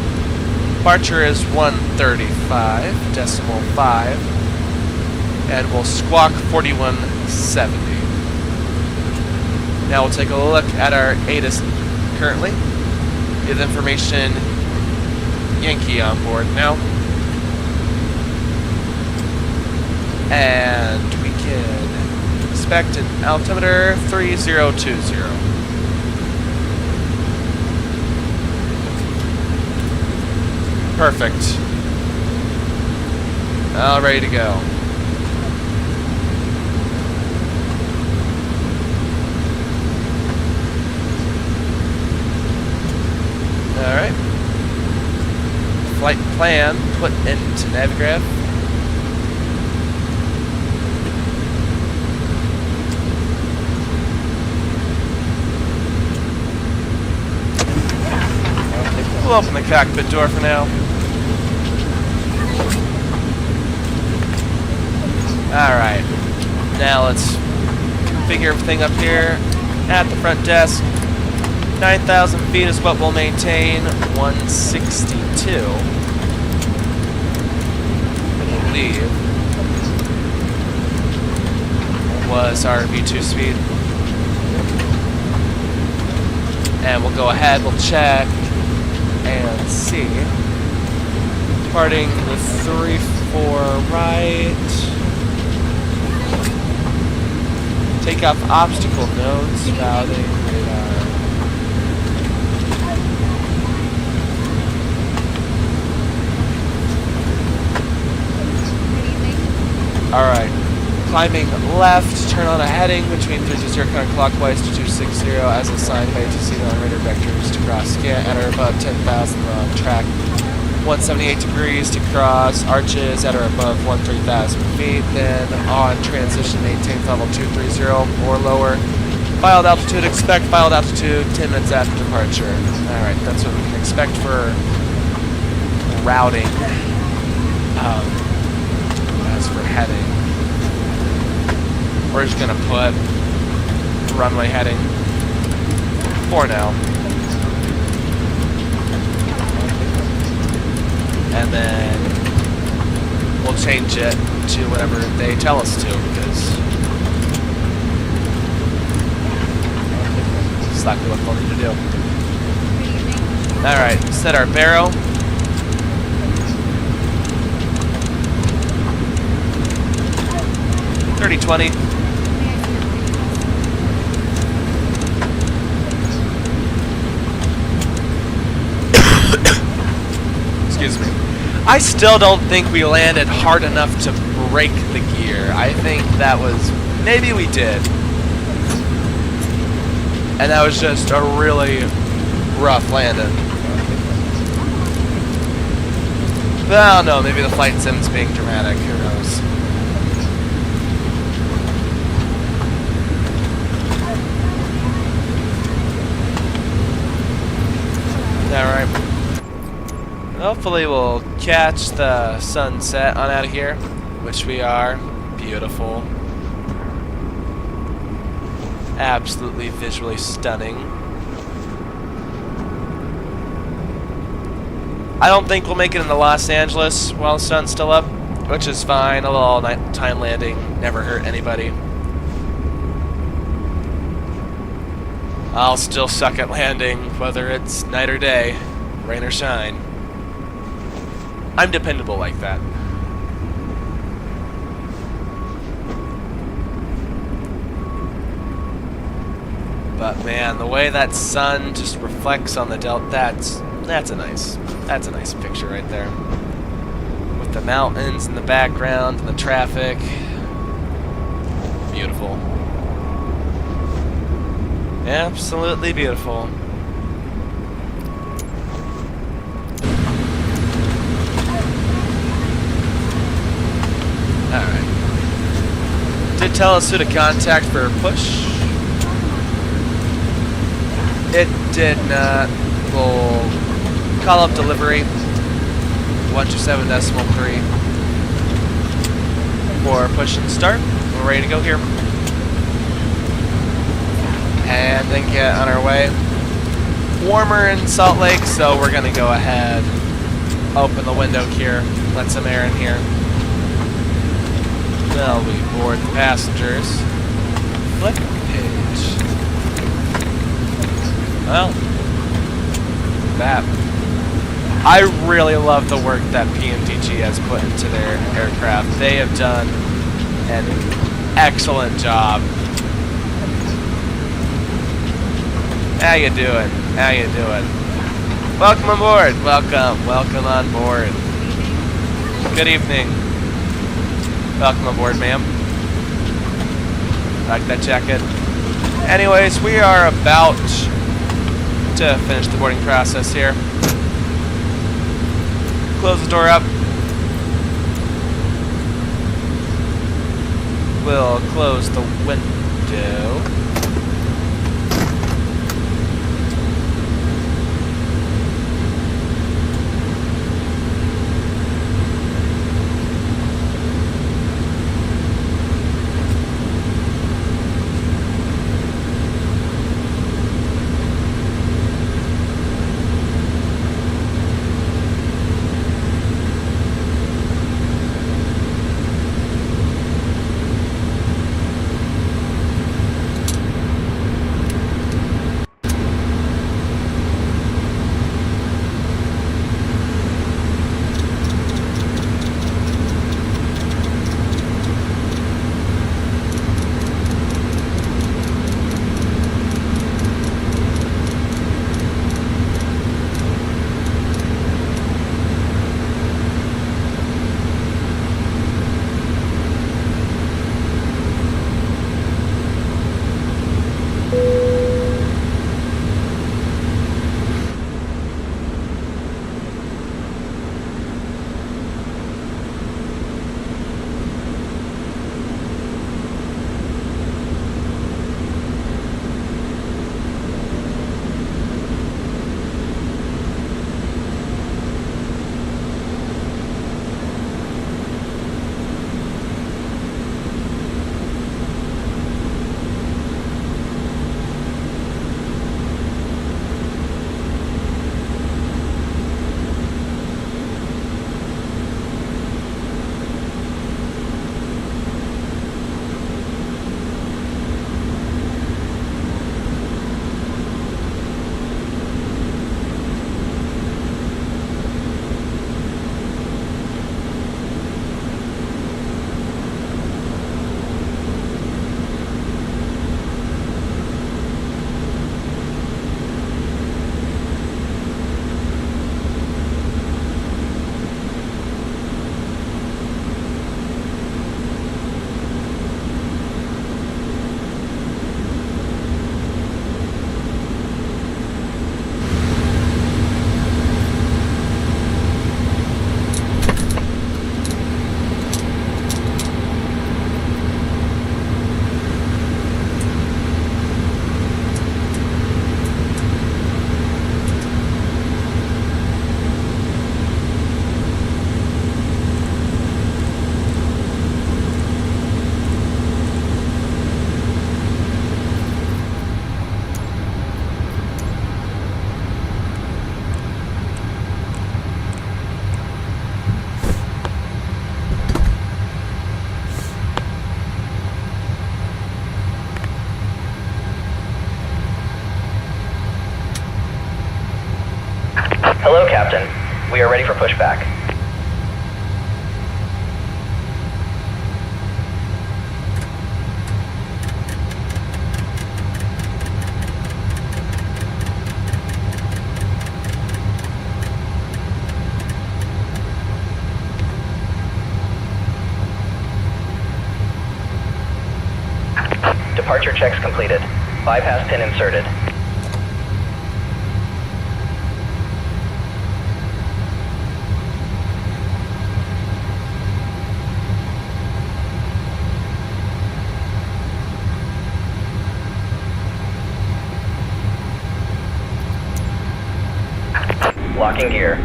Departure is 135.5, and we'll squawk 4170. Now we'll take a look at our ATIS currently. With information Yankee on board now. And we can expect an altimeter 3020. Perfect. All ready to go. All right. Flight plan put into Navigraph. We'll open the cockpit door for now. Alright. Now let's configure everything up here at the front desk. 9,000 feet is what we'll maintain. 162. And we'll leave. was our V2 speed. And we'll go ahead, we'll check and see. Departing with 3-4 right. Take off obstacle nodes, routing, radar. Alright. Climbing left, turn on a heading between 320 counterclockwise to 260 as assigned by ATC on radar vectors to cross scan at or above 10,000 on track. 178 degrees to cross arches at or above 13,000 feet. Then on transition, maintain level 230 or lower. Filed altitude, expect filed altitude 10 minutes after departure. Alright, that's what we can expect for routing. As for heading, we're just gonna put runway heading for now. And then we'll change it to whatever they tell us to, because it's exactly what we'll need to do. Alright, set our barrow. $30-20. Excuse me. I still don't think we landed hard enough to break the gear. I think that was... maybe we did. And that was just a really rough landing. But I don't know, maybe the flight sim's being dramatic. Who knows? Alright. Hopefully we'll catch the sunset on out of here, which we are. Beautiful. Absolutely visually stunning. I don't think we'll make it into Los Angeles while the sun's still up, which is fine. A little nighttime landing never hurt anybody. I'll still suck at landing, whether it's night or day, rain or shine. I'm dependable like that. But man, the way that sun just reflects on the delta, that's a nice picture right there. With the mountains in the background and the traffic. Beautiful. Absolutely beautiful. Alright. Did tell us who to contact for a push. It did not. We'll call up delivery 127.3 for push and start. We're ready to go here. And then get on our way. Warmer in Salt Lake, so we're gonna go ahead, open the window here, let some air in here. Well, we board the passengers. Flip page. Well, that. I really love the work that PMDG has put into their aircraft. They have done an excellent job. How you doing? How you doing? Welcome aboard. Welcome. Welcome on board. Good evening. Welcome aboard, ma'am. Like that jacket. Anyways, we are about to finish the boarding process here. Close the door up. We'll close the window. Hello, Captain. We are ready for pushback. Departure checks completed. Bypass pin inserted. Locking gear.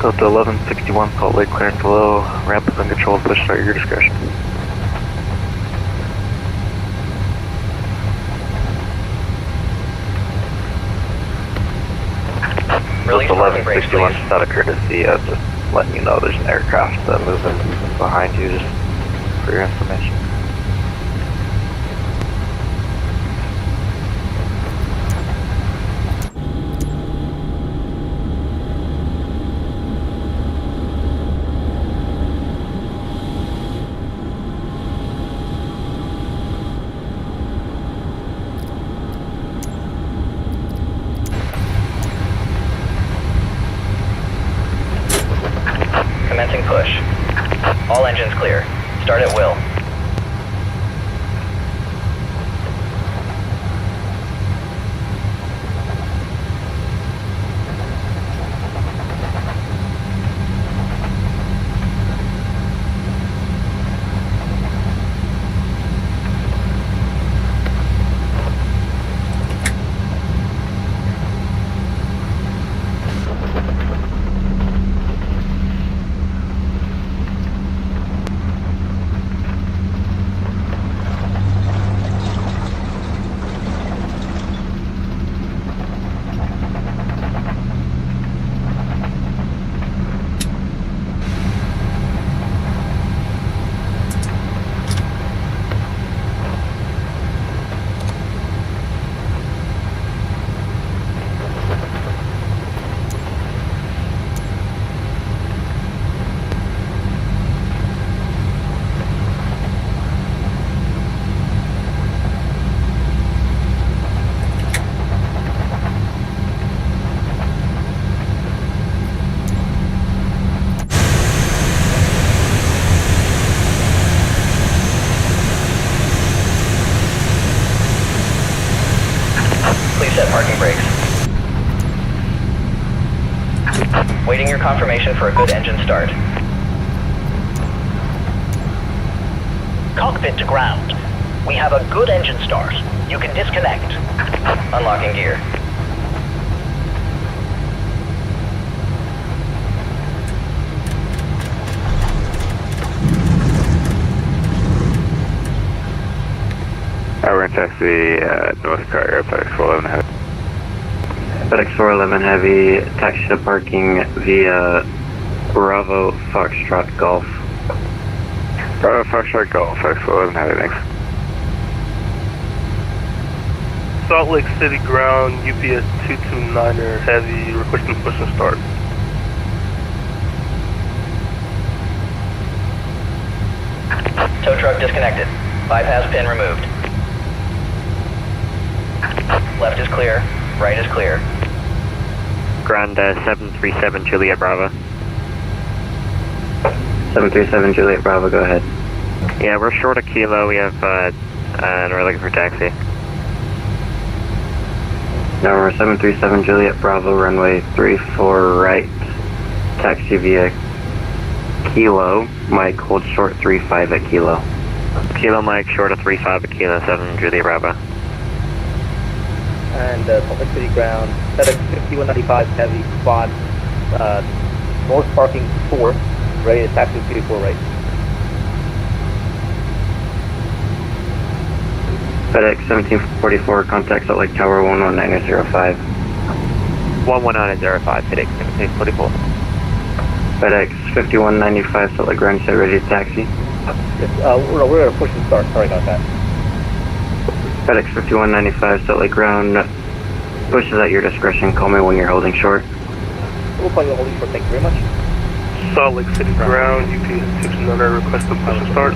Delta 1161, Salt Lake clearance below, ramp is uncontrolled, push start at your discretion. Release parking brakes, please. Just out of courtesy, just letting you know there's an aircraft moving behind you, just for your information. Commencing push. All engines clear. Start at will. Set parking brakes. Waiting your confirmation for a good engine start. Cockpit to ground. We have a good engine start. You can disconnect. Unlocking gear. We're in taxi North Car, FedEx 411 Heavy. FedEx 411 Heavy, taxi to parking via Bravo Foxtrot Golf. Bravo Foxtrot Golf, FedEx 411 Heavy, thanks. Salt Lake City ground, UPS 229er Heavy, requesting push and start. Tow truck disconnected. Bypass pin removed. Left is clear. Right is clear. Ground 737 Juliet Bravo. 737 Juliet Bravo, go ahead. Yeah, we're short a kilo. We have, and we're looking for taxi. Number 737 Juliet Bravo, runway 34 right. Taxi via Kilo. Mike, hold short 35 at Kilo. Kilo Mike, short of 35 at Kilo 7 Juliet Bravo. And Salt Lake City ground, FedEx 5195 heavy, spot, north parking 4, ready to taxi 24 right. FedEx 1744, contact Salt Lake Tower 11905. 11905, FedEx 1744. FedEx 5195, Salt Lake ground, set ready to taxi. Yes, we're going to push and start, sorry about that. FedEx 5195, Salt Lake ground, pushes at your discretion, call me when you're holding short. We'll call you holding short, thank you very much. Salt Lake City ground, UPS 229, request to push and start.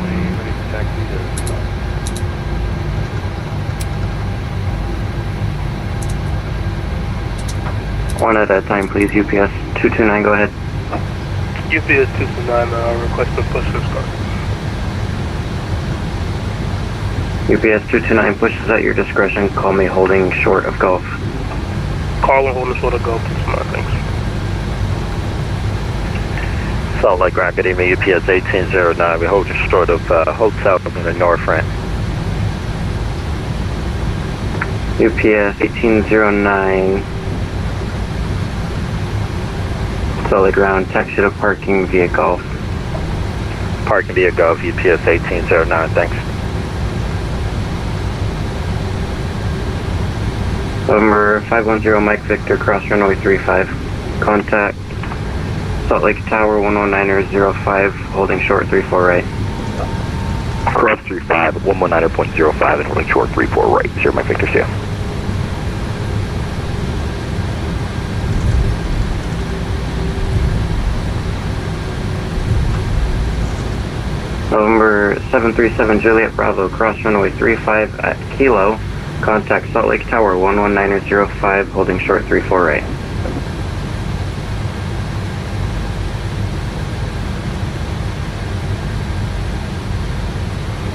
One at a time, please. UPS 229, go ahead. UPS 229, request to push and start. UPS 229 pushes at your discretion, call me holding short of Gulf. Call and holding short of Gulf, 229, thanks. Salt Lake ground, good evening, UPS 1809. We hold you short of hotel in the north front. UPS 1809. Solid ground, taxi to parking via Gulf. Parking via Gulf, UPS 1809, thanks. November 510 Mike Victor, cross runway 35. Contact Salt Lake Tower 119.05, holding short 34 right. Cross 35, 119.05 and holding short 34 right. 0 Mike Victor, see ya. November 737 Juliet Bravo, cross runway 35 at Kilo. Contact Salt Lake Tower 119.05, holding short 34 right.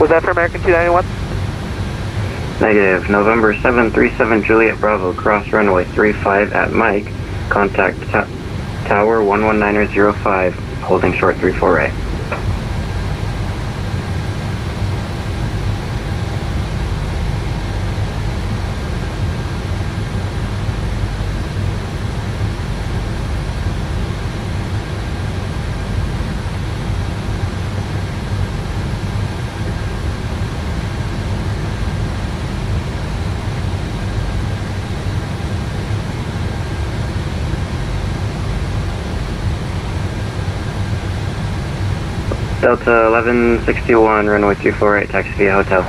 Was that for American 291? Negative. November 737 Juliet Bravo, cross runway 35 at Mike. Contact Tower 119.05, holding short 34 right. Delta 1161, runway 348, taxi via hotel.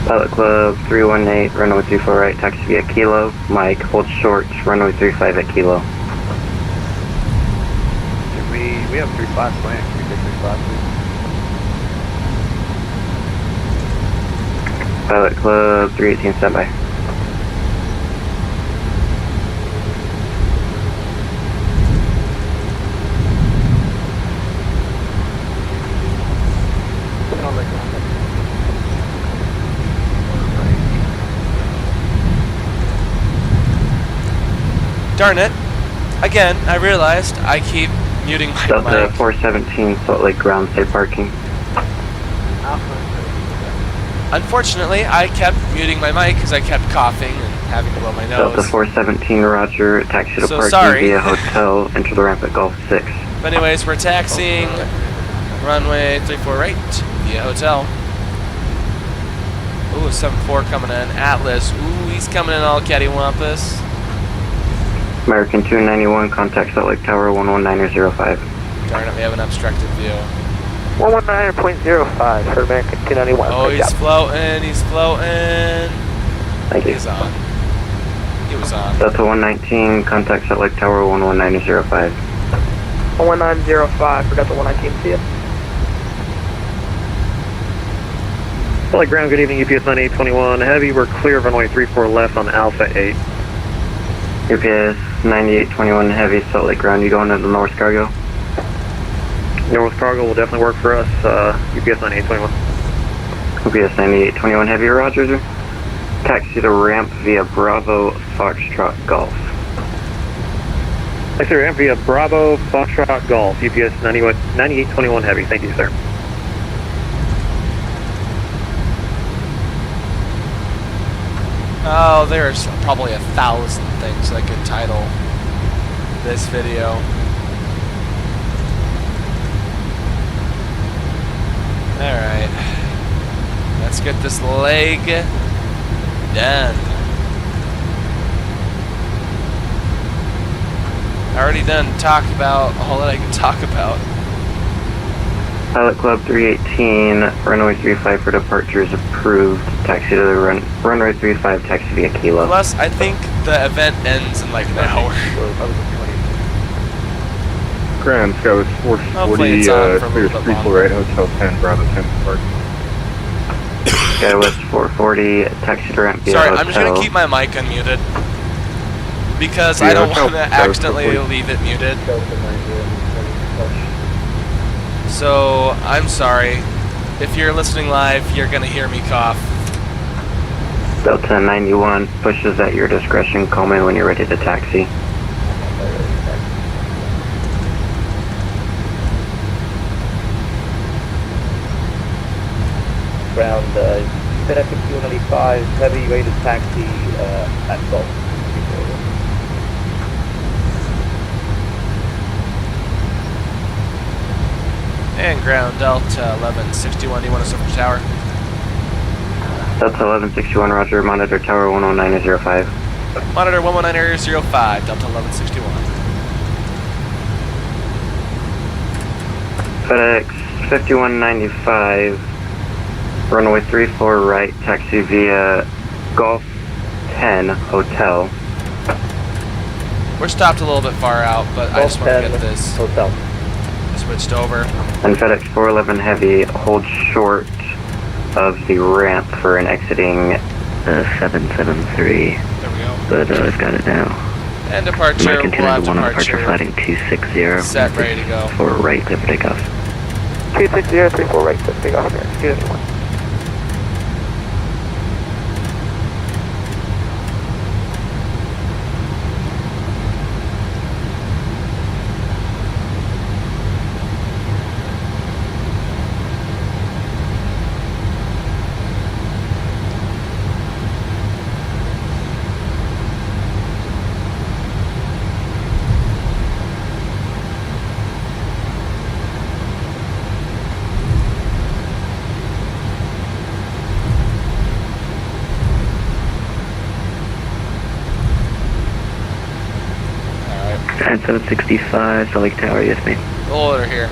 Pilot Club 318, runway 348, taxi via Kilo. Mike, hold short, runway 35 at Kilo. We have 3 spots planned. Can we take 3 spots, please? Pilot Club 318, standby. Darn it. Again, I realized I keep muting my Delta mic. 417, Salt Lake ground, stay parking. Unfortunately, I kept muting my mic because I kept coughing and having to blow my nose. Delta 417, roger, taxi to So parking sorry. via hotel, enter the ramp at Gulf 6. But anyways, we're taxiing runway 34 right via hotel. Ooh, 74 coming in. Atlas. Ooh, he's coming in all cattywampus. American 291, contact Salt Lake Tower 119.05. Darn it, we have an obstructed view. 119.05 for American 291. Oh, he's floating, he's floating. Thank you. He's on. He was on. Delta 119, contact Salt Lake Tower 119.05. 119.05 for Delta 119, see ya. Salt Lake ground, good evening, UPS 9821 Heavy, we're clear of runway 34 left on Alpha 8. UPS 9821 Heavy, Salt Lake ground. You going to the North Cargo? North Cargo will definitely work for us. UPS 9821. UPS 9821 Heavy, roger, sir. Taxi to ramp via Bravo Foxtrot Golf. Taxi to ramp via Bravo Foxtrot Golf. UPS 9821 Heavy. Thank you, sir. Oh, there's probably 1,000 things I could title this video. Alright. Let's get this leg done. I already done talk about all that I can talk about. Pilot Club 318, runway 35 for departure is approved. Taxi to the runway 35, taxi via Kilo. Plus, I think the event ends in like an hour. Ground Sky was 440, clear 348, Hotel 10, Bravo 10, Park. Sky was 440, taxi to ramp via Sorry, Hotel. I'm just gonna keep my mic unmuted. Because I don't want to accidentally leave it muted. So, I'm sorry. If you're listening live, you're gonna hear me cough. Delta 91, pushes at your discretion. Call me when you're ready to taxi. Ground, FedEx 5195, heavy rated taxi at Gulf. And ground Delta 1161, do you want us over to tower? Delta 1161, roger, monitor tower 119.05. Monitor 119.05, Delta 1161. FedEx 5195, runway 34 right, taxi via Golf 10 Hotel. We're stopped a little bit far out, but I just want to get this hotel switched over. And FedEx 411 Heavy, hold short of the ramp for an exiting 773. There we go. But I've got it now. And departure, we'll have departure. Flighting 260. Set, ready to go. 4 right, clear for takeoff. 260, 34 right, clear for takeoff here. 291. And 765, Salt Lake Tower, yes ma'am. Roll order here.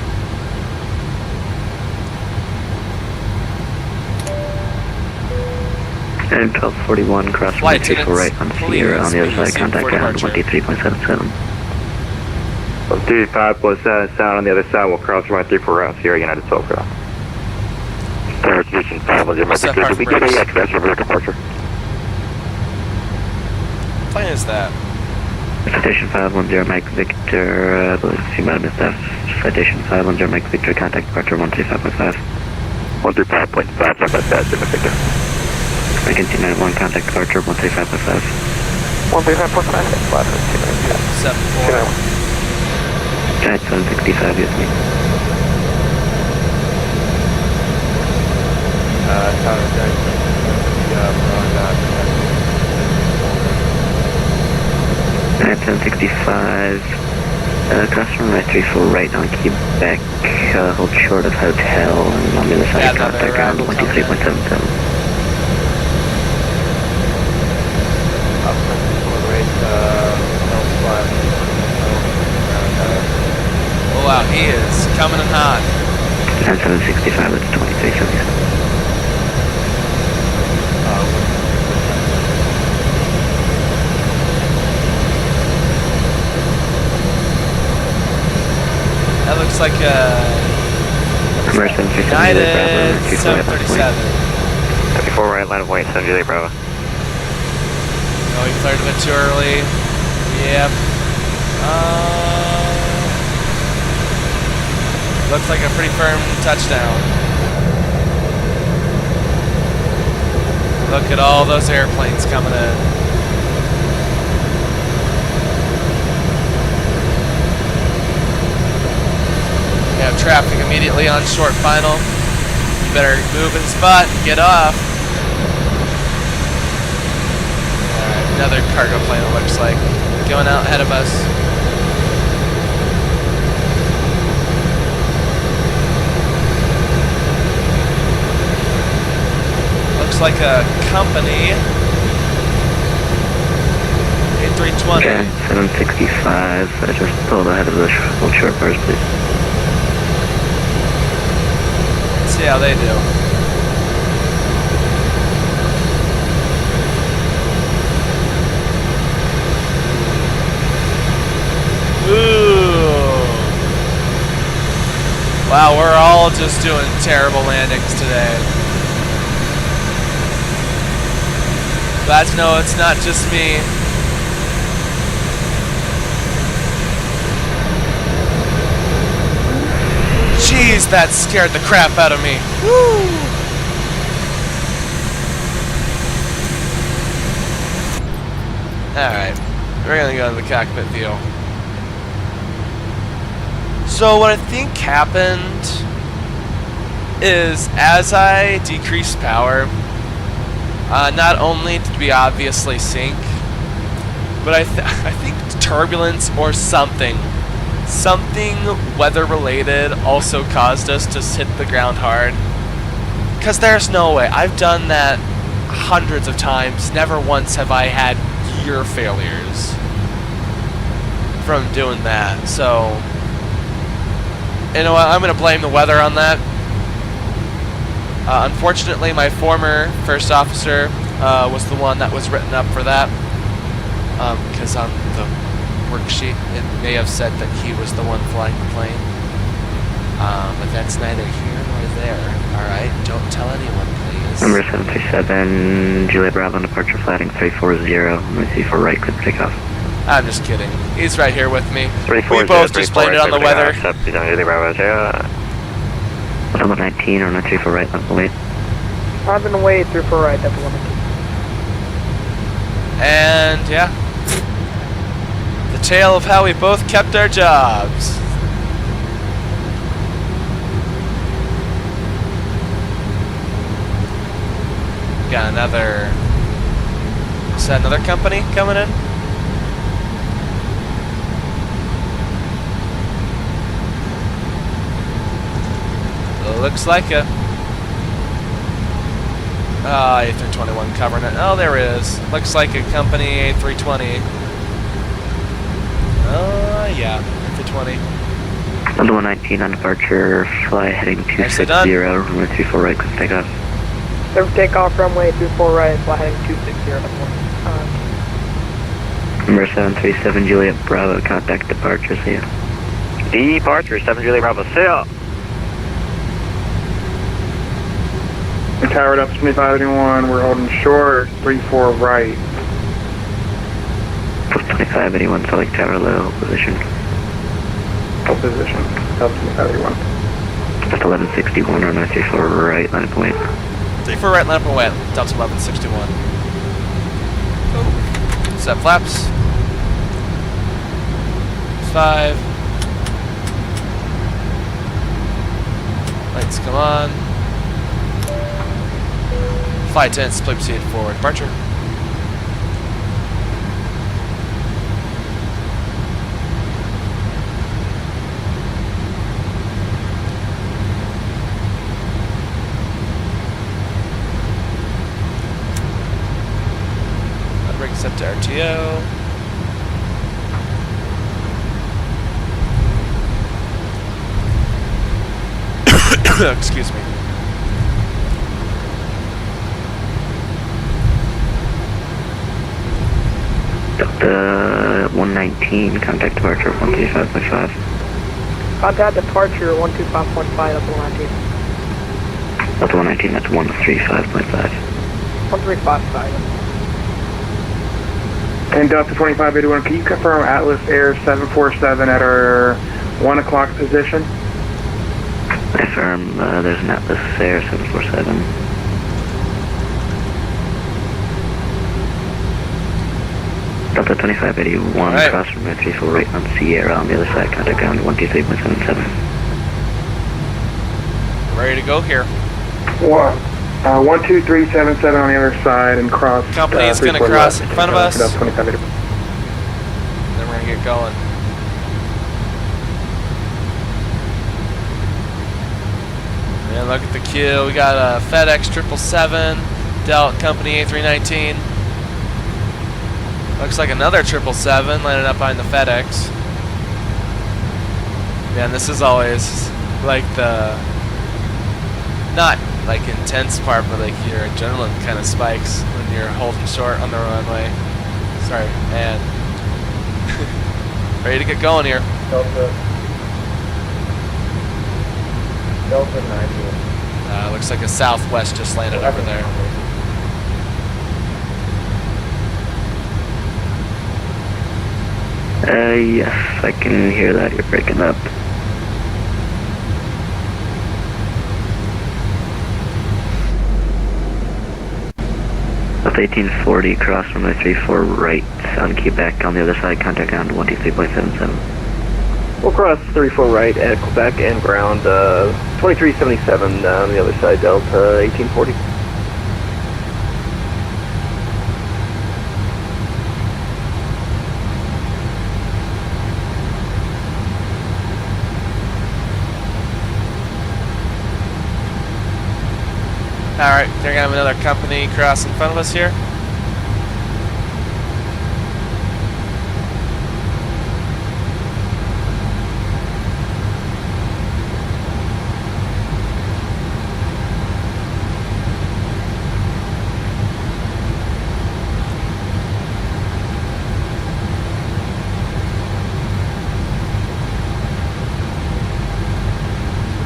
And 1241, cross runway 34 right on Sierra, on the other side, contact ground 123.77. 35 plus sound on the other side, we'll cross runway 34 right on Sierra, United 12 ground. Station 5, did we get any access over departure? What plane is that? Citation 510 Mike Victor, I believe it's humanity staff. Citation 510 Mike Victor, contact departure 135.5. 135.5, check that, Jimmy Victor. Lincoln 291, contact departure 135.5. 135.5, 74. Giant 765, yes ma'am. At 765, cross runway 34 right on Quebec, hold short of hotel, and on the other side, contact ground 123.77. Oh wow, he is coming in hot. At 765, it's 2370. That looks like United 737. 34 right, line of white, 7 Juliet Bravo. Oh, he cleared a bit too early. Yep. Looks like a pretty firm touchdown. Look at all those airplanes coming in. We have traffic immediately on short final. You better move in spot and get off. Alright, another cargo plane it looks like. Going out ahead of us. Looks like a company. A320. Okay, 765. Just pull ahead of the hold short bars, please. Let's see how they do. Ooh. Wow, we're all just doing terrible landings today. Glad to know it's not just me. Jeez, that scared the crap out of me. Woo! Alright, we're gonna go to the cockpit view. So what I think happened is as I decreased power, not only did we obviously sink, but I think turbulence or something weather related also caused us to hit the ground hard. Because there's no way. I've done that hundreds of times. Never once have I had gear failures from doing that. So, you know what? I'm going to blame the weather on that. Unfortunately, my former first officer was the one that was written up for that. Because on the worksheet, it may have said that he was the one flying the plane. But that's neither here nor there. Alright, don't tell anyone, please. Number 737, Juliet Bravo, departure flatting 340. Let me see for right, click takeoff. I'm just kidding. He's right here with me. 340, we both just blamed it on the weather. Level 19 or 93 for right, level 8. I've been away 34 right, level 19. And yeah. The tale of how we both kept our jobs. Got another... Is that another company coming in? Looks like a... A321 covering it. Oh, there is. Looks like a company A320. Yeah, A320. Level 119 on departure, fly heading 260, runway 34 right, click takeoff. Serve takeoff, runway 34 right, fly heading 260. Number 737 Juliet Bravo, contact departure, see ya. Departure, 7 Juliet Bravo, see ya. We're towered up 2581, we're holding short, 34 right. 2581, select tower low, position. Low position, up 2581. Just 1161, runway 34 right, line up and wait. 34 right, line up and wait, Delta 1161. Set flaps. 5. Lights come on. Flight 10, split proceed forward. Departure. That brings us up to RTO. Excuse me. Delta 119, contact departure 135.5. Contact departure 125.5 up to 119. Delta 119, that's 135.5. 135.5. And Delta 2581, can you confirm Atlas Air 747 at our 1 o'clock position? Confirm, there's an Atlas Air 747. Delta 2581, right. cross from 34 right on Sierra on the other side, contact ground 123.77. Ready to go here. 12377 on the other side and cross. Company's going to cross in front of us. Delta 2581. Then we're going to get going. And look at the queue. We got a FedEx 777, Delt Company A319. Looks like another 777 landing up behind the FedEx. Man, this is always like the not like intense part, but like your adrenaline kind of spikes when you're holding short on the runway. Sorry, man. Ready to get going here. Delta 90. Looks like a Southwest just landed over there. Yes, I can hear that. You're breaking up. Up 1840, cross runway 34 right on Quebec on the other side, contact ground 123.77. We'll cross 34 right at Quebec and ground 2377 on the other side, Delta 1840. Alright, they're gonna have another company cross in front of us here.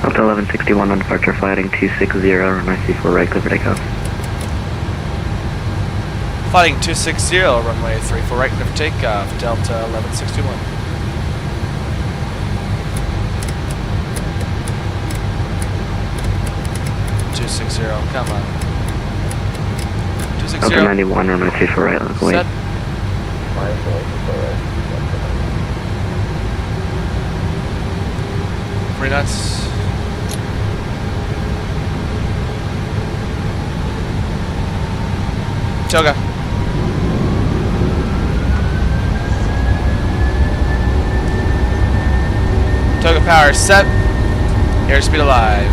Delta 1161 on departure, flighting 260, runway 34 right, clear for takeoff. Flighting 260, runway 34 right, clear for takeoff, Delta 1161. Come on. 260. Delta 91, runway 34 right, local Set. weight. 3 knots. Toga. Toga power set. Airspeed alive.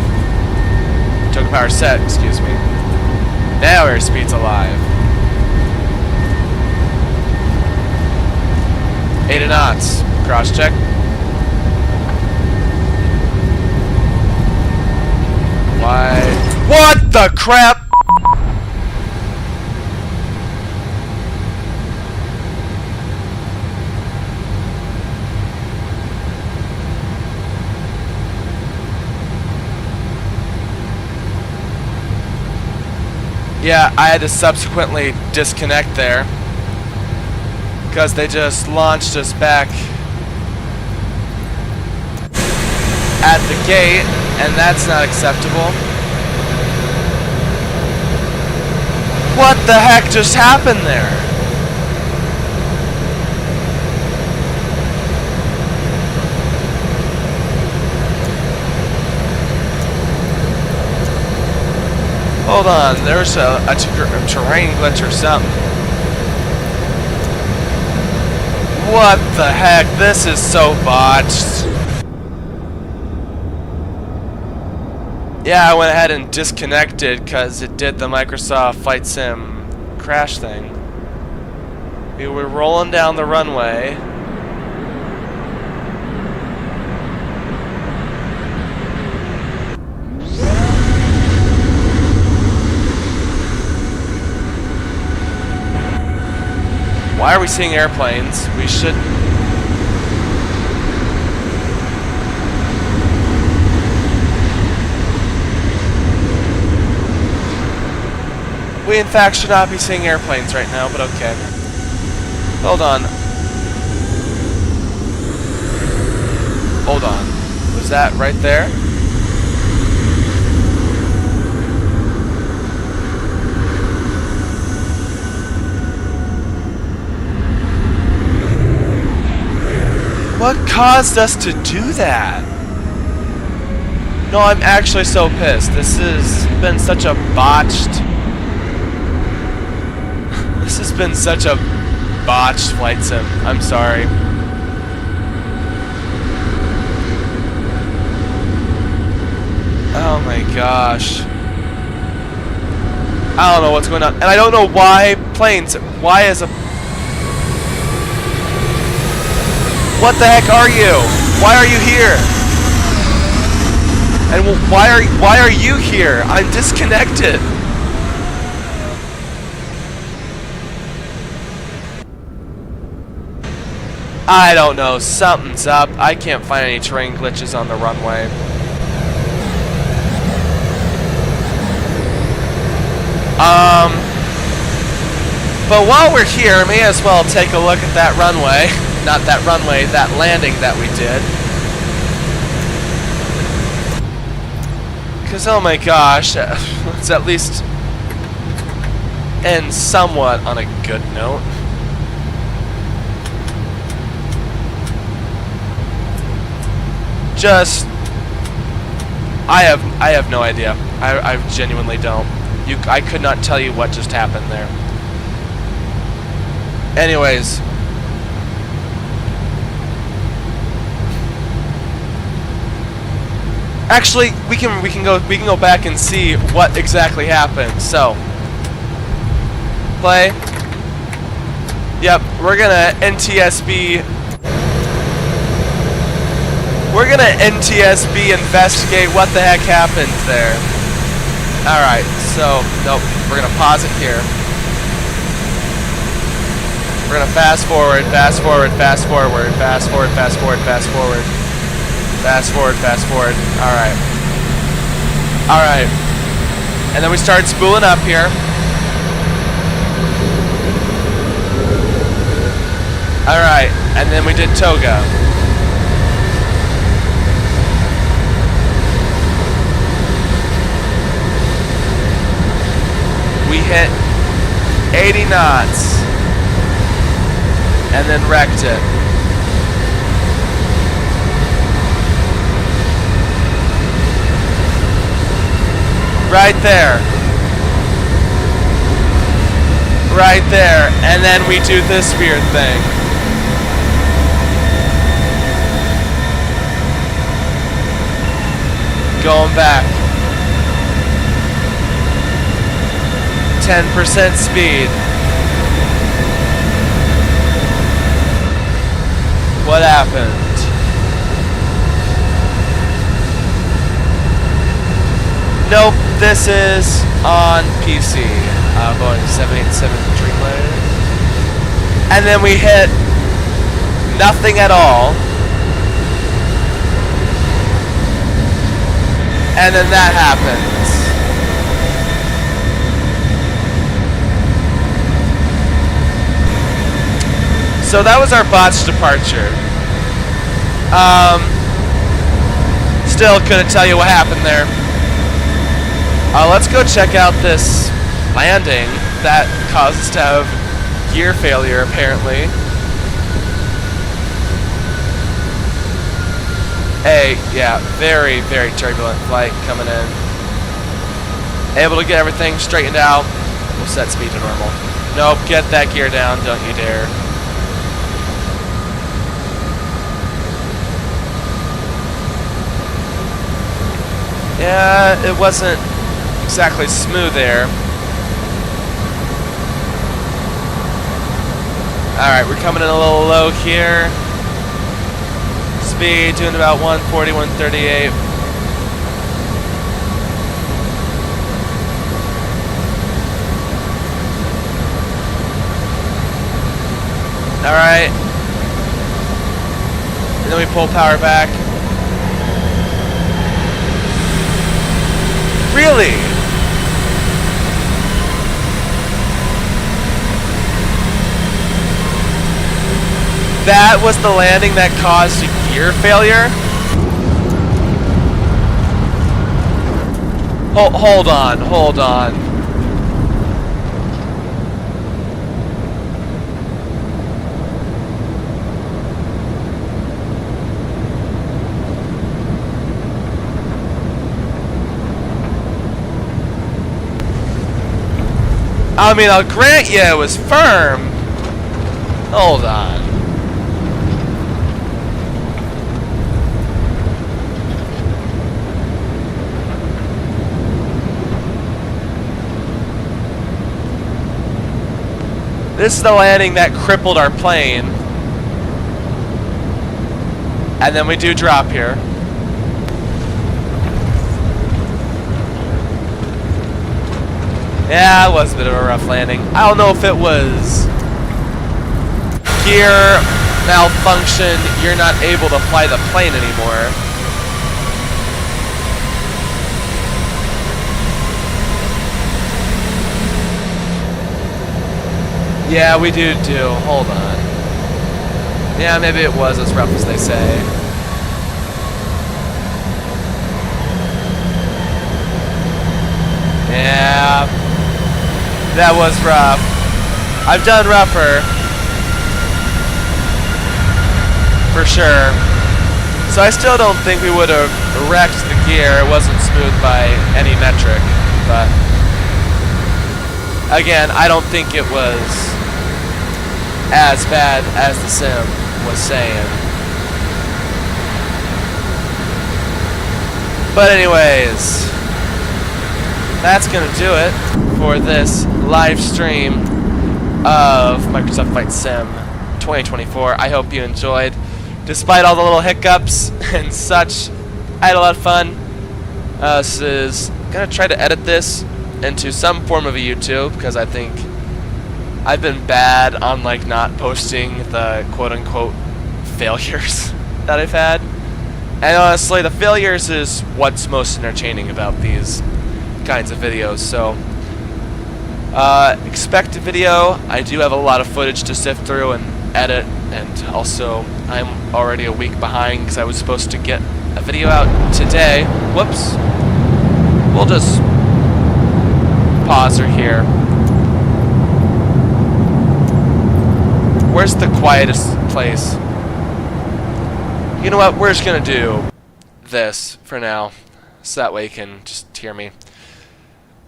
Toga power set, excuse me. Now airspeed's alive. 8 knots. Cross check. Wide. What the crap? Yeah, I had to subsequently disconnect there because they just launched us back at the gate, and that's not acceptable. What the heck just happened there? Hold on, there's a terrain glitch or something. What the heck? This is so botched. Yeah, I went ahead and disconnected because it did the Microsoft Flight Sim crash thing. We were rolling down the runway. Why are we seeing airplanes? We should... We in fact should not be seeing airplanes right now, but okay. Hold on. Hold on. Was that right there? What caused us to do that? No, I'm actually so pissed. This has been such a botched... This has been such a botched flight sim. I'm sorry. Oh my gosh. I don't know what's going on. And I don't know why planes... Why is a... What the heck are you? Why are you here? And why are you here? I'm disconnected. I don't know. Something's up. I can't find any terrain glitches on the runway. But while we're here, may as well take a look at that runway. Not that runway, that landing that we did. Because, oh my gosh, let's at least end somewhat on a good note. Just, I have no idea. I genuinely don't. I could not tell you what just happened there. Anyways, actually, we can go back and see what exactly happened. So, play. Yep, we're gonna NTSB. We're gonna NTSB investigate what the heck happened there. All right, so nope, we're gonna pause it here. We're gonna fast forward, fast forward, fast forward, fast forward, fast forward, fast forward. Fast forward, fast forward. Alright. Alright. And then we start spooling up here. Alright. And then we did toga. We hit 80 knots. And then wrecked it. Right there. Right there. And then we do this weird thing. Going back. 10% speed. What happened? Nope, this is on PC. Boeing 787 Dreamliner. And then we hit nothing at all. And then that happens. So that was our botched departure. Still couldn't tell you what happened there. Let's go check out this landing that caused us to have gear failure, apparently. Yeah, very, very turbulent flight coming in. Able to get everything straightened out. We'll set speed to normal. Nope, get that gear down, don't you dare. Yeah, it wasn't exactly smooth there. Alright, we're coming in a little low here. Speed doing about 140, 138. Alright. And then we pull power back. Really? That was the landing that caused gear failure? Hold on, hold on. I mean, I'll grant you it was firm. Hold on. This is the landing that crippled our plane. And then we do drop here. Yeah, it was a bit of a rough landing. I don't know if it was gear malfunction, you're not able to fly the plane anymore. Yeah, we do. Hold on. Yeah, maybe it was as rough as they say. Yeah, that was rough. I've done rougher. For sure. So I still don't think we would have wrecked the gear. It wasn't smooth by any metric. But again, I don't think it was as bad as the sim was saying. But anyways, that's gonna do it for this live stream of Microsoft Flight Sim 2024. I hope you enjoyed. Despite all the little hiccups and such, I had a lot of fun. This is gonna try to edit this into some form of a YouTube, because I think I've been bad on like not posting the quote-unquote failures that I've had. And honestly, the failures is what's most entertaining about these kinds of videos. So expect a video. I do have a lot of footage to sift through and edit, and also I'm already a week behind because I was supposed to get a video out today. Whoops. We'll just pause her here. Where's the quietest place? You know what? We're just gonna do this for now, so that way you can just hear me.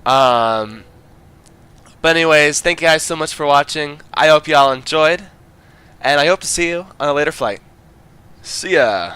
But anyways, thank you guys so much for watching. I hope you all enjoyed, and I hope to see you on a later flight. See ya!